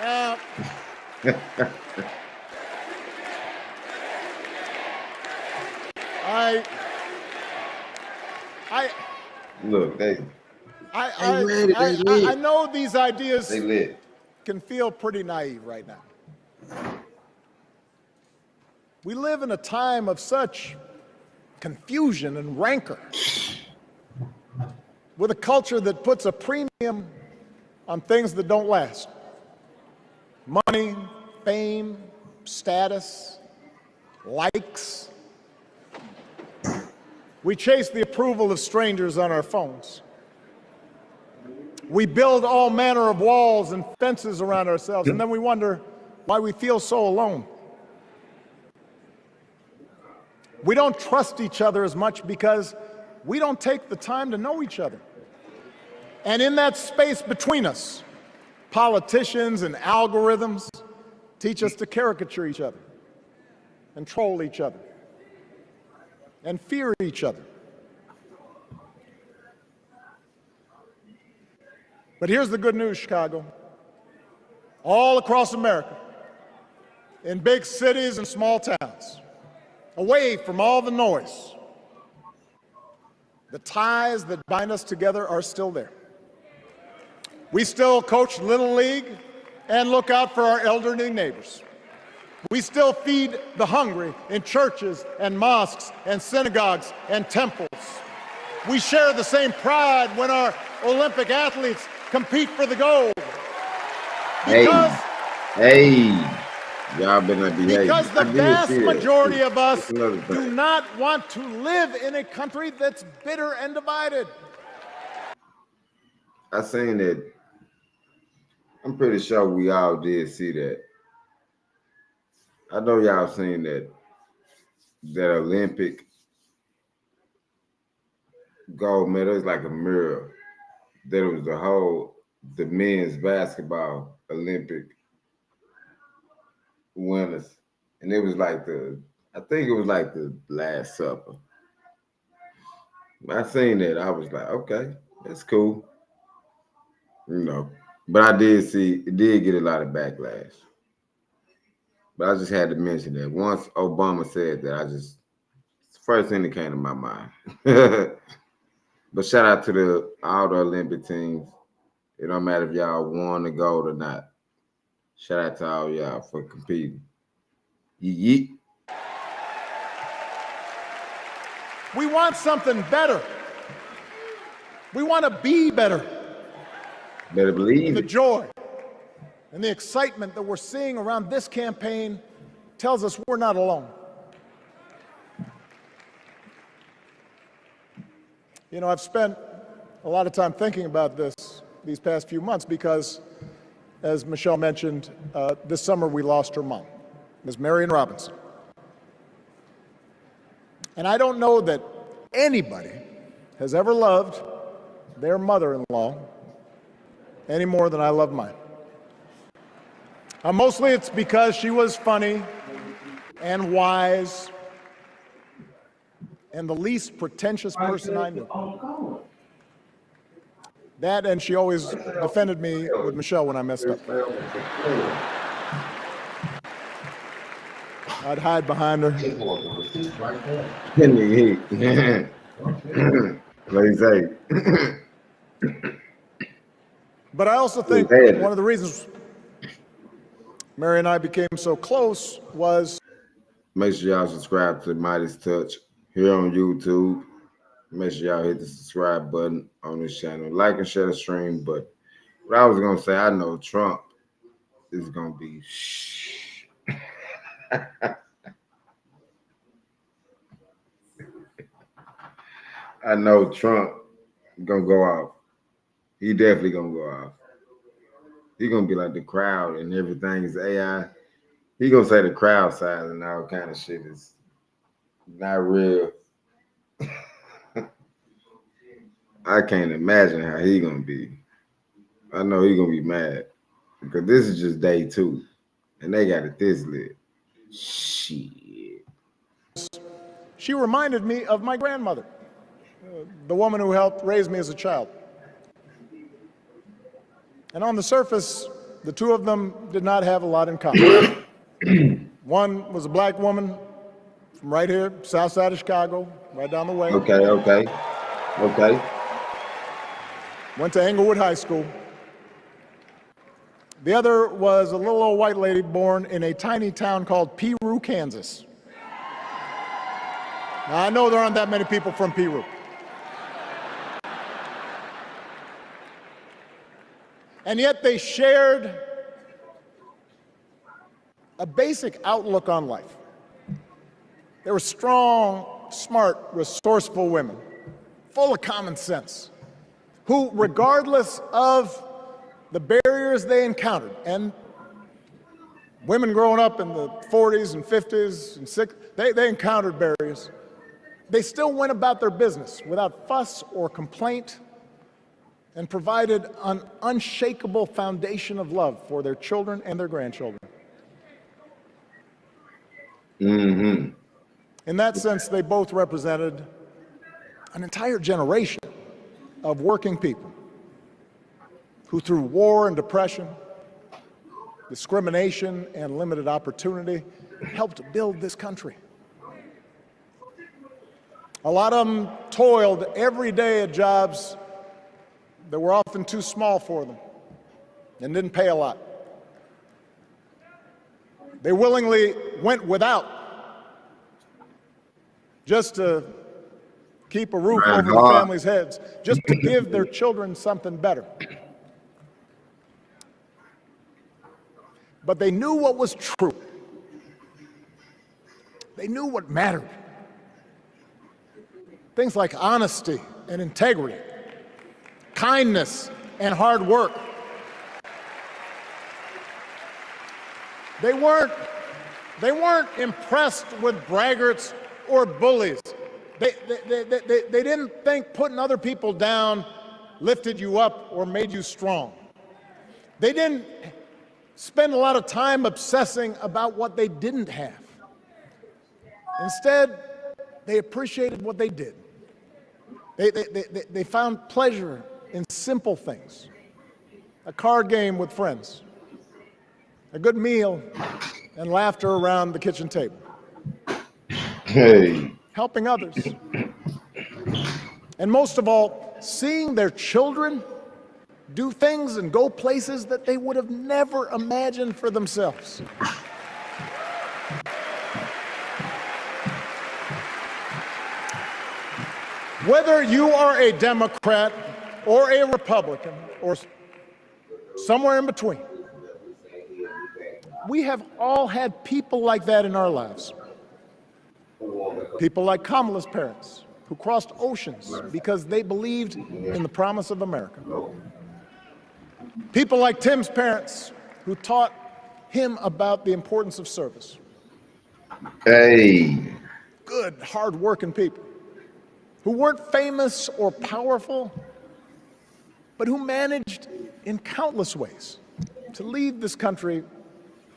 Now, look, I know these ideas can feel pretty naive right now. We live in a time of such confusion and rancor, with a culture that puts a premium on things that don't last. Money, fame, status, likes. We chase the approval of strangers on our phones. We build all manner of walls and fences around ourselves, and then we wonder why we feel so alone. We don't trust each other as much because we don't take the time to know each other. And in that space between us, politicians and algorithms teach us to caricature each other and troll each other and fear each other. But here's the good news, Chicago. All across America, in big cities and small towns, away from all the noise. The ties that bind us together are still there. We still coach Little League and look out for our elderly neighbors. We still feed the hungry in churches and mosques and synagogues and temples. We share the same pride when our Olympic athletes compete for the gold. Y'all better not behave. Because the vast majority of us do not want to live in a country that's bitter and divided. I seen that. I'm pretty sure we all did see that. I know y'all seen that Olympic gold medal. It's like a mirror. That was the men's basketball Olympic winners. And it was like I think it was like the Last Supper. I seen that. I was like, okay, that's cool. You know, but I did see, it did get a lot of backlash. But I just had to mention that. Once Obama said that, it's the first thing that came to my mind. But shout out to all the Olympic teams. It don't matter if y'all won the gold or not. Shout out to all y'all for competing. Yeet. We want something better. We want to be better. Better believe the it. joy and the excitement that we're seeing around this campaign tells us we're not alone. You know, I've spent a lot of time thinking about these past few months because, as Michelle mentioned, this summer we lost her mom, Ms. Marion Robinson. And I don't know that anybody has ever loved their mother-in-law any more than I love mine. Mostly it's because she was funny and wise and the least pretentious person I knew. That, and she always defended me with Michelle when I messed up. I'd hide behind her. But I also think one of the reasons Mary and I became so close was... Make sure y'all subscribe to Midas Touch here on YouTube. Make sure y'all hit the subscribe button on this channel. Like and share the stream. But what I was going to say, I know Trump is going to be I know Trump going to go off. He definitely going to go off. He going to be like the crowd and everything is AI. He going to say the crowd size and all kind of shit is not real. I can't imagine how he going to be. I know he going to be mad because this is just day 2 and they got it this lit. Shit. She reminded me of my grandmother, the woman who helped raise me as a child. And on the surface, the two of them did not have a lot in common. One was a black woman from right here, south side of Chicago, right down the way. Okay. Went to Englewood High School. The other was a little old white lady born in a tiny town called Piru, Kansas. Now, I know there aren't that many people from Piru. And yet they shared a basic outlook on life. They were strong, smart, resourceful women, full of common sense, who, regardless of the barriers they encountered, and women growing up in the 40s and 50s and 60s, they encountered barriers. They still went about their business without fuss or complaint and provided an unshakable foundation of love for their children and their grandchildren. Mm-hmm. In that sense, they both represented an entire generation of working people who, through war and depression, discrimination and limited opportunity, helped build this country. A lot of them toiled every day at jobs that were often too small for them and didn't pay a lot. They willingly went without just to keep a roof over the families' heads, just to give their children something better. But they knew what was true. They knew what mattered. Things like honesty and integrity, kindness and hard work. They weren't impressed with braggarts or bullies. They didn't think putting other people down lifted you up or made you strong. They didn't spend a lot of time obsessing about what they didn't have. Instead, they appreciated what they did. They found pleasure in simple things. A card game with friends, a good meal, and laughter around the kitchen table. Hey. Helping others. And most of all, seeing their children do things and go places that they would have never imagined for themselves. Whether you are a Democrat or a Republican or somewhere in between, we have all had people like that in our lives. People like Kamala's parents, who crossed oceans because they believed in the promise of America. People like Tim's parents, who taught him about the importance of service. Hey. Good, hard-working people who weren't famous or powerful, but who managed in countless ways to leave this country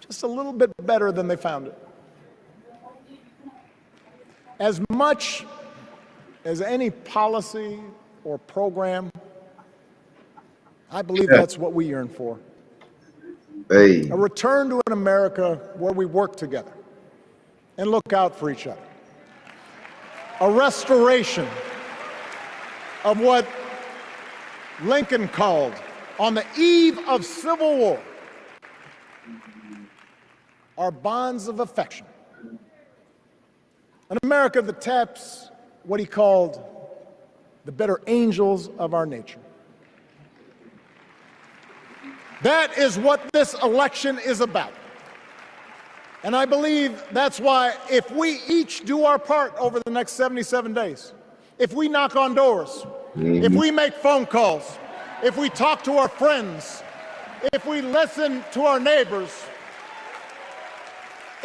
just a little bit better than they found it. As much as any policy or program, I believe that's what we yearn for. Hey. A return to an America where we work together and look out for each other. A restoration of what Lincoln called, on the eve of Civil War, our bonds of affection. An America that taps what he called the better angels of our nature. That is what this election is about. And I believe that's why if we each do our part over the next 77 days, if we knock on doors, if we make phone calls, if we talk to our friends, if we listen to our neighbors,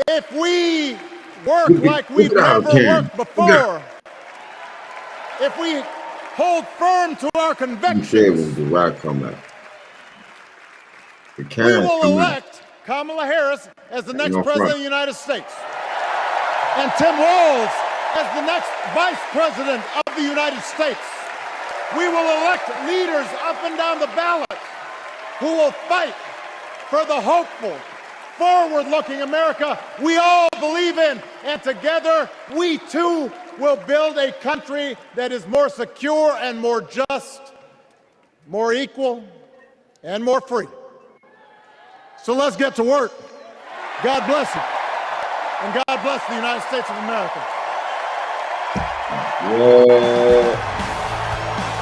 if we work like we've never worked before, if we hold firm to our convictions, The Rock come out. we will elect Kamala Harris as the next president of the United States and Tim Walz as the next vice president of the United States. We will elect leaders up and down the ballot who will fight for the hopeful, forward-looking America we all believe in, and together we too will build a country that is more secure and more just, more equal, and more free. So let's get to work. God bless you. And God bless the United States of America. Whoa.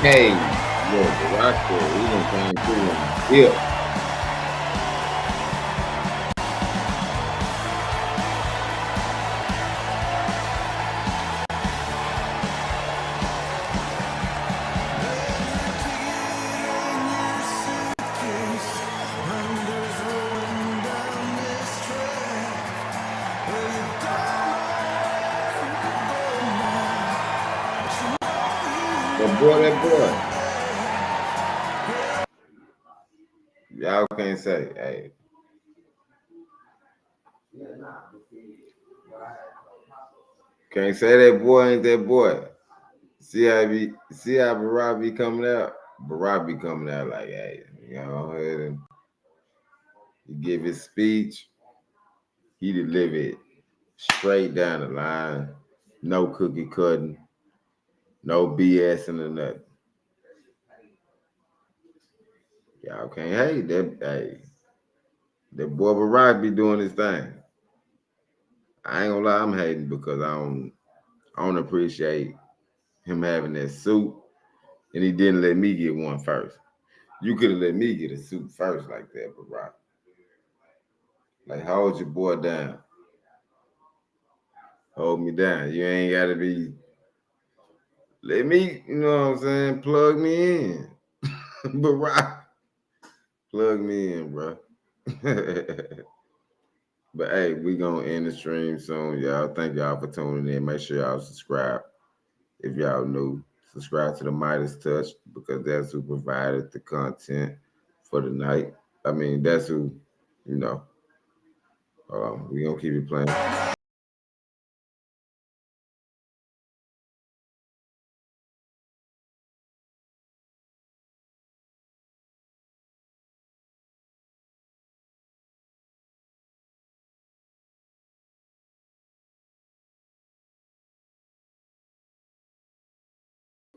Hey, yo, The Rock, he done came through and killed. That boy. Y'all can't say, hey. Can't say that boy ain't that boy. See how Barack be coming out? Barack be coming out like, hey, you know, ahead and he give his speech, he deliver it straight down the line, no cookie cutting. No BS and nothing. Y'all can't hate that. Hey, that boy Barack be doing his thing. I ain't gonna lie, I'm hating because I don't appreciate him having that suit, and he didn't let me get one first. You could have let me get a suit first like that, Barack. Like, hold your boy down. Hold me down. You ain't gotta be. Let me, you know what I'm saying? Plug me in, Barack. Plug me in, bro. But hey, we gonna end the stream soon, y'all. Thank y'all for tuning in. Make sure y'all subscribe. If y'all new, subscribe to the Midas Touch because that's who provided the content for the night. I mean, that's who, you know. We gonna keep it playing.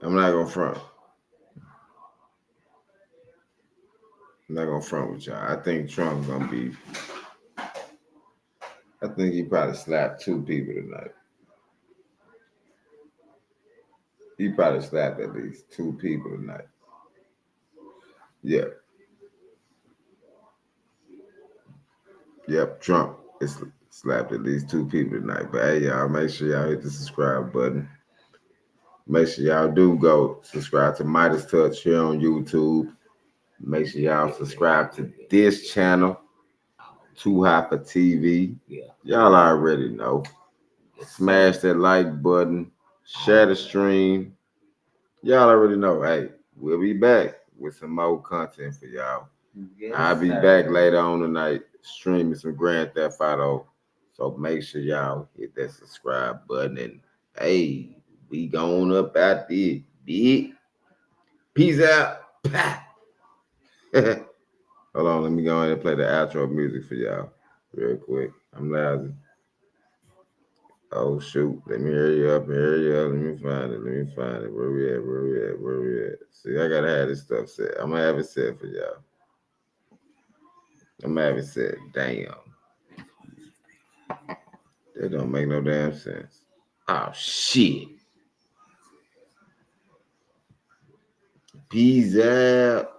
I'm not gonna front. I'm not gonna front with y'all. I think Trump's gonna be. I think he probably slapped 2 people tonight. He probably slapped at least 2 people tonight. Yeah. Yep, Trump is slapped at least 2 people tonight. But hey, y'all, make sure y'all hit the subscribe button. Make sure y'all do go subscribe to Midas Touch here on YouTube. Make sure y'all subscribe to this channel, Too Hot for TV. Y'all already know. Smash that like button. Share the stream. Y'all already know. Hey, we'll be back with some more content for y'all. I'll be back later on tonight streaming some Grand Theft Auto. So make sure y'all hit that subscribe button. And hey, we going up out there. Big. Peace out. Hold on, let me go ahead and play the outro music for y'all real quick. I'm lousy. Oh shoot, let me hurry up. Let me find it. Where we at? See, I gotta have this stuff set. I'm gonna have it set for y'all. I'm gonna have it set. Damn. That don't make no damn sense. Oh shit. Peace out.